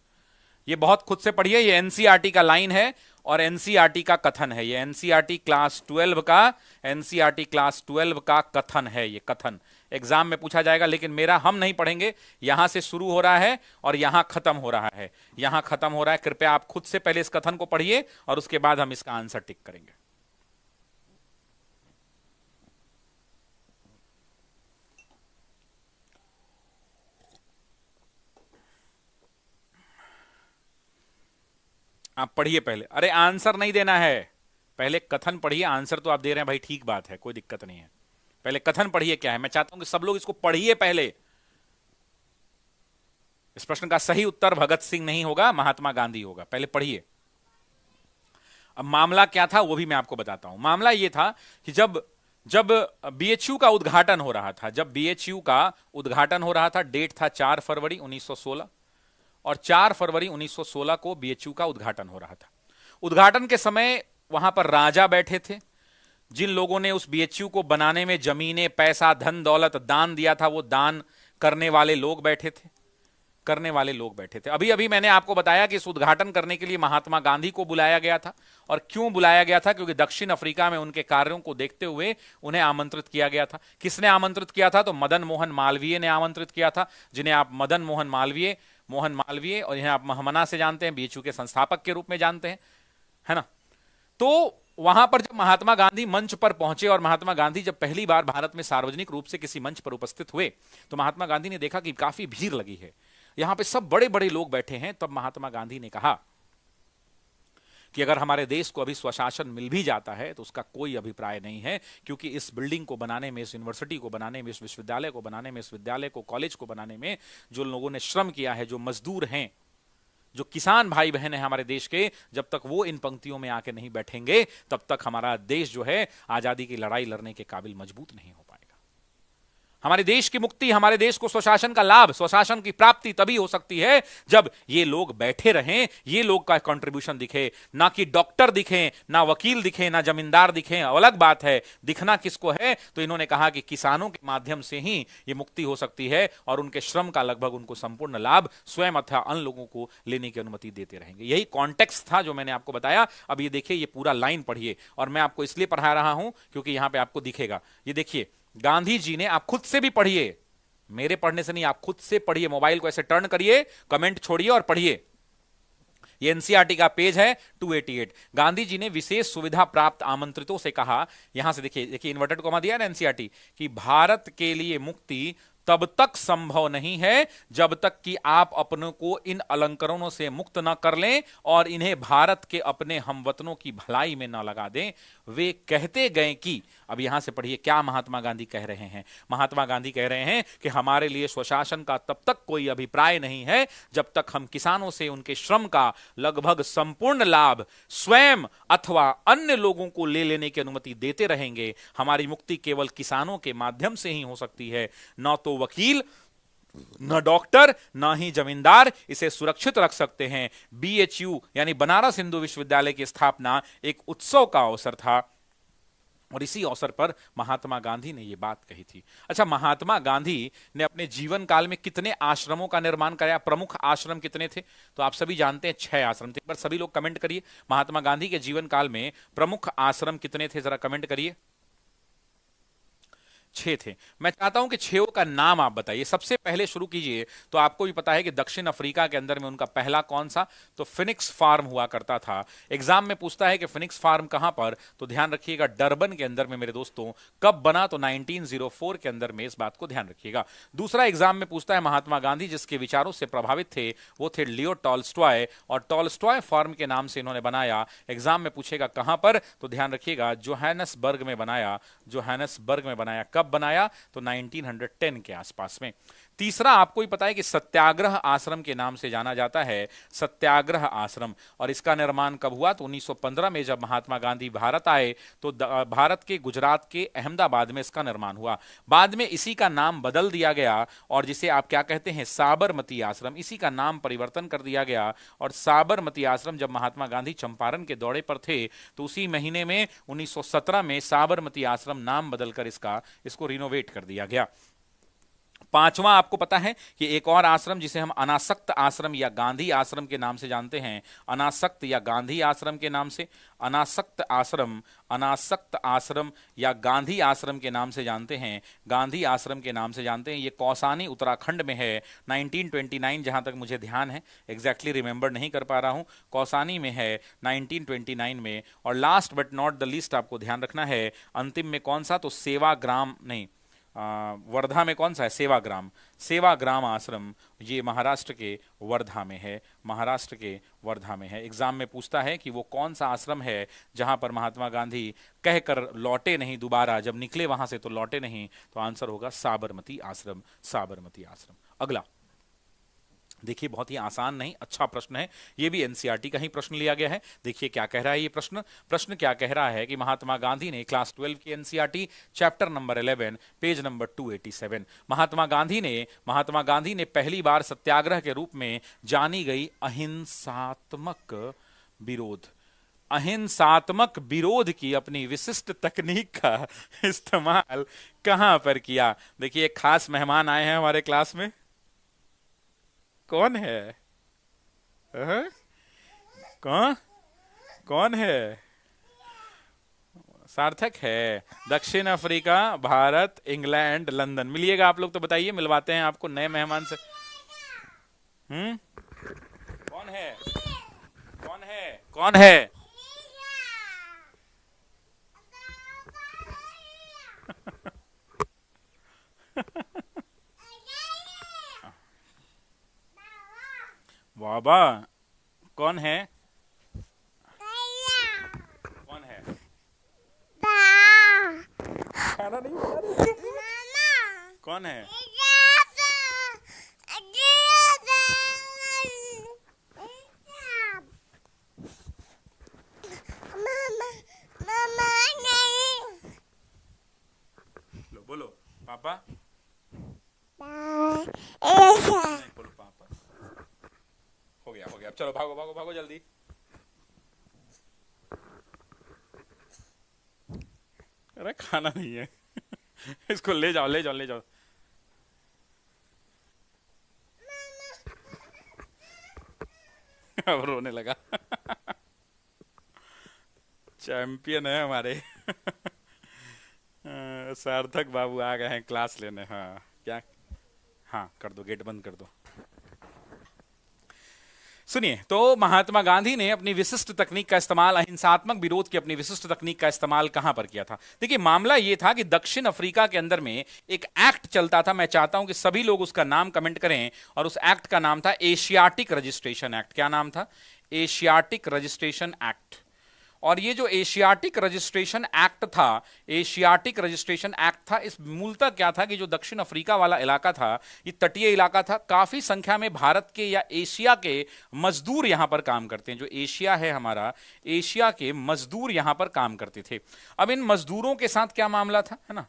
ये बहुत खुद से पढ़िए। ये एनसीईआरटी का लाइन है और एनसीईआरटी का कथन है। ये एनसीईआरटी क्लास 12 का, एनसीईआरटी क्लास 12 का कथन है। ये कथन एग्जाम में पूछा जाएगा, लेकिन मेरा हम नहीं पढ़ेंगे। यहां से शुरू हो रहा है और यहां खत्म हो रहा है, यहां खत्म हो रहा है। कृपया आप खुद से पहले इस कथन को पढ़िए और उसके बाद हम इसका आंसर टिक करेंगे। आप पढ़िए पहले। अरे आंसर नहीं देना है, पहले कथन पढ़िए। आंसर तो आप दे रहे हैं भाई, ठीक बात है, कोई दिक्कत नहीं है। पहले कथन पढ़िए क्या है। मैं चाहता हूं कि सब लोग इसको पढ़िए पहले। इस प्रश्न का सही उत्तर भगत सिंह नहीं होगा, महात्मा गांधी होगा। पहले पढ़िए। अब मामला क्या था वो भी मैं आपको बताता हूं। मामला ये था कि जब बीएचयू का उद्घाटन हो रहा था, जब बीएचयू का उद्घाटन हो रहा था, डेट था 4 फरवरी 1916, और 4 फरवरी 1916 को बीएचयू का उद्घाटन हो रहा था। उद्घाटन के समय वहां पर राजा बैठे थे। जिन लोगों ने उस बीएचयू को बनाने में जमीनें, पैसा, धन दौलत दान दिया था, वो दान करने वाले लोग बैठे थे, करने वाले लोग बैठे थे। अभी अभी मैंने आपको बताया कि इस उद्घाटन करने के लिए महात्मा गांधी को बुलाया गया था। और क्यों बुलाया गया था? क्योंकि दक्षिण अफ्रीका में उनके कार्यों को देखते हुए उन्हें आमंत्रित किया गया था। किसने आमंत्रित किया था? तो मदन मोहन मालवीय ने आमंत्रित किया था, जिन्हें आप मदन मोहन मालवीय और इन्हें आप महमना से जानते हैं, बीएचयू के संस्थापक के रूप में जानते हैं, है ना। तो वहां पर जब महात्मा गांधी मंच पर पहुंचे और महात्मा गांधी जब पहली बार भारत में सार्वजनिक रूप से किसी मंच पर उपस्थित हुए, तो महात्मा गांधी ने देखा कि काफी भीड़ लगी है, यहां पे सब बड़े बड़े लोग बैठे हैं। तब महात्मा गांधी ने कहा कि अगर हमारे देश को अभी स्वशासन मिल भी जाता है तो उसका कोई अभिप्राय नहीं है, क्योंकि इस बिल्डिंग को बनाने में, इस यूनिवर्सिटी को बनाने में, इस विश्वविद्यालय को बनाने में, इस विद्यालय को, कॉलेज को बनाने में जो लोगों ने श्रम किया है, जो मजदूर हैं, जो किसान भाई बहन है हमारे देश के, जब तक वो इन पंक्तियों में आके नहीं बैठेंगे तब तक हमारा देश जो है आजादी की लड़ाई लड़ने के काबिल मजबूत नहीं हो पाएगा। हमारे देश की मुक्ति, हमारे देश को स्वशासन का लाभ, स्वशासन की प्राप्ति तभी हो सकती है जब ये लोग बैठे रहें, ये लोग का कंट्रीब्यूशन दिखे, ना कि डॉक्टर दिखे, ना वकील दिखे, ना जमींदार दिखे। अलग बात है दिखना किसको है, तो इन्होंने कहा कि किसानों के माध्यम से ही ये मुक्ति हो सकती है और उनके श्रम का लगभग उनको संपूर्ण लाभ स्वयं अथवा अन्य लोगों को लेने की अनुमति देते रहेंगे। यही कॉन्टेक्स्ट था जो मैंने आपको बताया। अब ये देखिए, ये पूरा लाइन पढ़िए, और मैं आपको इसलिए पढ़ा रहा हूं क्योंकि यहां पे आपको दिखेगा। ये देखिए, गांधी जी ने, आप खुद से भी पढ़िए, मेरे पढ़ने से नहीं, आप खुद से पढ़िए, मोबाइल को ऐसे टर्न करिए, कमेंट छोड़िए और पढ़िए। ये एनसीईआरटी का पेज है 288। गांधी जी ने विशेष सुविधा प्राप्त आमंत्रितों से कहा, यहां से देखिए, देखिए इन्वर्टेड कॉमा दिया है ना एनसीईआरटी, कि भारत के लिए मुक्ति तब तक संभव नहीं है जब तक कि आप अपनों को इन अलंकरणों से मुक्त न कर लें और इन्हें भारत के अपने हमवतनों की भलाई में न लगा दें। वे कहते गए कि, अब यहां से पढ़िए क्या महात्मा गांधी कह रहे हैं। महात्मा गांधी कह रहे हैं कि हमारे लिए स्वशासन का तब तक कोई अभिप्राय नहीं है जब तक हम किसानों से उनके श्रम का लगभग संपूर्ण लाभ स्वयं अथवा अन्य लोगों को ले लेने की अनुमति देते रहेंगे। हमारी मुक्ति केवल किसानों के माध्यम से ही हो सकती है, न तो वकील, न डॉक्टर, न ही जमींदार इसे सुरक्षित रख सकते हैं। बीएचयू यानी बनारस हिंदू विश्वविद्यालय की स्थापना एक उत्सव का अवसर था और इसी अवसर पर महात्मा गांधी ने यह बात कही थी। अच्छा, महात्मा गांधी ने अपने जीवन काल में कितने आश्रमों का निर्माण कराया? प्रमुख आश्रम कितने थे? तो आप सभी जानते हैं 6 आश्रम थे। एक बार सभी लोग कमेंट करिए, महात्मा गांधी के जीवन काल में प्रमुख आश्रम कितने थे, जरा कमेंट करिए। 6 थे। मैं चाहता हूं कि 6 का नाम आप बताइए। सबसे पहले शुरू कीजिए तो आपको भी पता है कि दक्षिण अफ्रीका के अंदर में उनका पहला कौन सा, तो फिनिक्स फार्म हुआ करता था। एग्जाम में पूछता है कि फिनिक्स फार्म कहां पर, तो ध्यान रखिएगा डरबन के अंदर में मेरे दोस्तों। कब बना, तो 1904 के अंदर में, इस बात को ध्यान रखिएगा। दूसरा एग्जाम में पूछता है महात्मा गांधी जिसके विचारों से प्रभावित थे वो थे लियो टॉल्स्टॉय, और टॉल्स्टॉय फार्म के नाम से इन्होंने बनाया। एग्जाम में पूछेगा कहां पर, तो ध्यान रखिएगा जोहानसबर्ग में बनाया। जोहानसबर्ग में बनाया। कब बनाया, तो 1910 के आसपास में। तीसरा आपको ही पता है कि सत्याग्रह आश्रम के नाम से जाना जाता है, सत्याग्रह आश्रम, और इसका निर्माण कब हुआ, तो 1915 में जब महात्मा गांधी भारत आए तो भारत के गुजरात के अहमदाबाद में इसका निर्माण हुआ। बाद में इसी का नाम बदल दिया गया और जिसे आप क्या कहते हैं, साबरमती आश्रम, इसी का नाम परिवर्तन कर दिया गया। और साबरमती आश्रम जब महात्मा गांधी चंपारण के दौरे पर थे तो उसी महीने में 1917 में साबरमती आश्रम नाम बदलकर इसको रिनोवेट कर दिया गया। पांचवा आपको पता है कि एक और आश्रम जिसे हम अनासक्त आश्रम या गांधी आश्रम के नाम से जानते हैं, अनासक्त या गांधी आश्रम के नाम से, अनासक्त आश्रम या गांधी आश्रम के नाम से जानते हैं, गांधी आश्रम के नाम से जानते हैं। ये कौसानी उत्तराखंड में है। 1929 जहां तक मुझे ध्यान है, एग्जैक्टली रिमेंबर नहीं कर पा रहा हूं, कौसानी में है 1929 में। और last but not the least आपको ध्यान रखना है अंतिम में कौन सा, तो सेवाग्राम नहीं, वर्धा में कौन सा है, सेवाग्राम आश्रम, ये महाराष्ट्र के वर्धा में है, महाराष्ट्र के वर्धा में है। एग्जाम में पूछता है कि वो कौन सा आश्रम है जहां पर महात्मा गांधी कहकर लौटे नहीं, दोबारा जब निकले वहां से तो लौटे नहीं, तो आंसर होगा साबरमती आश्रम, साबरमती आश्रम। अगला देखिए, बहुत ही आसान नहीं, अच्छा प्रश्न है, ये भी एनसीईआरटी का ही प्रश्न लिया गया है। देखिए क्या कह रहा है ये प्रश्न क्या कह रहा है कि महात्मा गांधी ने, क्लास 12 की NCERT chapter number 11 page number 287, Mahatma Gandhi ने पहली बार सत्याग्रह के रूप में जानी गई अहिंसात्मक विरोध की अपनी विशिष्ट तकनीक का इस्तेमाल कहां पर किया। देखिए एक खास मेहमान आए हैं हमारे क्लास में, कौन है? कौन है? सार्थक है। दक्षिण अफ्रीका, भारत, इंग्लैंड, लंदन। मिलिएगा आप लोग तो बताइए, मिलवाते हैं आपको नए मेहमान से। कौन है? कौन है? बाबा कौन है? कौन है? खाना नहीं बना रही? कौन है? लो बोलो पापा। हो गया हो गया, चलो भागो भागो भागो जल्दी। अरे खाना नहीं है। इसको ले जाओ ले जाओ ले जाओ। अब रोने लगा। चैंपियन है हमारे। सार्थक बाबू आ गए हैं क्लास लेने। हाँ क्या, हाँ कर दो, गेट बंद कर दो। सुनिए, तो महात्मा गांधी ने अपनी विशिष्ट तकनीक का इस्तेमाल, अहिंसात्मक विरोध की अपनी विशिष्ट तकनीक का इस्तेमाल कहां पर किया था? देखिए मामला यह था कि दक्षिण अफ्रीका के अंदर में एक एक्ट चलता था। मैं चाहता हूं कि सभी लोग उसका नाम कमेंट करें, और उस एक्ट का नाम था एशियाटिक रजिस्ट्रेशन एक्ट। क्या नाम था? Asiatic registration act. और ये जो एशियाटिक रजिस्ट्रेशन एक्ट था, एशियाटिक रजिस्ट्रेशन एक्ट था, इस मूलतः क्या था कि जो दक्षिण अफ्रीका वाला इलाका था, ये तटीय इलाका था। काफी संख्या में भारत के या एशिया के मजदूर यहां पर काम करते हैं। जो एशिया है हमारा, एशिया के मजदूर यहां पर काम करते थे। अब इन मजदूरों के साथ क्या मामला था, है ना?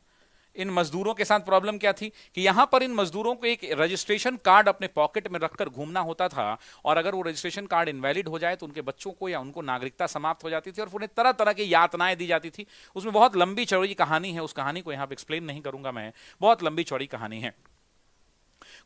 इन मजदूरों के साथ प्रॉब्लम क्या थी कि यहां पर इन मजदूरों को एक रजिस्ट्रेशन कार्ड अपने पॉकेट में रखकर घूमना होता था, और अगर वो रजिस्ट्रेशन कार्ड इनवैलिड हो जाए तो उनके बच्चों को या उनको नागरिकता समाप्त हो जाती थी, और उन्हें तरह तरह की यातनाएं दी जाती थी। उसमें बहुत लंबी चौड़ी कहानी है, उस कहानी को यहां पर एक्सप्लेन नहीं करूंगा मैं, बहुत लंबी चौड़ी कहानी है।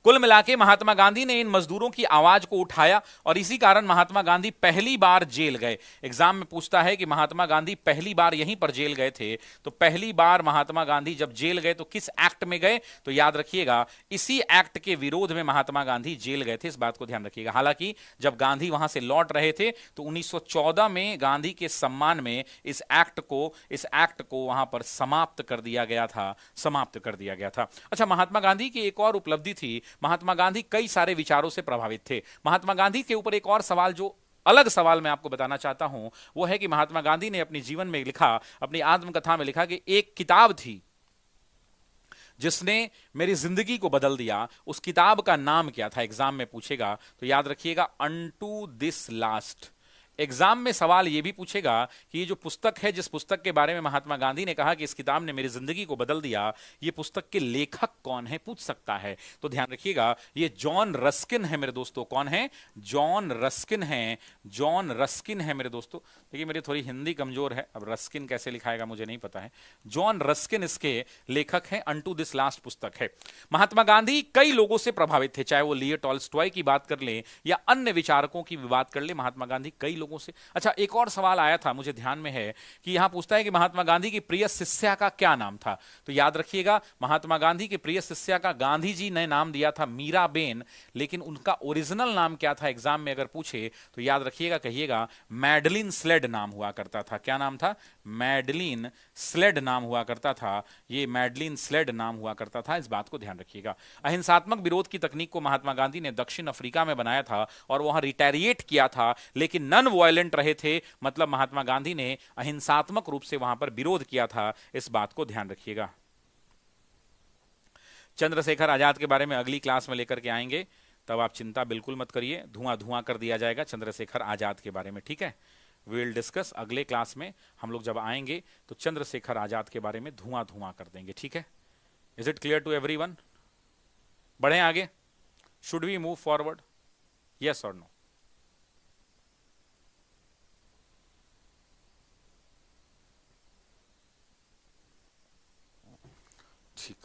कुल मिलाके महात्मा गांधी ने इन मजदूरों की आवाज को उठाया, और इसी कारण महात्मा गांधी पहली बार जेल गए। एग्जाम में पूछता है कि महात्मा गांधी पहली बार यहीं पर जेल गए थे, तो पहली बार महात्मा गांधी जब जेल गए तो किस एक्ट में गए? तो याद रखिएगा, इसी एक्ट के विरोध में महात्मा गांधी जेल गए थे। इस बात को ध्यान रखिएगा। हालांकि जब गांधी वहां से लौट रहे थे तो 1914 में गांधी के सम्मान में इस एक्ट को वहां पर समाप्त कर दिया गया था। अच्छा, महात्मा गांधी की एक और उपलब्धि थी। महात्मा गांधी कई सारे विचारों से प्रभावित थे। महात्मा गांधी के ऊपर एक और सवाल, जो अलग सवाल मैं आपको बताना चाहता हूं, वो है कि महात्मा गांधी ने अपने जीवन में लिखा, अपनी आत्मकथा में लिखा कि एक किताब थी जिसने मेरी जिंदगी को बदल दिया। उस किताब का नाम क्या था? एग्जाम में पूछेगा, तो याद रखिएगा, अनटू दिस लास्ट। एग्जाम में सवाल यह भी पूछेगा कि ये जो पुस्तक है, जिस पुस्तक के बारे में महात्मा गांधी ने कहा कि इस किताब ने मेरी जिंदगी को बदल दिया, ये पुस्तक के लेखक कौन है, पूछ सकता है। तो ध्यान रखिएगा, ये जॉन रस्किन है मेरे दोस्तों। कौन है? जॉन रस्किन है। जॉन रस्किन है मेरे दोस्तों। देखिए मेरी थोड़ी हिंदी कमजोर है, अब रस्किन कैसे लिखाएगा मुझे नहीं पता है। जॉन रस्किन इसके लेखक हैं। अनटू दिस लास्ट पुस्तक है। महात्मा गांधी कई लोगों से प्रभावित थे, चाहे वो लियो टॉल्स्टॉय की बात कर लें या अन्य विचारकों की भी बात कर लें, महात्मा गांधी कई लोगों से। अच्छा, एक और सवाल आया था, मुझे ध्यान में है कि यहां पूछता है कि महात्मा गांधी की प्रिय शिष्या का क्या नाम था? तो याद रखिएगा, महात्मा गांधी की प्रिय शिष्या का गांधी जी ने नाम दिया था मीराबेन, लेकिन उनका ओरिजिनल नाम क्या था? एग्जाम में अगर पूछे तो याद रखिएगा, कहिएगा मैडलिन स्लेड नाम हुआ करता था। क्या नाम था? मैडलिन स्लेड नाम हुआ करता था। ये मैडलिन स्लेड नाम हुआ करता था, इस बात को ध्यान रखिएगा। अहिंसात्मक विरोध की तकनीक को महात्मा गांधी ने दक्षिण अफ्रीका में बनाया था और वहां रिटेरिएट किया था, लेकिन नन वायलेंट रहे थे। मतलब महात्मा गांधी ने अहिंसात्मक रूप से वहां पर विरोध किया था, इस बात को ध्यान रखिएगा। चंद्रशेखर आजाद के बारे में अगली क्लास में लेकर के आएंगे, तब आप चिंता बिल्कुल मत करिए, धुआं धुआं कर दिया जाएगा चंद्रशेखर आजाद के बारे में, ठीक है? वी विल डिस्कस अगले क्लास में। हम लोग जब आएंगे तो चंद्रशेखर आजाद के बारे में धुआं धुआं कर देंगे, ठीक है? Is it clear to everyone? बढ़े आगे? Should we move forward? Yes और नो? ठीक।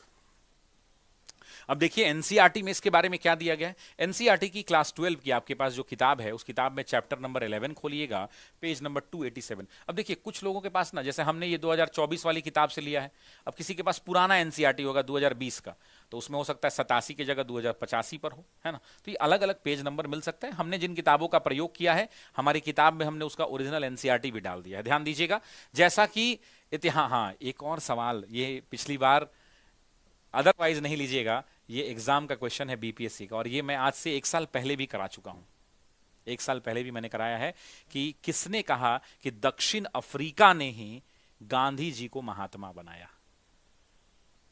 अब देखिए एनसीईआरटी में इसके बारे में क्या दिया गया है। एनसीईआरटी की क्लास 12 की आपके पास जो किताब है, उस किताब में चैप्टर नंबर 11 खोलिएगा, पेज नंबर 287। अब देखिए कुछ लोगों के पास ना, जैसे हमने ये 2024 वाली किताब से लिया है, अब किसी के पास पुराना एनसीईआरटी होगा 2020 का, तो उसमें हो सकता है 87 की जगह 2085 पर हो, है ना? तो ये अलग अलग पेज नंबर मिल सकते हैं। हमने जिन किताबों का प्रयोग किया है हमारी किताब में, हमने उसका ओरिजिनल एनसीईआरटी भी डाल दिया है, ध्यान दीजिएगा। जैसा कि इतिहास, हाँ एक और सवाल, ये पिछली बार, अदरवाइज नहीं लीजिएगा, ये एग्जाम का क्वेश्चन है बीपीएससी का, और ये मैं आज से 1 साल पहले भी करा चुका हूं। 1 साल पहले भी मैंने कराया है कि किसने कहा कि दक्षिण अफ्रीका ने ही गांधी जी को महात्मा बनाया।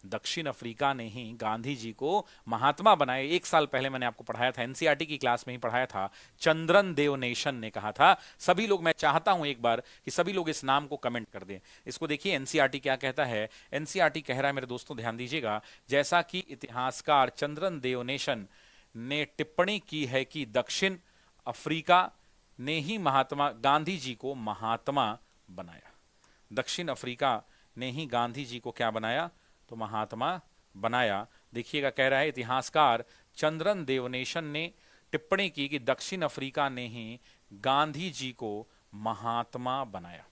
दक्षिण अफ्रीका ने ही गांधी जी को महात्मा बनाए। एक साल पहले मैंने आपको पढ़ाया था, एनसीईआरटी की क्लास में ही पढ़ाया था, चंद्रन देवनेशन ने कहा था। सभी लोग, मैं चाहता हूं एक बार कि सभी लोग इस नाम को कमेंट कर दें। इसको देखिए एनसीईआरटी क्या कहता है। एनसीईआरटी कह रहा है मेरे दोस्तों, ध्यान दीजिएगा, जैसा कि इतिहासकार चंद्रन देवनेशन ने टिप्पणी की है कि दक्षिण अफ्रीका ने ही महात्मा गांधी जी को महात्मा बनाया। दक्षिण अफ्रीका ने ही गांधी जी को क्या बनाया, तो महात्मा बनाया। देखिएगा, कह रहा है इतिहासकार चंद्रन देवनेशन ने टिप्पणी की कि दक्षिण अफ्रीका ने ही गांधी जी को महात्मा बनाया।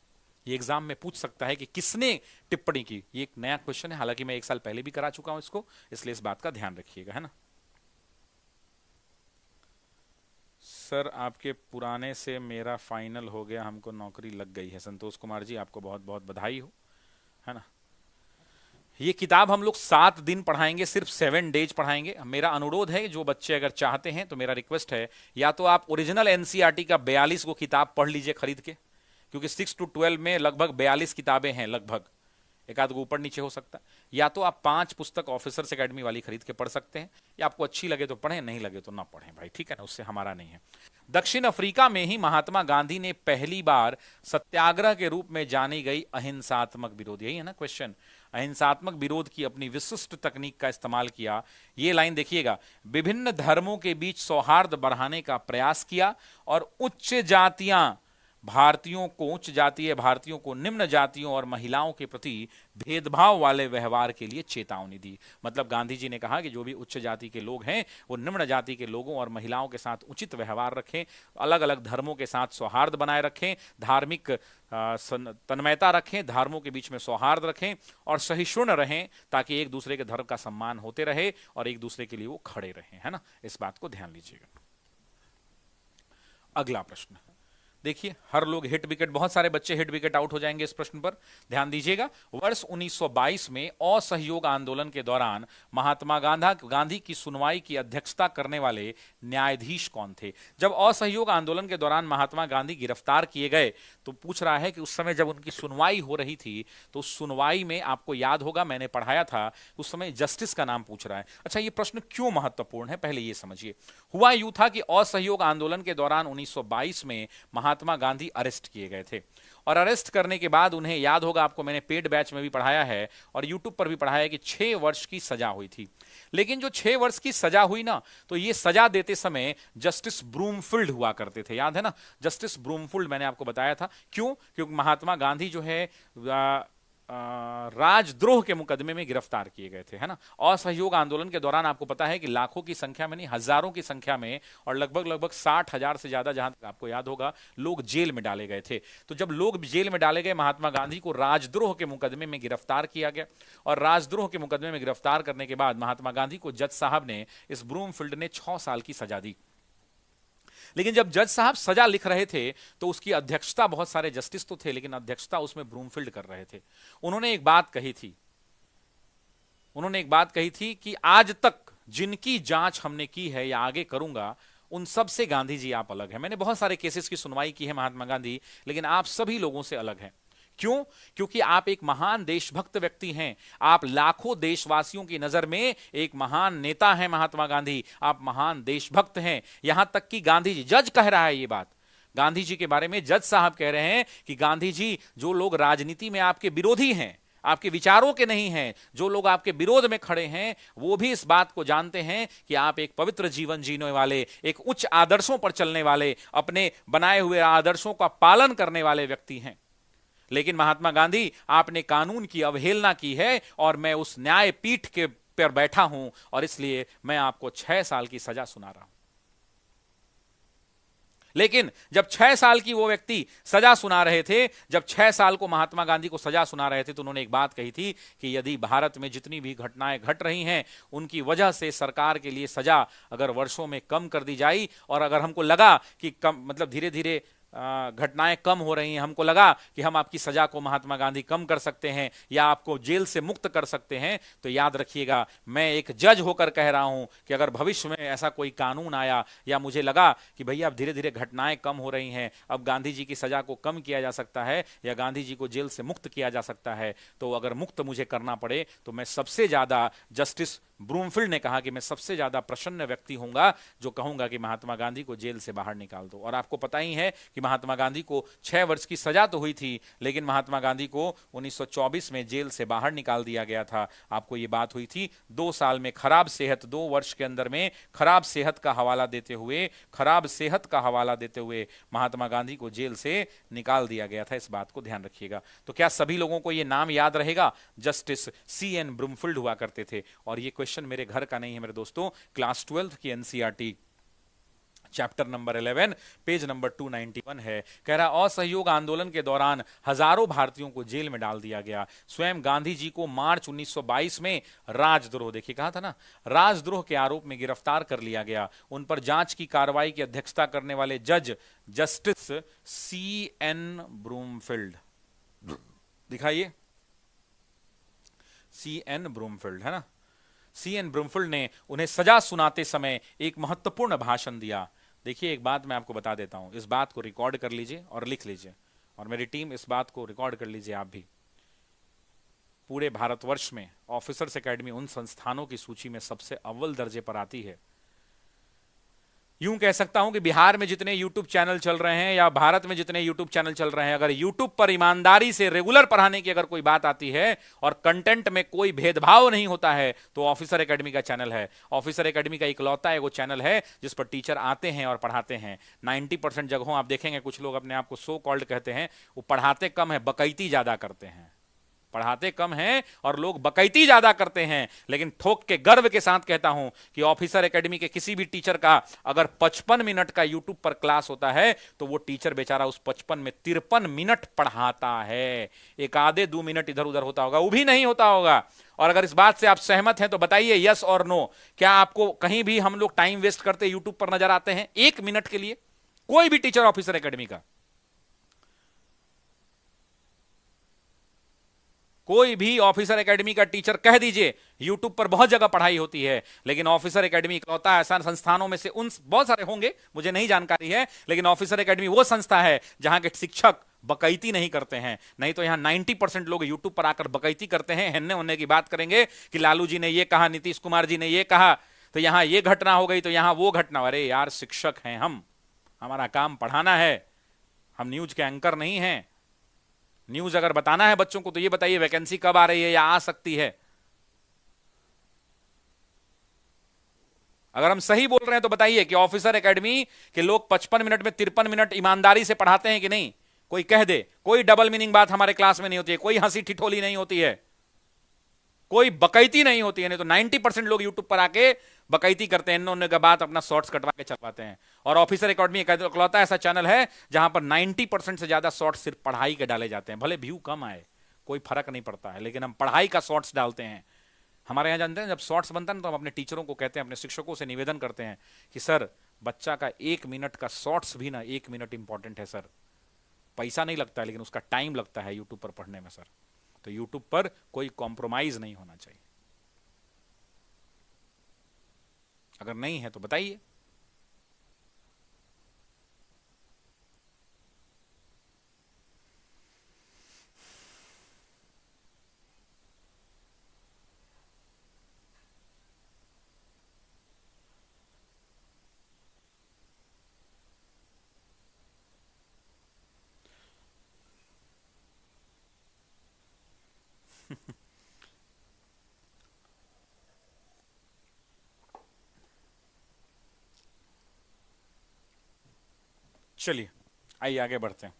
ये एग्जाम में पूछ सकता है कि किसने टिप्पणी की। ये एक नया क्वेश्चन है, हालांकि मैं एक साल पहले भी करा चुका हूं इसको, इसलिए इस बात का ध्यान रखिएगा, है ना। सर आपके पुराने से मेरा फाइनल हो गया, हमको नौकरी लग गई है। संतोष कुमार जी, आपको बहुत बहुत बधाई हो, है ना। ये किताब हम लोग 7 दिन पढ़ाएंगे, सिर्फ 7 डेज पढ़ाएंगे। मेरा अनुरोध है, जो बच्चे अगर चाहते हैं तो मेरा रिक्वेस्ट है, या तो आप ओरिजिनल एनसीईआरटी का 42 को किताब पढ़ लीजिए खरीद के, क्योंकि 6 to 12 में लगभग 42 किताबें हैं, लगभग एक आध को ऊपर नीचे हो सकता है। या तो आप 5 पुस्तक ऑफिसर्स एकेडमी वाली खरीद के पढ़ सकते हैं, या आपको अच्छी लगे तो पढ़ें, नहीं लगे तो ना पढ़ें भाई, ठीक है ना, उससे हमारा नहीं है। दक्षिण अफ्रीका में ही महात्मा गांधी ने पहली बार सत्याग्रह के रूप में जानी गई अहिंसात्मक विरोध, यही है ना क्वेश्चन, अहिंसात्मक विरोध की अपनी विशिष्ट तकनीक का इस्तेमाल किया। ये लाइन देखिएगा, विभिन्न धर्मों के बीच सौहार्द बढ़ाने का प्रयास किया और उच्च जातीय भारतीयों को निम्न जातियों और महिलाओं के प्रति भेदभाव वाले व्यवहार के लिए चेतावनी दी। मतलब गांधी जी ने कहा कि जो भी उच्च जाति के लोग हैं वो निम्न जाति के लोगों और महिलाओं के साथ उचित व्यवहार रखें, अलग अलग धर्मों के साथ सौहार्द बनाए रखें, धार्मिक तन्मयता रखें, धर्मों के बीच में सौहार्द रखें और सहिष्णु रहें, ताकि एक दूसरे के धर्म का सम्मान होते रहे और एक दूसरे के लिए वो खड़े रहें, है ना। इस बात को ध्यान लीजिएगा। अगला प्रश्न देखिए, हर लोग हिट विकेट, बहुत सारे बच्चे हिट विकेट आउट हो जाएंगे इस प्रश्न पर, ध्यान दीजिएगा। वर्ष 1922 में असहयोग आंदोलन के दौरान महात्मा गांधी की सुनवाई की अध्यक्षता करने वाले न्यायाधीश कौन थे। जब असहयोग आंदोलन के दौरान महात्मा गांधी गिरफ्तार किए गए तो पूछ रहा है कि उस समय जब उनकी सुनवाई हो रही थी तो उस सुनवाई में, आपको याद होगा मैंने पढ़ाया था, उस समय जस्टिस का नाम पूछ रहा है। अच्छा, ये प्रश्न क्यों महत्वपूर्ण है, पहले ये समझिए। हुआ यूं था कि असहयोग आंदोलन के दौरान 1922 में महात्मा गांधी अरेस्ट किए गए थे, और अरेस्ट करने के बाद उन्हें, याद होगा आपको, मैंने पेड बैच में भी पढ़ाया है और यूट्यूब पर भी पढ़ाया है कि 6 वर्ष की सजा हुई थी। लेकिन जो 6 वर्ष की सजा हुई ना, तो ये सजा देते समय जस्टिस ब्रूमफील्ड हुआ करते थे, याद है ना, जस्टिस ब्रूमफील्ड मैंने आपको बताया था। क्यों? क्योंकि महात्मा गांधी जो है राजद्रोह के मुकदमे में गिरफ्तार किए गए थे, है ना। असहयोग आंदोलन के दौरान आपको पता है कि लाखों की संख्या में नहीं, हजारों की संख्या में, और लगभग 60,000 से ज्यादा, जहां तक आपको याद होगा, लोग जेल में डाले गए थे। तो जब लोग जेल में डाले गए, महात्मा गांधी को राजद्रोह के मुकदमे में गिरफ्तार किया गया, और राजद्रोह के मुकदमे में गिरफ्तार करने के बाद महात्मा गांधी को जज साहब ने, इस ब्रूमफील्ड ने 6 साल की सजा दी। लेकिन जब जज साहब सजा लिख रहे थे तो उसकी अध्यक्षता, बहुत सारे जस्टिस तो थे लेकिन अध्यक्षता उसमें ब्रूमफील्ड कर रहे थे। उन्होंने एक बात कही थी कि आज तक जिनकी जांच हमने की है या आगे करूंगा, उन सब से गांधी जी आप अलग हैं। मैंने बहुत सारे केसेस की सुनवाई की है महात्मा गांधी, लेकिन आप सभी लोगों से अलग हैं। क्यों? क्योंकि आप एक महान देशभक्त व्यक्ति हैं, आप लाखों देशवासियों की नजर में एक महान नेता हैं महात्मा गांधी, आप महान देशभक्त हैं। यहां तक कि गांधी जी, जज कह रहा है ये बात, गांधी जी के बारे में जज साहब कह रहे हैं कि गांधी जी, जो लोग राजनीति में आपके विरोधी हैं, आपके विचारों के नहीं हैं, जो लोग आपके विरोध में खड़े हैं, वो भी इस बात को जानते हैं कि आप एक पवित्र जीवन जीने वाले, एक उच्च आदर्शों पर चलने वाले, अपने बनाए हुए आदर्शों का पालन करने वाले व्यक्ति हैं। लेकिन महात्मा गांधी, आपने कानून की अवहेलना की है और मैं उस न्यायपीठ के पर बैठा हूं और इसलिए मैं आपको 6 साल की सजा सुना रहा हूं। लेकिन जब 6 साल की वो व्यक्ति सजा सुना रहे थे, जब 6 साल को महात्मा गांधी को सजा सुना रहे थे, तो उन्होंने एक बात कही थी कि यदि भारत में जितनी भी घटनाएं घट रही हैं, उनकी वजह से सरकार के लिए सजा अगर वर्षों में कम कर दी जाए, और अगर हमको लगा कि कम, मतलब धीरे धीरे घटनाएं कम हो रही हैं, हमको लगा कि हम आपकी सजा को महात्मा गांधी कम कर सकते हैं या आपको जेल से मुक्त कर सकते हैं, तो याद रखिएगा मैं एक जज होकर कह रहा हूं कि अगर भविष्य में ऐसा कोई कानून आया या मुझे लगा कि भैया अब धीरे धीरे घटनाएं कम हो रही हैं, अब गांधी जी की सजा को कम किया जा सकता है या गांधी जी को जेल से मुक्त किया जा सकता है, तो अगर मुक्त मुझे करना पड़े तो मैं सबसे ज्यादा, जस्टिस ब्रूमफील्ड ने कहा कि मैं सबसे ज्यादा प्रसन्न व्यक्ति होऊंगा जो कहूंगा कि महात्मा गांधी को जेल से बाहर निकाल दो। और आपको पता ही है कि महात्मा गांधी को 6 वर्ष की सजा तो हुई थी, लेकिन महात्मा गांधी को 1924 में जेल से बाहर निकाल दिया गया था। आपको यह बात हुई थी 2 साल में खराब सेहत, 2 वर्ष के अंदर में खराब सेहत का हवाला देते हुए महात्मा गांधी को जेल से निकाल दिया गया था। इस बात को ध्यान रखिएगा। तो क्या सभी लोगों को यह नाम याद रहेगा? Justice C.N. ब्रूमफील्ड हुआ करते थे। और ये क्वेश्चन मेरे घर का नहीं है मेरे दोस्तों, क्लास 12 की NCERT chapter number 11 page number 291 है। कह रहा असहयोग आंदोलन के दौरान हजारों भारतीयों को जेल में डाल दिया गया। स्वयं गांधी जी को मार्च 1922 में राजद्रोह, देखिए कहा था ना, राजद्रोह के आरोप में गिरफ्तार कर लिया गया। उन पर जांच की कार्रवाई की अध्यक्षता करने वाले जज जस्टिस C.N. ब्रूमफील्ड, दिखाइए C.N. ब्रूमफील्ड है ना, C.N. ब्रूमफील्ड ने उन्हें सजा सुनाते समय एक महत्वपूर्ण भाषण दिया। देखिए एक बात मैं आपको बता देता हूं, इस बात को रिकॉर्ड कर लीजिए और लिख लीजिए, और मेरी टीम इस बात को रिकॉर्ड कर लीजिए आप भी। पूरे भारतवर्ष में ऑफिसर्स एकेडमी उन संस्थानों की सूची में सबसे अव्वल दर्जे पर आती है। यूं कह सकता हूं कि बिहार में जितने YouTube चैनल चल रहे हैं या भारत में जितने YouTube चैनल चल रहे हैं, अगर YouTube पर ईमानदारी से रेगुलर पढ़ाने की अगर कोई बात आती है और कंटेंट में कोई भेदभाव नहीं होता है, तो ऑफिसर एकेडमी का चैनल है। ऑफिसर एकेडमी का इकलौता एगो चैनल है जिस पर टीचर आते हैं और पढ़ाते हैं। 90% जगहों आप देखेंगे कुछ लोग अपने आप को सो कॉल्ड कहते हैं, वो पढ़ाते कम है, बकैती ज्यादा करते हैं। पढ़ाते कम हैं और लोग बकैती ज्यादा करते हैं। लेकिन ठोक के गर्व के साथ कहता हूं कि ऑफिसर एकेडमी के किसी भी टीचर का अगर 55 मिनट का यूट्यूब पर क्लास होता है तो वो टीचर बेचारा उस 55 में 53 मिनट पढ़ाता है। एक आधे 2 मिनट इधर उधर होता होगा, वो भी नहीं होता होगा। और अगर इस बात से आप सहमत हैं तो बताइए यस और नो, क्या आपको कहीं भी हम लोग टाइम वेस्ट करते यूट्यूब पर नजर आते हैं 1 मिनट के लिए? कोई भी टीचर ऑफिसर एकेडमी का, कोई भी ऑफिसर एकेडमी का टीचर कह दीजिए यूट्यूब पर बहुत जगह पढ़ाई होती है, लेकिन ऑफिसर एकेडमी इकलौता ऐसा संस्थानों में से, उन बहुत सारे होंगे मुझे नहीं जानकारी है, लेकिन ऑफिसर एकेडमी वो संस्था है जहां के शिक्षक बकैती नहीं करते हैं। नहीं तो यहां 90% लोग यूट्यूब पर आकर बकैती करते हैं, हेन्ने होने की बात करेंगे कि लालू जी ने ये कहा, नीतीश कुमार जी ने ये कहा, तो यहां ये घटना हो गई तो यहां वो घटना। अरे यार शिक्षक हैं हम, हमारा काम पढ़ाना है, हम न्यूज के एंकर नहीं हैं। न्यूज अगर बताना है बच्चों को तो ये बताइए वैकेंसी कब आ रही है या आ सकती है। अगर हम सही बोल रहे हैं तो बताइए कि ऑफिसर एकेडमी के लोग 55 मिनट में 53 मिनट ईमानदारी से पढ़ाते हैं कि नहीं? कोई कह दे। कोई डबल मीनिंग बात हमारे क्लास में नहीं होती है, कोई हंसी ठिठोली नहीं होती है, कोई बकैती नहीं होती है। नहीं तो 90% लोग यूट्यूब पर आके बकैती करते हैं, इन्होंने का बात अपना शॉर्ट्स कटवा के चलवाते हैं। और ऑफिसर एकेडमी इकलौता ऐसा चैनल है जहां पर 90% से ज्यादा शॉर्ट्स सिर्फ पढ़ाई के डाले जाते हैं। भले व्यू कम आए कोई फर्क नहीं पड़ता है, लेकिन हम पढ़ाई का शॉर्ट्स डालते हैं। हमारे यहां जानते हैं जब शॉर्ट्स बनता है तो हम अपने टीचरों को कहते हैं, अपने शिक्षकों से निवेदन करते हैं कि सर बच्चा का 1 मिनट का शॉर्ट्स भी ना 1 मिनट इंपॉर्टेंट है सर। पैसा नहीं लगता है लेकिन उसका टाइम लगता है यूट्यूब पर पढ़ने में सर। तो यूट्यूब पर कोई कॉम्प्रोमाइज नहीं होना चाहिए। अगर नहीं है तो बताइए। चलिए आइए आगे बढ़ते हैं।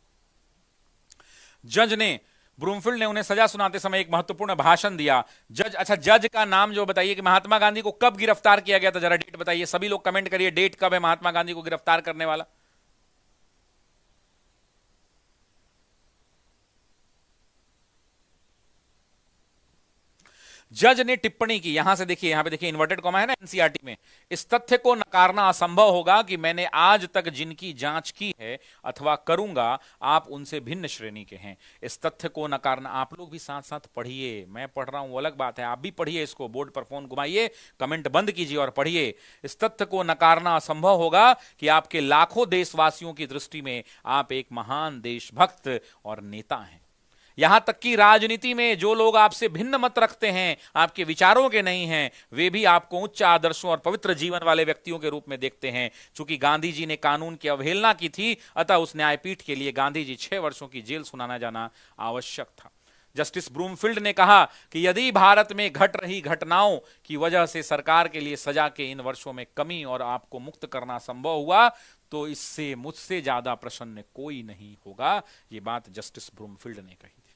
जज ने, ब्रूमफील्ड ने उन्हें सजा सुनाते समय एक महत्वपूर्ण भाषण दिया। जज, अच्छा जज का नाम जो बताइए कि महात्मा गांधी को कब गिरफ्तार किया गया था, जरा डेट बताइए। सभी लोग कमेंट करिए डेट कब है महात्मा गांधी को गिरफ्तार करने वाला। जज ने टिप्पणी की, यहां से देखिए, यहां पे देखिए इन्वर्टेड कॉमा है ना एनसीईआरटी में, इस तथ्य को नकारना असंभव होगा कि मैंने आज तक जिनकी जांच की है अथवा करूंगा आप उनसे भिन्न श्रेणी के हैं। इस तथ्य को नकारना, आप लोग भी साथ साथ पढ़िए, मैं पढ़ रहा हूं वो अलग बात है, आप भी पढ़िए, इसको बोर्ड पर फोन घुमाइए, कमेंट बंद कीजिए और पढ़िए। इस तथ्य को नकारना असंभव होगा कि आपके लाखों देशवासियों की दृष्टि में आप एक महान देशभक्त और नेता हैं। यहां तक कि राजनीति में जो लोग आपसे भिन्न मत रखते हैं, आपके विचारों के नहीं हैं, वे भी आपको उच्च आदर्शों और पवित्र जीवन वाले व्यक्तियों के रूप में देखते हैं। चूंकि गांधी जी ने कानून की अवहेलना की थी, अतः उस न्यायपीठ के लिए गांधी जी 6 वर्षों की जेल सुनाना जाना आवश्यक था। जस्टिस ब्रूमफील्ड ने कहा कि यदि भारत में घट रही घटनाओं की वजह से सरकार के लिए सजा के इन वर्षों में कमी और आपको मुक्त करना संभव हुआ, तो इससे मुझसे ज्यादा प्रसन्न कोई नहीं होगा। यह बात जस्टिस ब्रूमफील्ड ने कही थी।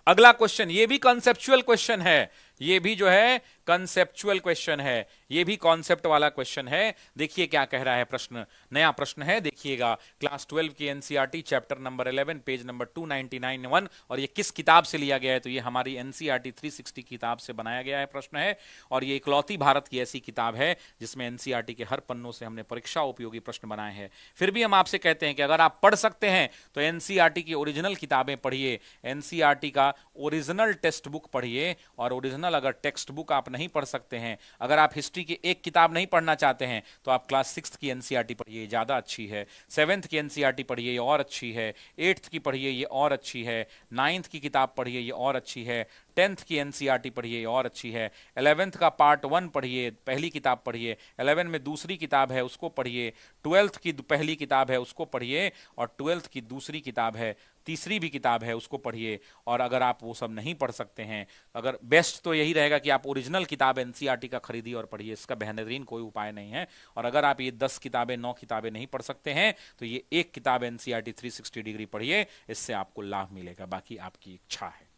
अगला क्वेश्चन, ये भी कॉन्सेप्चुअल क्वेश्चन है, ये भी जो है कंसेप्चुअल क्वेश्चन है, ये भी कॉन्सेप्ट वाला क्वेश्चन है। देखिए क्या कह रहा है प्रश्न, नया प्रश्न है, देखिएगा। क्लास 12 की NCERT chapter number 11 page number 299 और ये किस किताब से लिया गया है, तो ये हमारी एनसीईआरटी 360 किताब से बनाया गया है प्रश्न है। और ये इकलौती भारत की ऐसी किताब है जिसमें एनसीईआरटी के हर पन्नों से हमने परीक्षा उपयोगी प्रश्न बनाए हैं। फिर भी हम आपसे कहते हैं कि अगर आप पढ़ सकते हैं तो एनसीईआरटी की ओरिजिनल किताबें पढ़िए, एनसीईआरटी का ओरिजिनल टेक्स्ट बुक पढ़िए। और ओरिजिनल अगर टेक्स्ट बुक आप नहीं पढ़ सकते हैं, अगर आप हिस्ट्री की एक किताब नहीं पढ़ना चाहते हैं, तो आप क्लास 6 की एनसीईआरटी पढ़िए, ज्यादा अच्छी है। 7th की एनसीईआरटी पढ़िए, ये और अच्छी है। 8th की पढ़िए, ये और अच्छी है। 9th की किताब पढ़िए, ये और अच्छी है। 10th की एनसीईआरटी पढ़िए, ये और अच्छी है। 11th का पार्ट 1 पढ़िए, पहली किताब पढ़िए। 11 में दूसरी किताब है, उसको पढ़िए। 12th की पहली किताब है, उसको पढ़िए। और 12th की दूसरी किताब है, तीसरी भी किताब है, उसको पढ़िए। और अगर आप वो सब नहीं पढ़ सकते हैं, अगर बेस्ट तो यही रहेगा कि आप ओरिजिनल किताब एनसीईआरटी का खरीदिए और पढ़िए, इसका बेहतरीन कोई उपाय नहीं है। और अगर आप ये 10 किताबें 9 किताबें नहीं पढ़ सकते हैं, तो ये एक किताब एनसीईआरटी 360 डिग्री पढ़िए, इससे आपको लाभ मिलेगा, बाकी आपकी इच्छा है।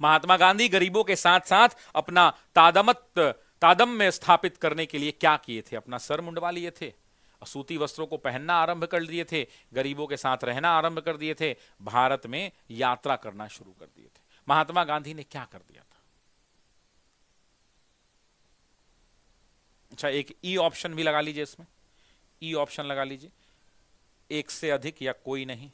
महात्मा गांधी गरीबों के साथ साथ अपना तादम्य स्थापित करने के लिए क्या किए थे? अपना सर मुंडवा लिए थे, सूती वस्त्रों को पहनना आरंभ कर दिए थे, गरीबों के साथ रहना आरंभ कर दिए थे, भारत में यात्रा करना शुरू कर दिए थे। महात्मा गांधी ने क्या कर दिया था? अच्छा, एक ई ऑप्शन भी लगा लीजिए, इसमें ई ऑप्शन लगा लीजिए, एक से अधिक या कोई नहीं।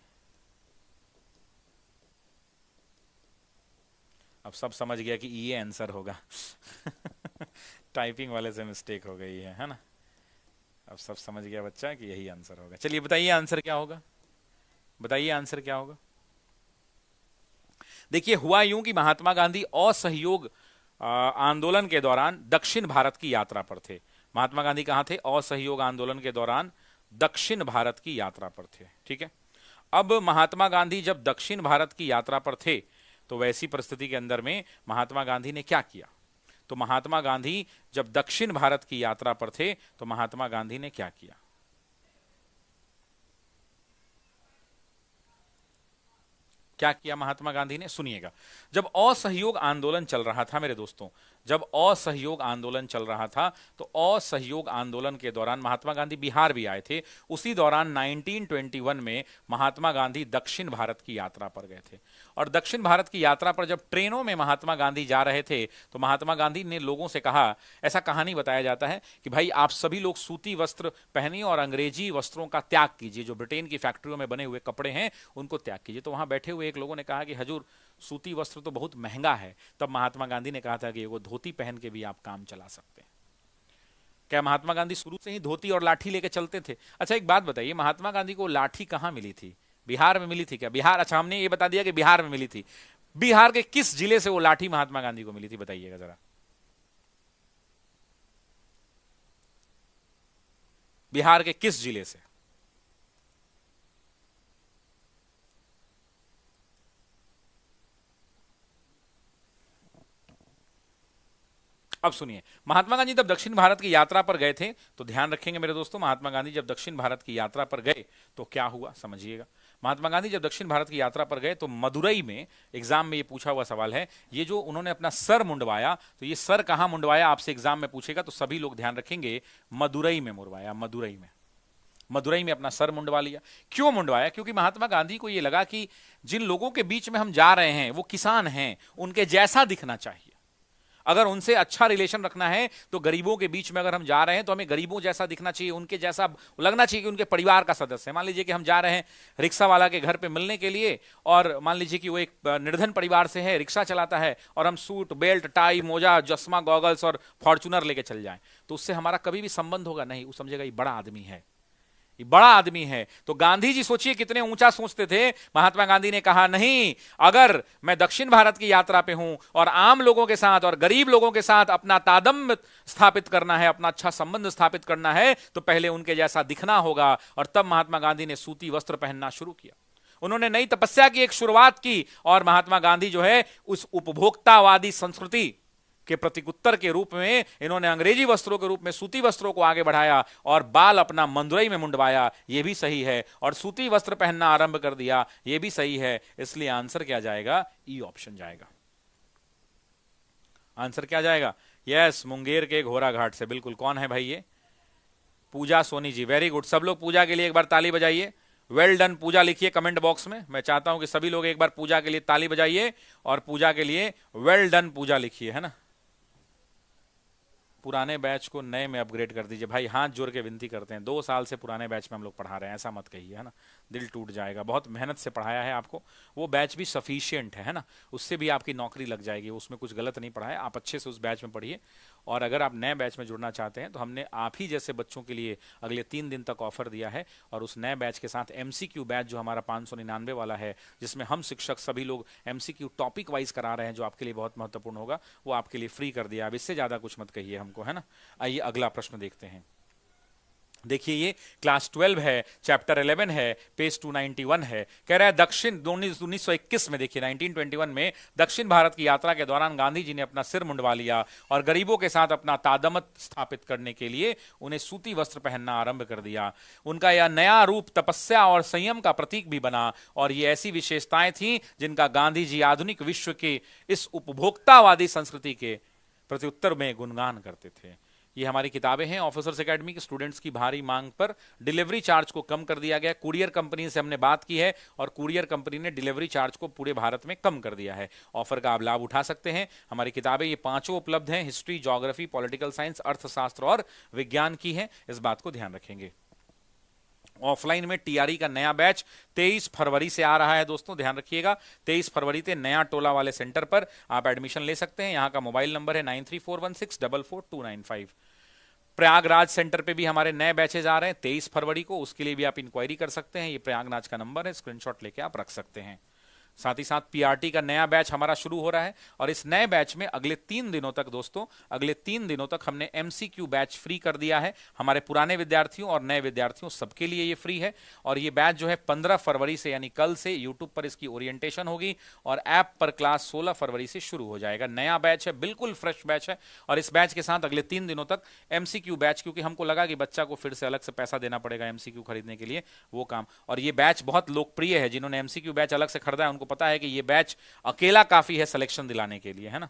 अब सब समझ गया कि ये आंसर होगा टाइपिंग वाले से मिस्टेक हो गई है ना? अब सब समझ गया बच्चा कि यही आंसर होगा। चलिए बताइए आंसर क्या होगा, बताइए आंसर क्या होगा। देखिए, हुआ यूं कि महात्मा गांधी असहयोग आंदोलन के दौरान दक्षिण भारत की यात्रा पर थे। महात्मा गांधी कहां थे? असहयोग आंदोलन के दौरान दक्षिण भारत की यात्रा पर थे। ठीक है, अब महात्मा गांधी जब दक्षिण भारत की यात्रा पर थे, तो वैसी परिस्थिति के अंदर में महात्मा गांधी ने क्या किया? तो महात्मा गांधी जब दक्षिण भारत की यात्रा पर थे, तो महात्मा गांधी ने क्या किया? क्या किया महात्मा गांधी ने? सुनिएगा। जब असहयोग आंदोलन चल रहा था मेरे दोस्तों, जब असहयोग आंदोलन चल रहा था, तो असहयोग आंदोलन के दौरान महात्मा गांधी बिहार भी आए थे। उसी दौरान 1921 में महात्मा गांधी दक्षिण भारत की यात्रा पर गए थे। और दक्षिण भारत की यात्रा पर जब ट्रेनों में महात्मा गांधी जा रहे थे, तो महात्मा गांधी ने लोगों से कहा, ऐसा कहानी बताया जाता है कि भाई आप सभी लोग सूती वस्त्र पहनिए और अंग्रेजी वस्त्रों का त्याग कीजिए, जो ब्रिटेन की फैक्ट्रियों में बने हुए कपड़े हैं उनको त्याग कीजिए। तो वहां बैठे हुए एक लोगों ने कहा कि हजूर, सूती वस्त्र तो बहुत महंगा है। तब महात्मा गांधी ने कहा था कि वो धोती पहन के भी आप काम चला सकते हैं। क्या महात्मा गांधी शुरू से ही धोती और लाठी लेके चलते थे? अच्छा, एक बात बताइए, महात्मा गांधी को लाठी कहां मिली थी? बिहार में मिली थी क्या? बिहार, अच्छा हमने ये बता दिया कि बिहार में मिली थी। बिहार के किस जिले से वो लाठी महात्मा गांधी को मिली थी, बताइएगा जरा। बिहार के किस जिले से? अब सुनिए, महात्मा गांधी जब दक्षिण भारत की यात्रा पर गए थे, तो ध्यान रखेंगे मेरे दोस्तों, महात्मा गांधी जब दक्षिण भारत की यात्रा पर गए तो क्या हुआ, समझिएगा। महात्मा गांधी जब दक्षिण भारत की यात्रा पर गए तो मदुरई में, एग्जाम में ये पूछा हुआ सवाल है, ये जो उन्होंने अपना सर मुंडवाया, तो ये सर कहां मुंडवाया आपसे एग्जाम में पूछेगा, तो सभी लोग ध्यान रखेंगे, मदुरई में मुंडवाया, मदुरई में। मदुरई में अपना सर मुंडवा लिया। क्यों मुंडवाया? क्योंकि महात्मा गांधी को यह लगा कि जिन लोगों के बीच में हम जा रहे हैं वो किसान हैं, उनके जैसा दिखना चाहिए। अगर उनसे अच्छा रिलेशन रखना है तो गरीबों के बीच में अगर हम जा रहे हैं तो हमें गरीबों जैसा दिखना चाहिए, उनके जैसा लगना चाहिए कि उनके परिवार का सदस्य है। मान लीजिए कि हम जा रहे हैं रिक्शा वाला के घर पे मिलने के लिए, और मान लीजिए कि वो एक निर्धन परिवार से है, रिक्शा चलाता है, और हम सूट बेल्ट टाई मोजा चश्मा गॉगल्स और फॉर्चूनर लेके चल जाएं, तो उससे हमारा कभी भी संबंध होगा नहीं। वो समझेगा ये बड़ा आदमी है, ये बड़ा आदमी है। तो गांधी जी सोचिए कितने ऊंचा सोचते थे। महात्मा गांधी ने कहा नहीं, अगर मैं दक्षिण भारत की यात्रा पे हूं और आम लोगों के साथ और गरीब लोगों के साथ अपना तादम्य स्थापित करना है, अपना अच्छा संबंध स्थापित करना है, तो पहले उनके जैसा दिखना होगा। और तब महात्मा गांधी ने सूती वस्त्र पहनना शुरू किया। उन्होंने नई तपस्या की एक शुरुआत की, और महात्मा गांधी जो है उस उपभोक्तावादी संस्कृति के प्रत्युत्तर के रूप में इन्होंने अंग्रेजी वस्त्रों के रूप में सूती वस्त्रों को आगे बढ़ाया और बाल अपना मदुरई में मुंडवाया। यह भी सही है, और सूती वस्त्र पहनना आरंभ कर दिया, यह भी सही है। इसलिए आंसर क्या जाएगा? ई ऑप्शन जाएगा। आंसर क्या जाएगा? यस, मुंगेर के घोड़ा घाट से। बिल्कुल। कौन है भाई ये? पूजा सोनी जी। Very good. सब लोग पूजा के लिए एक बार ताली बजाइए। वेल डन पूजा लिखिए कमेंट बॉक्स में। मैं चाहता हूं कि सभी लोग एक बार पूजा के लिए ताली बजाइए और पूजा के लिए वेल डन पूजा लिखिए, है ना। पुराने बैच को नए में अपग्रेड कर दीजिए भाई, हाथ जोड़ के विनती करते हैं। 2 साल से पुराने बैच में हम लोग पढ़ा रहे हैं, ऐसा मत कहिए, है ना। दिल टूट जाएगा। बहुत मेहनत से पढ़ाया है आपको, वो बैच भी सफिशिएंट है ना, उससे भी आपकी नौकरी लग जाएगी। उसमें कुछ गलत नहीं पढ़ा है, आप अच्छे से उस बैच में पढ़िए। और अगर आप नए बैच में जुड़ना चाहते हैं तो हमने आप ही जैसे बच्चों के लिए अगले 3 दिन तक ऑफर दिया है। और उस नए बैच के साथ MCQ बैच जो हमारा 599 वाला है, जिसमें हम शिक्षक सभी लोग MCQ टॉपिक वाइज करा रहे हैं, जो आपके लिए बहुत महत्वपूर्ण होगा, वो आपके लिए फ्री कर दिया। अब इससे ज्यादा कुछ मत कहिए हमको, है ना। आइए अगला प्रश्न देखते हैं। देखिए ये क्लास 12 है, चैप्टर 11 है, पेज 291 है। कह रहा है दक्षिण 1921 में, देखिए 1921 में दक्षिण भारत की यात्रा के दौरान गांधी जी ने अपना सिर मुंडवा लिया और गरीबों के साथ अपना तादात्म्य स्थापित करने के लिए उन्हें सूती वस्त्र पहनना आरंभ कर दिया। उनका यह नया रूप तपस्या और संयम का प्रतीक भी बना, और ये ऐसी विशेषताएं थीं जिनका गांधी जी आधुनिक विश्व के इस उपभोक्तावादी संस्कृति के प्रत्युत्तर में गुणगान करते थे। ये हमारी किताबें हैं ऑफिसर्स एकेडमी के। स्टूडेंट्स की भारी मांग पर डिलीवरी चार्ज को कम कर दिया गया। कुरियर कंपनी से हमने बात की है और कुरियर कंपनी ने डिलीवरी चार्ज को पूरे भारत में कम कर दिया है। ऑफर का आप लाभ उठा सकते हैं। हमारी किताबें ये 5 उपलब्ध हैं। हिस्ट्री, ज्योग्राफी, पॉलिटिकल साइंस, अर्थशास्त्र और विज्ञान की है। इस बात को ध्यान रखेंगे। ऑफलाइन में टीआरई का नया बैच 23 फरवरी से आ रहा है दोस्तों, ध्यान रखिएगा। 23 फरवरी से नया टोला वाले सेंटर पर आप एडमिशन ले सकते हैं। यहां का मोबाइल नंबर है 9341644295। प्रयागराज सेंटर पे भी हमारे नए बैचेज आ रहे हैं 23 फरवरी को, उसके लिए भी आप इंक्वायरी कर सकते हैं। ये प्रयागराज का नंबर है, स्क्रीनशॉट लेके आप रख सकते हैं। साथ ही साथ पीआरटी का नया बैच हमारा शुरू हो रहा है, और इस नए बैच में अगले 3 दिनों तक दोस्तों, अगले 3 दिनों तक हमने MCQ बैच फ्री कर दिया है। हमारे पुराने विद्यार्थियों और नए विद्यार्थियों सबके लिए ये फ्री है। और ये बैच जो है 15 फरवरी से, यानी कल से यूट्यूब पर इसकी ओरिएंटेशन होगी और ऐप पर क्लास 16 फरवरी से शुरू हो जाएगा। नया बैच है, बिल्कुल फ्रेश बैच है। और इस बैच के साथ अगले 3 दिनों तक MCQ बैच, क्योंकि हमको लगा कि बच्चा को फिर से अलग से पैसा देना पड़ेगा MCQ खरीदने के लिए, वो काम। और ये बैच बहुत लोकप्रिय है। जिन्होंने MCQ बैच अलग से खरीदा है उनको पता है कि ये बैच अकेला काफी है सिलेक्शन दिलाने के लिए, है ना।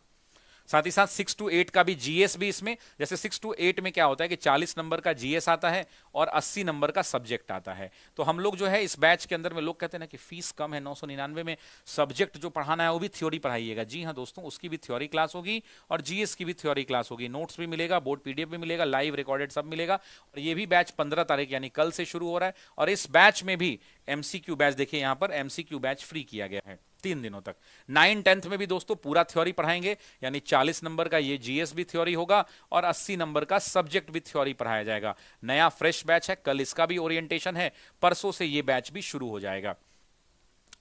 साथ ही साथ 6 to 8 का भी GS भी इसमें, जैसे 6 to 8 में क्या होता है कि 40 नंबर का GS आता है और 80 नंबर का सब्जेक्ट आता है। तो हम लोग जो है इस बैच के अंदर में, लोग कहते हैं ना कि फीस कम है 999 में, सब्जेक्ट जो पढ़ाना है वो भी थ्योरी पढ़ाइएगा। जी हाँ दोस्तों, उसकी भी थ्योरी क्लास होगी और GS की भी थ्योरी क्लास होगी। नोट्स भी मिलेगा, बोर्ड PDF भी मिलेगा, लाइव रिकॉर्डेड सब मिलेगा। और ये भी बैच 15 तारीख यानी कल से शुरू हो रहा है। और इस बैच में भी MCQ बैच, देखिए यहां पर MCQ बैच फ्री किया गया है 3 दिनों तक। 9, 10th में भी दोस्तों पूरा थ्योरी पढ़ाएंगे, यानी 40 नंबर का ये GS भी थ्योरी होगा और 80 नंबर का सब्जेक्ट भी थ्योरी पढ़ाया जाएगा। नया फ्रेश बैच है, कल इसका भी ओरिएंटेशन है, परसों से ये बैच भी शुरू हो जाएगा।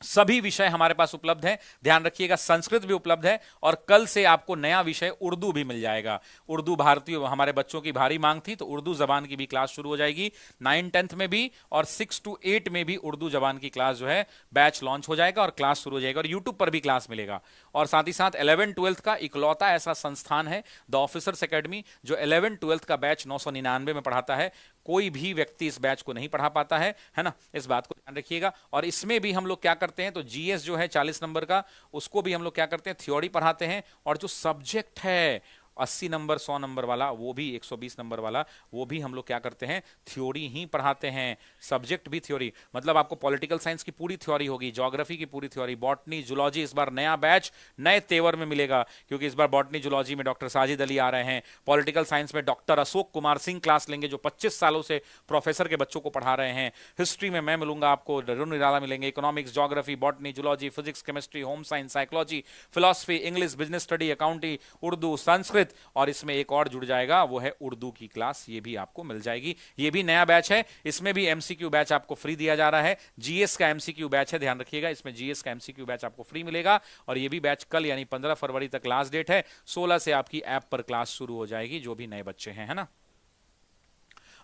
सभी विषय हमारे पास उपलब्ध हैं, ध्यान रखिएगा। संस्कृत भी उपलब्ध है और कल से आपको नया विषय उर्दू भी मिल जाएगा। उर्दू भारतीय हमारे बच्चों की भारी मांग थी, तो उर्दू जबान की भी क्लास शुरू हो जाएगी 9, 10th में भी, और 6 to 8 में भी उर्दू जबान की क्लास जो है बैच लॉन्च हो जाएगा और क्लास शुरू हो जाएगा और यूट्यूब पर भी क्लास मिलेगा। और साथ ही साथ 11, 12th का इकलौता ऐसा संस्थान है द ऑफिसर्स एकेडमी, जो 11, 12th का बैच 999 में पढ़ाता है। कोई भी व्यक्ति इस बैच को नहीं पढ़ा पाता है ना, इस बात को ध्यान रखिएगा। और इसमें भी हम लोग क्या करते हैं, तो GS जो है 40 नंबर का, उसको भी हम लोग क्या करते हैं, थ्योरी पढ़ाते हैं। और जो सब्जेक्ट है 80 नंबर 100 नंबर वाला, वो भी 120 नंबर वाला, वो भी हम लोग क्या करते हैं, थ्योरी ही पढ़ाते हैं, सब्जेक्ट भी थ्योरी। मतलब आपको पॉलिटिकल साइंस की पूरी थ्योरी होगी, ज्योग्राफी की पूरी थ्योरी, बॉटनी जूलॉजी। इस बार नया बैच नए तेवर में मिलेगा, क्योंकि इस बार बॉटनी जूलॉजी में डॉक्टर साजिद अली आ रहे हैं, पॉलिटिकल साइंस में डॉक्टर अशोक कुमार सिंह क्लास लेंगे, जो 25 सालों से प्रोफेसर के बच्चों को पढ़ा रहे हैं। हिस्ट्री में मैं मिलूंगा आपको, रुन निराला मिलेंगे, economics, geography, botany, zoology, physics, chemistry, home science, psychology, philosophy, English, business study, accounting, Urdu, Sanskrit, और इसमें एक और जुड़ जाएगा, वो है उर्दू की क्लास, ये भी आपको मिल जाएगी। ये भी नया बैच है, इसमें भी एमसीक्यू बैच आपको फ्री दिया जा रहा है। जीएस का एमसीक्यू बैच है, ध्यान रखिएगा, इसमें जीएस का एमसीक्यू बैच आपको फ्री मिलेगा। और ये भी बैच कल यानी 15 फरवरी तक लास्ट डेट है, 16 से आपकी ऐप पर क्लास शुरू हो जाएगी, जो भी नए बच्चे हैं, है ना।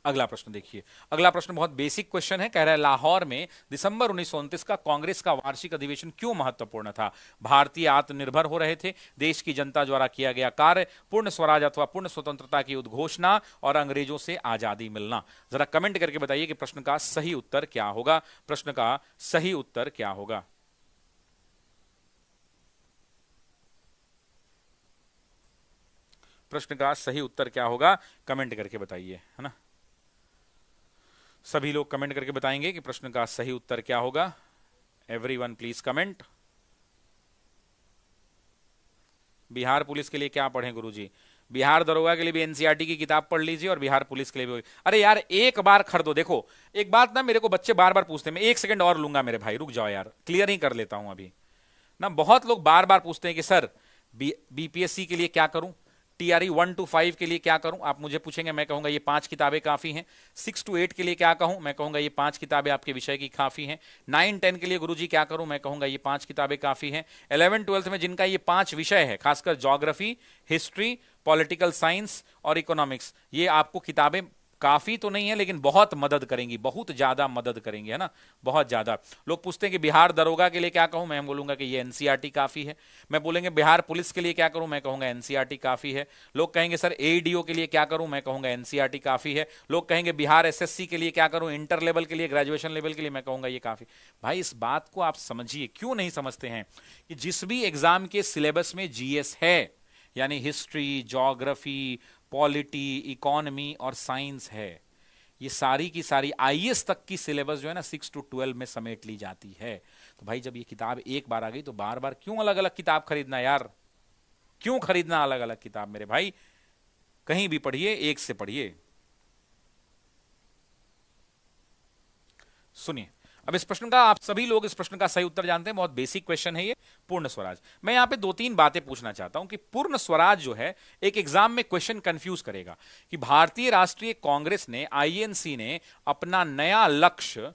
अगला प्रश्न देखिए, अगला प्रश्न बहुत बेसिक क्वेश्चन है। कह रहा है लाहौर में दिसंबर 1929 का कांग्रेस का वार्षिक अधिवेशन क्यों महत्वपूर्ण था? भारतीय आत्मनिर्भर हो रहे थे, देश की जनता द्वारा किया गया कार्य, पूर्ण स्वराज अथवा पूर्ण स्वतंत्रता की उद्घोषणा, और अंग्रेजों से आजादी मिलना। जरा कमेंट करके बताइए कि प्रश्न का सही उत्तर क्या होगा। प्रश्न का सही उत्तर क्या होगा? प्रश्न का सही उत्तर क्या होगा, कमेंट करके बताइए, है ना। सभी लोग कमेंट करके बताएंगे कि प्रश्न का सही उत्तर क्या होगा। Everyone please comment. Bihar police के लिए क्या पढ़ें गुरुजी? बिहार दरोगा के लिए भी एनसीईआरटी की किताब पढ़ लीजिए, और बिहार पुलिस के लिए भी। अरे यार एक बार खरीदो। देखो एक बात ना, मेरे को बच्चे बार बार पूछते हैं, मैं 1 सेकंड और लूंगा मेरे भाई, रुक जाओ यार, क्लियर ही कर लेता हूं अभी ना। बहुत लोग बार बार पूछते हैं कि सर बीपीएससी के लिए क्या करूं, टीआरई 1 to 5 के लिए क्या करूं। आप मुझे पूछेंगे, मैं कहूंगा ये 5 किताबें काफी हैं। 6 to 8 के लिए क्या कहूं, मैं कहूंगा ये 5 किताबें आपके विषय की काफी हैं। 9-10 के लिए गुरुजी क्या करूं, मैं कहूंगा ये 5 किताबें काफी हैं। 11-12 में जिनका ये 5 विषय है, खासकर ज्योग्राफी, हिस्ट्री, पॉलिटिकल साइंस और इकोनॉमिक्स, ये आपको किताबें काफी तो नहीं है, लेकिन बहुत मदद करेंगी, बहुत ज्यादा मदद करेंगे, है ना, बहुत ज्यादा। लोग पूछते हैं कि बिहार दरोगा के लिए क्या कहूं, मैं बोलूंगा कि ये एनसीईआरटी काफी है। मैं बोलेंगे बिहार पुलिस के लिए क्या करूं, मैं कहूंगा एनसीईआरटी काफी है। लोग कहेंगे सर एईडीओ के लिए क्या करूं, मैं कहूंगा एनसीईआरटी काफी है। लोग कहेंगे बिहार एसएससी के लिए क्या करूं, इंटर लेवल के लिए, ग्रेजुएशन लेवल के लिए, मैं कहूंगा ये काफी। भाई इस बात को आप समझिए, क्यों नहीं समझते हैं कि जिस भी एग्जाम के सिलेबस में जीएस है, यानी हिस्ट्री, ज्योग्राफी, पॉलिटी, इकोनॉमी और साइंस है, ये सारी की सारी आईएएस तक की सिलेबस जो है ना 6 to 12 में समेट ली जाती है। तो भाई जब ये किताब एक बार आ गई तो बार बार क्यों अलग अलग किताब खरीदना यार, क्यों खरीदना अलग अलग किताब मेरे भाई? कहीं भी पढ़िए, एक से पढ़िए। सुनिए अब इस प्रश्न का, आप सभी लोग इस प्रश्न का सही उत्तर जानते हैं, बहुत बेसिक क्वेश्चन है ये, पूर्ण स्वराज। मैं यहां पे 2-3 बातें पूछना चाहता हूं कि पूर्ण स्वराज जो है एक एग्जाम में क्वेश्चन कंफ्यूज करेगा कि भारतीय राष्ट्रीय कांग्रेस ने, आईएनसी ने अपना नया लक्ष्य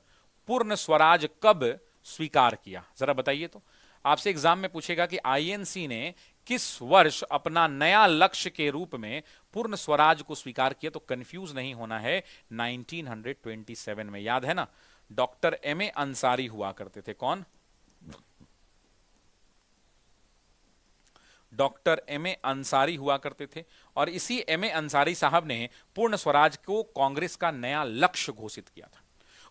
पूर्ण स्वराज कब स्वीकार किया, जरा बताइए। तो आपसे एग्जाम में पूछेगा कि आईएनसी ने किस वर्ष अपना नया लक्ष्य के रूप में पूर्ण स्वराज को स्वीकार किया, तो कंफ्यूज नहीं होना है, 1927 में। याद है ना, डॉक्टर एमए अंसारी हुआ करते थे। कौन? डॉक्टर एमए अंसारी हुआ करते थे, और इसी एमए अंसारी साहब ने पूर्ण स्वराज को कांग्रेस का नया लक्ष्य घोषित किया था।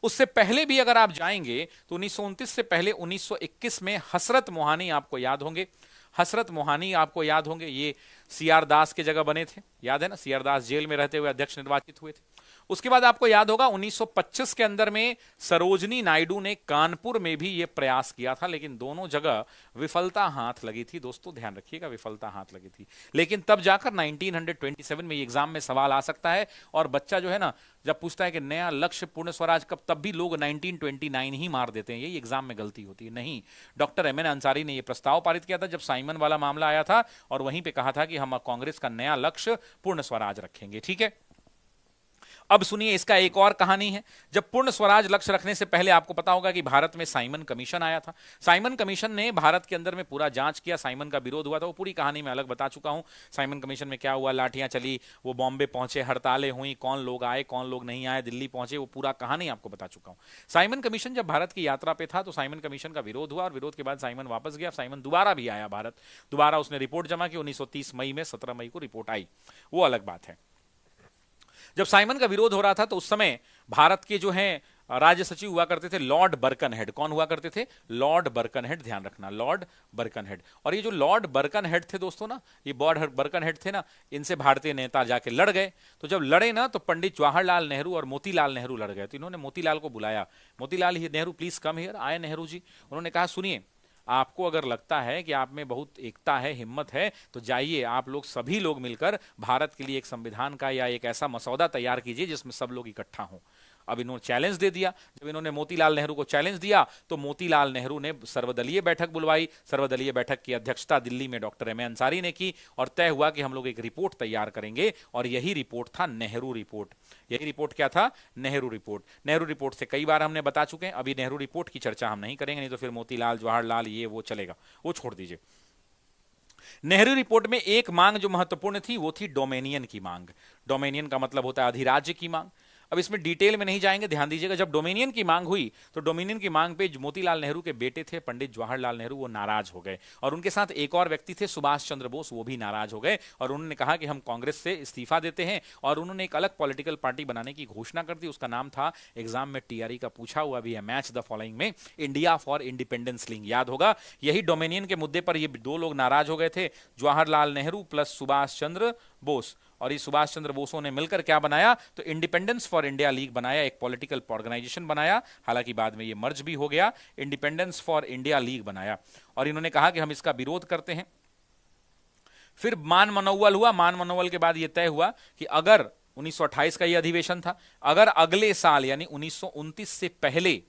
उससे पहले भी अगर आप जाएंगे तो 1929 से पहले 1921 में हसरत मोहानी आपको याद होंगे, हसरत मोहानी आपको याद होंगे, ये सीआर दास के जगह बने थे, याद है ना, सीआर दास जेल में रहते हुए अध्यक्ष निर्वाचित हुए थे। उसके बाद आपको याद होगा 1925 के अंदर में सरोजनी नायडू ने कानपुर में भी यह प्रयास किया था, लेकिन दोनों जगह विफलता हाथ लगी थी। दोस्तों ध्यान रखिएगा, विफलता हाथ लगी थी। लेकिन तब जाकर 1927 में एग्जाम में सवाल आ सकता है, और बच्चा जो है ना जब पूछता है कि नया लक्ष्य पूर्ण स्वराज कब, तब भी लोग 1929 ही मार देते हैं, यही एग्जाम में गलती होती है। नहीं, डॉक्टर एमएन अंसारी ने यह प्रस्ताव पारित किया था जब साइमन वाला मामला आया था, और वहीं पे कहा था कि हम कांग्रेस का नया लक्ष्य पूर्ण स्वराज रखेंगे। ठीक है, अब सुनिए इसका एक और कहानी है। जब पूर्ण स्वराज लक्ष्य रखने से पहले आपको पता होगा कि भारत में साइमन कमीशन आया था। साइमन कमीशन ने भारत के अंदर में पूरा जांच किया, साइमन का विरोध हुआ था, वो पूरी कहानी मैं अलग बता चुका हूं। साइमन कमीशन में क्या हुआ, लाठियां चली, वो बॉम्बे पहुंचे, हड़तालें हुई, कौन लोग आए कौन लोग नहीं आए, दिल्ली पहुंचे, वो पूरा कहानी आपको बता चुका हूं। साइमन कमीशन जब भारत की यात्रा पे था तो साइमन कमीशन का विरोध हुआ, और विरोध के बाद साइमन वापस गया। साइमन दोबारा भी आया भारत, दोबारा उसने रिपोर्ट जमा की। 1930 मई में, 17 मई को रिपोर्ट आई, वो अलग बात है। जब साइमन का विरोध हो रहा था तो उस समय भारत के जो हैं राज्य सचिव हुआ करते थे लॉर्ड बर्कनहेड। कौन हुआ करते थे? लॉर्ड बर्कनहेड, ध्यान रखना, लॉर्ड बर्कनहेड। और ये जो लॉर्ड बर्कनहेड थे दोस्तों ना, ये बर्कनहेड थे ना, इनसे भारतीय नेता जाके लड़ गए। तो जब लड़े ना तो पंडित जवाहरलाल नेहरू और मोतीलाल नेहरू लड़ गए। तो इन्होंने मोतीलाल को बुलाया, Motilal Nehru please come here. आए नेहरू जी, उन्होंने कहा सुनिए, आपको अगर लगता है कि आप में बहुत एकता है, हिम्मत है, तो जाइए आप लोग सभी लोग मिलकर भारत के लिए एक संविधान का या एक ऐसा मसौदा तैयार कीजिए जिसमें सब लोग इकट्ठा हों। अब इन्होंने चैलेंज दे दिया। जब इन्होंने मोतीलाल नेहरू को चैलेंज दिया तो मोतीलाल नेहरू ने सर्वदलीय बैठक बुलवाई। सर्वदलीय बैठक की अध्यक्षता दिल्ली में डॉक्टर एम ए अंसारी ने की और तय हुआ कि हम लोग एक रिपोर्ट तैयार करेंगे और यही रिपोर्ट था नेहरू रिपोर्ट। यही रिपोर्ट क्या था? नेहरू रिपोर्ट। नेहरू रिपोर्ट से कई बार हमने बता चुके हैं, अभी नेहरू रिपोर्ट की चर्चा हम नहीं करेंगे, नहीं तो फिर मोतीलाल जवाहरलाल ये वो चलेगा, वो छोड़ दीजिए। नेहरू रिपोर्ट में एक मांग जो महत्वपूर्ण थी वो थी डोमेनियन की मांग। डोमेनियन का मतलब होता है अधिराज्य की मांग। अब इसमें डिटेल में नहीं जाएंगे, ध्यान दीजिएगा। जब डोमिनियन की मांग हुई तो डोमिनियन की मांग पे मोतीलाल नेहरू के बेटे थे पंडित जवाहरलाल नेहरू, वो नाराज हो गए और उनके साथ एक और व्यक्ति थे सुभाष चंद्र बोस, वो भी नाराज हो गए और उन्होंने कहा कि हम कांग्रेस से इस्तीफा देते हैं और उन्होंने एक अलग पॉलिटिकल पार्टी बनाने की घोषणा कर दी। उसका नाम था, एग्जाम में टीआरई का पूछा हुआ भी है, मैच द फॉलोइंग में, इंडिया फॉर इंडिपेंडेंस लीग, याद होगा। यही डोमिनियन के मुद्दे पर ये दो लोग नाराज हो गए थे, जवाहरलाल नेहरू प्लस सुभाष चंद्र बोस। और ये सुभाष चंद्र बोसों ने मिलकर क्या बनाया? तो इंडिपेंडेंस फॉर इंडिया लीग बनाया, एक पॉलिटिकल ऑर्गेनाइजेशन बनाया। हालांकि बाद में ये मर्ज भी हो गया, इंडिपेंडेंस फॉर इंडिया लीग बनाया और इन्होंने कहा कि हम इसका विरोध करते हैं। फिर मान मनोवल हुआ। मान मनोवल के बाद यह तय हुआ कि अगर 1928 का यह अधिवेशन था, अगर अगले साल यानी 1929 से पहले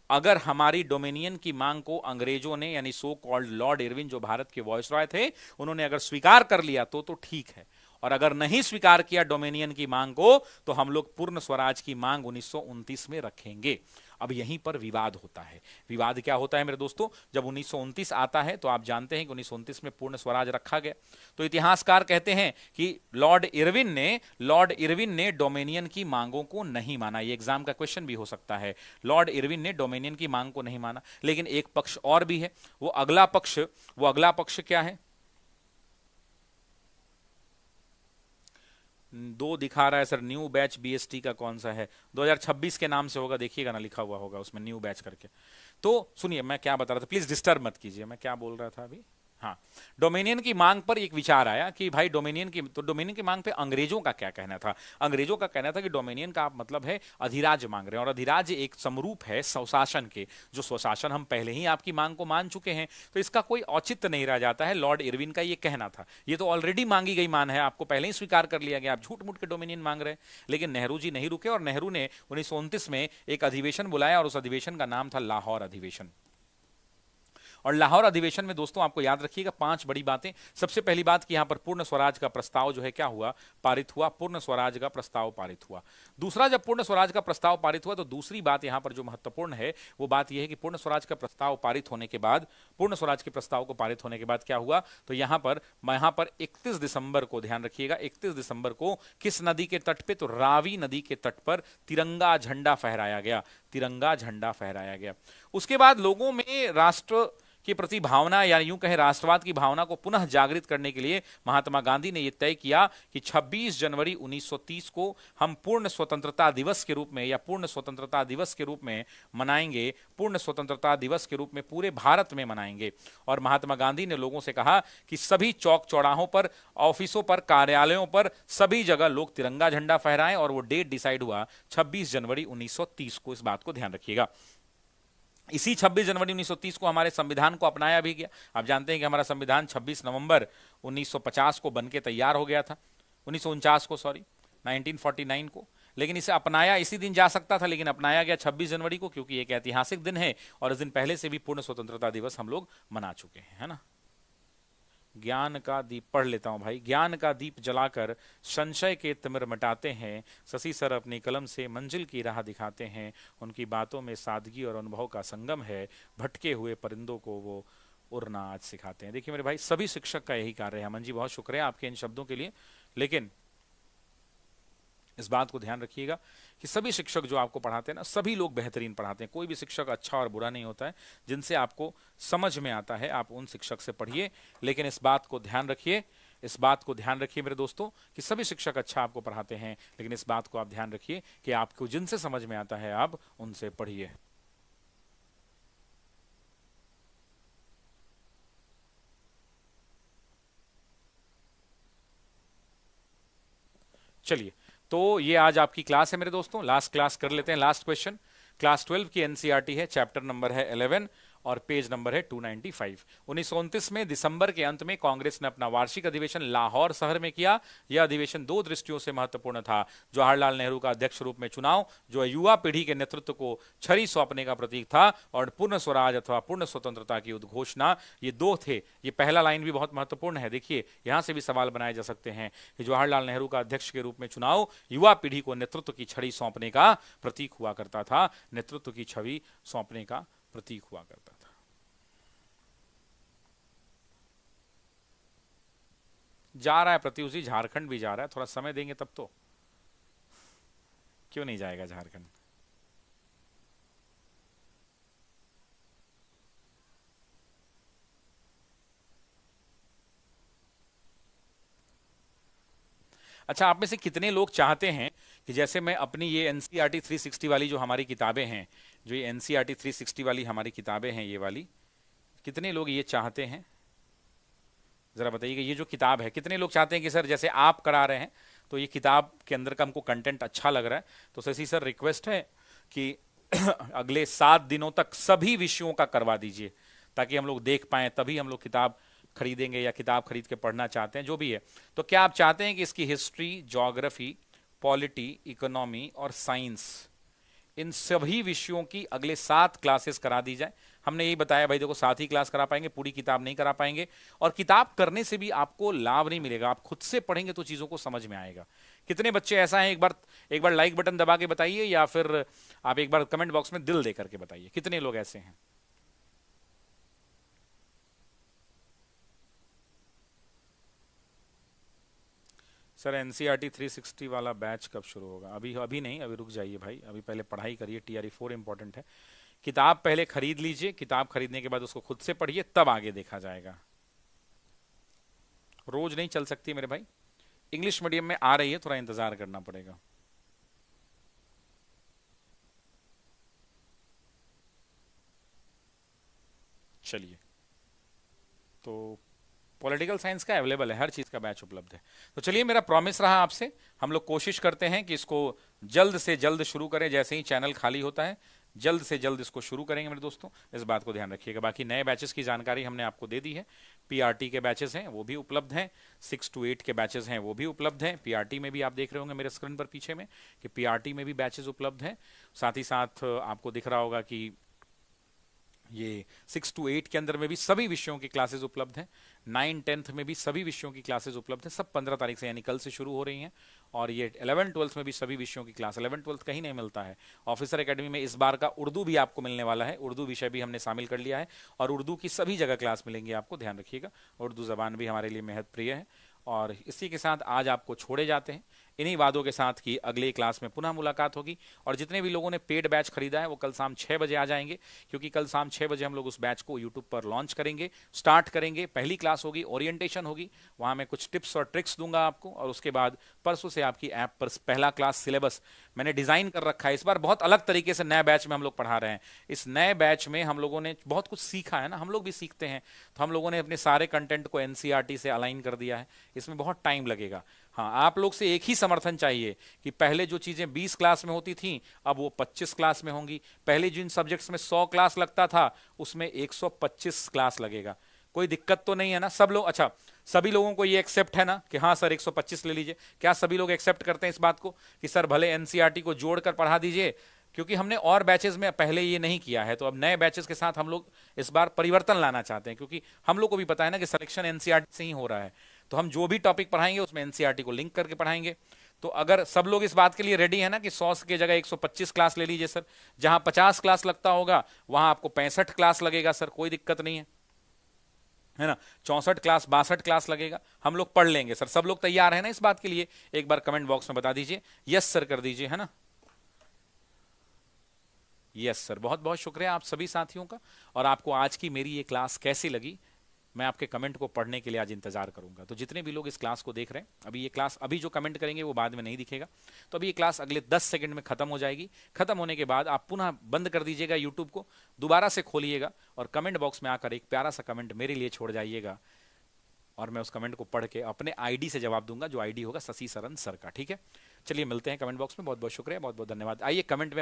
अगर हमारी डोमिनियन की मांग को अंग्रेजों ने यानी सो कॉल्ड लॉर्ड इरविन जो भारत के वॉइसरॉय थे, उन्होंने अगर स्वीकार कर लिया तो ठीक है, और अगर नहीं स्वीकार किया डोमिनियन की मांग को तो हम लोग पूर्ण स्वराज की मांग 1929 में रखेंगे। अब यहीं पर विवाद होता है। विवाद क्या होता है मेरे दोस्तों? जब 1929 आता है तो आप जानते हैं कि 1929 में पूर्ण स्वराज रखा गया। तो इतिहासकार कहते हैं कि लॉर्ड इरविन ने डोमिनियन की मांगों को नहीं माना। ये एग्जाम का क्वेश्चन भी हो सकता है। लॉर्ड इरविन ने डोमिनियन की मांग को नहीं माना। लेकिन एक पक्ष और भी है, वो अगला पक्ष क्या है? 2 दिखा रहा है सर, न्यू बैच बीएसटी का कौन सा है? 2026 के नाम से होगा, देखिएगा ना, लिखा हुआ होगा उसमें न्यू बैच करके। तो सुनिए मैं क्या बता रहा था, प्लीज डिस्टर्ब मत कीजिए, मैं क्या बोल रहा था अभी। हाँ, डोमिनियन की मांग पर एक विचार आया कि भाई डोमिनियन की मांग पे अंग्रेजों का क्या कहना था? अंग्रेजों का कहना था कि डोमिनियन का आप मतलब है अधिराज्य मांग रहे हैं, और अधिराज्य एक समरूप है स्वशासन के, जो स्वशासन हम पहले ही आपकी मांग को मान चुके हैं, तो इसका कोई औचित्य नहीं रह जाता है। लॉर्ड इरविन का ये कहना था, ये तो ऑलरेडी मांगी गई मान है, आपको पहले ही स्वीकार कर लिया गया, आप झूठ मूठ के डोमिनियन मांग रहे हैं। लेकिन नेहरू जी नहीं रुके और नेहरू ने 1929 में एक अधिवेशन बुलाया और उस अधिवेशन का नाम था लाहौर अधिवेशन। और लाहौर अधिवेशन में दोस्तों आपको याद रखिएगा 5 बड़ी बातें। सबसे पहली बात कि यहां पर पूर्ण स्वराज का प्रस्ताव जो है क्या हुआ? पारित हुआ। पूर्ण स्वराज का प्रस्ताव पारित हुआ। दूसरा, जब पूर्ण स्वराज का प्रस्ताव पारित हुआ तो दूसरी बात यहां पर जो महत्वपूर्ण है वो बात यह है कि पूर्ण स्वराज का प्रस्ताव पारित होने के बाद, पूर्ण स्वराज के प्रस्ताव को पारित होने के बाद क्या हुआ? तो यहां पर 31 दिसंबर को, ध्यान रखिएगा, 31 दिसंबर को किस नदी के तट पे? तो रावी नदी के तट पर तिरंगा झंडा फहराया गया। तिरंगा झंडा फहराया गया। उसके बाद लोगों में राष्ट्र के प्रति भावना या यूं कहें राष्ट्रवाद की भावना को पुनः जागृत करने के लिए महात्मा गांधी ने यह तय किया कि 26 जनवरी 1930 को हम पूर्ण स्वतंत्रता दिवस के रूप में या पूर्ण स्वतंत्रता दिवस के रूप में मनाएंगे। पूर्ण स्वतंत्रता दिवस के रूप में पूरे भारत में मनाएंगे। और महात्मा गांधी ने लोगों से कहा कि सभी चौक चौराहों पर, ऑफिसों पर, कार्यालयों पर, सभी जगह लोग तिरंगा झंडा फहराएं। और वो डेट डिसाइड हुआ 26 जनवरी 1930 को। इस बात को ध्यान रखिएगा। इसी 26 जनवरी 1930 को हमारे संविधान को अपनाया भी गया। आप जानते हैं कि हमारा संविधान 26 नवंबर 1950 को बनके तैयार हो गया था, 1949 को, सॉरी 1949 को। लेकिन इसे अपनाया इसी दिन जा सकता था, लेकिन अपनाया गया 26 जनवरी को, क्योंकि एक ऐतिहासिक दिन है और इस दिन पहले से भी पूर्ण स्वतंत्रता दिवस हम लोग मना चुके हैं, है ना। ज्ञान का दीप पढ़ लेता हूं भाई। ज्ञान का दीप जलाकर संशय के तिमिर मिटाते हैं, शशि सर अपनी कलम से मंजिल की राह दिखाते हैं, उनकी बातों में सादगी और अनुभव का संगम है, भटके हुए परिंदों को वो उड़ना आज सिखाते हैं। देखिए मेरे भाई, सभी शिक्षक का यही कार्य है। अमन जी बहुत शुक्रिया आपके इन शब्दों के लिए। लेकिन इस बात को ध्यान रखिएगा कि सभी शिक्षक जो आपको पढ़ाते हैं ना, सभी लोग बेहतरीन पढ़ाते हैं। कोई भी शिक्षक अच्छा और बुरा नहीं होता है। जिनसे आपको समझ में आता है आप उन शिक्षक से पढ़िए। लेकिन इस बात को ध्यान रखिए इस बात को ध्यान रखिए मेरे दोस्तों कि सभी शिक्षक अच्छा आपको पढ़ाते हैं, लेकिन इस बात को आप ध्यान रखिए कि आपको जिनसे समझ में आता है आप उनसे पढ़िए। चलिए, तो ये आज आपकी क्लास है मेरे दोस्तों। लास्ट क्लास कर लेते हैं, लास्ट क्वेश्चन। क्लास 12 की एनसीईआरटी है, चैप्टर नंबर है 11 और पेज नंबर है 295। 1929 में दिसंबर के अंत में कांग्रेस ने अपना वार्षिक अधिवेशन लाहौर शहर में किया। यह अधिवेशन दो दृष्टियों से महत्वपूर्ण था। जवाहरलाल नेहरू का अध्यक्ष रूप में चुनाव, जो युवा पीढ़ी के नेतृत्व को छड़ी सौंपने का प्रतीक था, और पूर्ण स्वराज अथवा पूर्ण स्वतंत्रता की उद्घोषणा, ये दो थे। ये पहला लाइन भी बहुत महत्वपूर्ण है। देखिए, यहां से भी सवाल बनाए जा सकते हैं कि जवाहरलाल नेहरू का अध्यक्ष के रूप में चुनाव युवा पीढ़ी को नेतृत्व की छड़ी सौंपने का प्रतीक हुआ करता था। नेतृत्व की छवि सौंपने का प्रतीक हुआ करता था। जा रहा है प्रत्युष जी, झारखंड भी जा रहा है। थोड़ा समय देंगे तब तो। क्यों नहीं जाएगा झारखंड? अच्छा, आप में से कितने लोग चाहते हैं कि जैसे मैं अपनी ये एनसीईआरटी 360 वाली जो हमारी किताबें हैं, जो ये एनसीईआरटी 360 वाली हमारी किताबें हैं, ये वाली, कितने लोग ये चाहते हैं? जरा बताइए कि ये जो किताब है, कितने लोग चाहते हैं कि सर जैसे आप करा रहे हैं तो ये किताब के अंदर का हमको कंटेंट अच्छा लग रहा है, तो शशि सर रिक्वेस्ट है कि अगले 7 दिनों तक सभी विषयों का करवा दीजिए, ताकि हम लोग देख पाएं, तभी हम लोग किताब खरीदेंगे या किताब खरीद के पढ़ना चाहते हैं, जो भी है। तो क्या आप चाहते हैं कि इसकी हिस्ट्री, ज्योग्राफी, पॉलिटी, इकोनॉमी और साइंस, इन सभी विषयों की अगले 7 क्लासेस करा दी जाए? हमने यही बताया भाई, देखो 7 ही क्लास करा पाएंगे, पूरी किताब नहीं करा पाएंगे। और किताब करने से भी आपको लाभ नहीं मिलेगा, आप खुद से पढ़ेंगे तो चीजों को समझ में आएगा। कितने बच्चे ऐसा हैं, एक बार लाइक बटन दबा के बताइए, या फिर आप एक बार कमेंट बॉक्स में दिल दे करके बताइए, कितने लोग ऐसे हैं? सर एनसीईआरटी 360 वाला बैच कब शुरू होगा? अभी अभी नहीं, अभी रुक जाइए भाई, अभी पहले पढ़ाई करिए। टीआरई 4 इंपॉर्टेंट है। किताब पहले खरीद लीजिए, किताब खरीदने के बाद उसको खुद से पढ़िए, तब आगे देखा जाएगा। रोज नहीं चल सकती मेरे भाई, इंग्लिश मीडियम में आ रही है, थोड़ा इंतजार करना पड़ेगा। चलिए, तो पॉलिटिकल साइंस का अवेलेबल है, हर चीज का बैच उपलब्ध है। तो चलिए, मेरा प्रॉमिस रहा आपसे, हम लोग कोशिश करते हैं कि इसको जल्द से जल्द शुरू करें। जैसे ही चैनल खाली होता है, जल्द से जल्द इसको शुरू करेंगे मेरे दोस्तों, इस बात को ध्यान रखिएगा। बाकी नए बैचेस की जानकारी हमने आपको दे दी है। पीआरटी के बैचेस हैं वो भी उपलब्ध हैं, 6 to 8 के बैचेस हैं वो भी उपलब्ध हैं। पीआरटी में भी आप देख रहे होंगे मेरे स्क्रीन पर पीछे में कि पीआरटी में भी बैचेस उपलब्ध हैं। साथ ही साथ आपको दिख रहा होगा कि ये 6 to 8 के अंदर में भी सभी विषयों की क्लासेस उपलब्ध हैं। 9, 10th में भी सभी विषयों की क्लासेस उपलब्ध हैं। सब 15 तारीख से, यानी कल से शुरू हो रही हैं। और ये 11, 12th में भी सभी विषयों की क्लास, 11, 12th कहीं नहीं मिलता है। ऑफिसर एकेडमी में इस बार का उर्दू भी आपको मिलने वाला है, उर्दू विषय भी हमने शामिल कर लिया है, और उर्दू की सभी जगह क्लास मिलेंगी आपको, ध्यान रखिएगा। उर्दू जबान भी हमारे लिए बेहद प्रिय है। और इसी के साथ आज आपको छोड़े जाते हैं, इन्हीं वादों के साथ कि अगली क्लास में पुनः मुलाकात होगी। और जितने भी लोगों ने पेड बैच खरीदा है वो कल शाम 6 बजे आ जाएंगे, क्योंकि कल शाम 6 बजे हम लोग उस बैच को यूट्यूब पर लॉन्च करेंगे, स्टार्ट करेंगे। पहली क्लास होगी, ओरिएंटेशन होगी, वहां मैं कुछ टिप्स और ट्रिक्स दूंगा आपको। और उसके बाद परसों से आपकी ऐप पर पहला क्लास सिलेबस मैंने डिजाइन कर रखा है। इस बार बहुत अलग तरीके से नए बैच में हम लोग पढ़ा रहे हैं। इस नए बैच में हम लोगों ने बहुत कुछ सीखा है ना, हम लोग भी सीखते हैं, तो हम लोगों ने अपने सारे कंटेंट को एनसीईआरटी से अलाइन कर दिया है। इसमें बहुत टाइम लगेगा। हाँ, आप लोग से एक ही समर्थन चाहिए कि पहले जो चीजें 20 क्लास में होती थी, अब वो 25 क्लास में होंगी। पहले जिन सब्जेक्ट्स में 100 क्लास लगता था, उसमें 125 क्लास लगेगा। कोई दिक्कत तो नहीं है ना? सब लोग, अच्छा सभी लोगों को ये एक्सेप्ट है ना कि हाँ सर 125 ले लीजिए? क्या सभी लोग एक्सेप्ट करते हैं इस बात को कि सर भले एनसीईआरटी को जोड़कर पढ़ा दीजिए? क्योंकि हमने और बैचेस में पहले ये नहीं किया है, तो अब नए बैचेस के साथ हम लोग इस बार परिवर्तन लाना चाहते हैं, क्योंकि हम लोग को भी पता है ना कि सिलेक्शन एनसीईआरटी से ही हो रहा है। तो हम जो भी टॉपिक पढ़ाएंगे उसमें एनसीईआरटी को लिंक करके पढ़ाएंगे। तो अगर सब लोग इस बात के लिए रेडी है ना कि 100 की जगह 125 क्लास ले लीजिए सर, जहां 50 क्लास लगता होगा वहां आपको 65 क्लास लगेगा सर, कोई दिक्कत नहीं है ना? 64 क्लास, 62 क्लास लगेगा, हम लोग पढ़ लेंगे सर। सब लोग तैयार है ना इस बात के लिए? एक बार कमेंट बॉक्स में बता दीजिए, यस सर कर दीजिए, है ना? यस सर, बहुत बहुत शुक्रिया आप सभी साथियों का। और आपको आज की मेरी ये क्लास कैसी लगी मैं आपके कमेंट को पढ़ने के लिए आज इंतजार करूंगा। तो जितने भी लोग इस क्लास को देख रहे हैं, अभी ये क्लास, अभी जो कमेंट करेंगे वो बाद में नहीं दिखेगा, तो अभी ये क्लास अगले 10 सेकंड में खत्म हो जाएगी। खत्म होने के बाद आप पुनः बंद कर दीजिएगा यूट्यूब को, दोबारा से खोलिएगा और कमेंट बॉक्स में आकर एक प्यारा सा कमेंट मेरे लिए छोड़ जाइएगा और मैं उस कमेंट को पढ़ के अपने आईडी से जवाब दूंगा, जो आईडी होगा शशि सरन सर का। ठीक है, चलिए मिलते हैं कमेंट बॉक्स में। बहुत बहुत शुक्रिया, बहुत बहुत धन्यवाद। आइए कमेंट में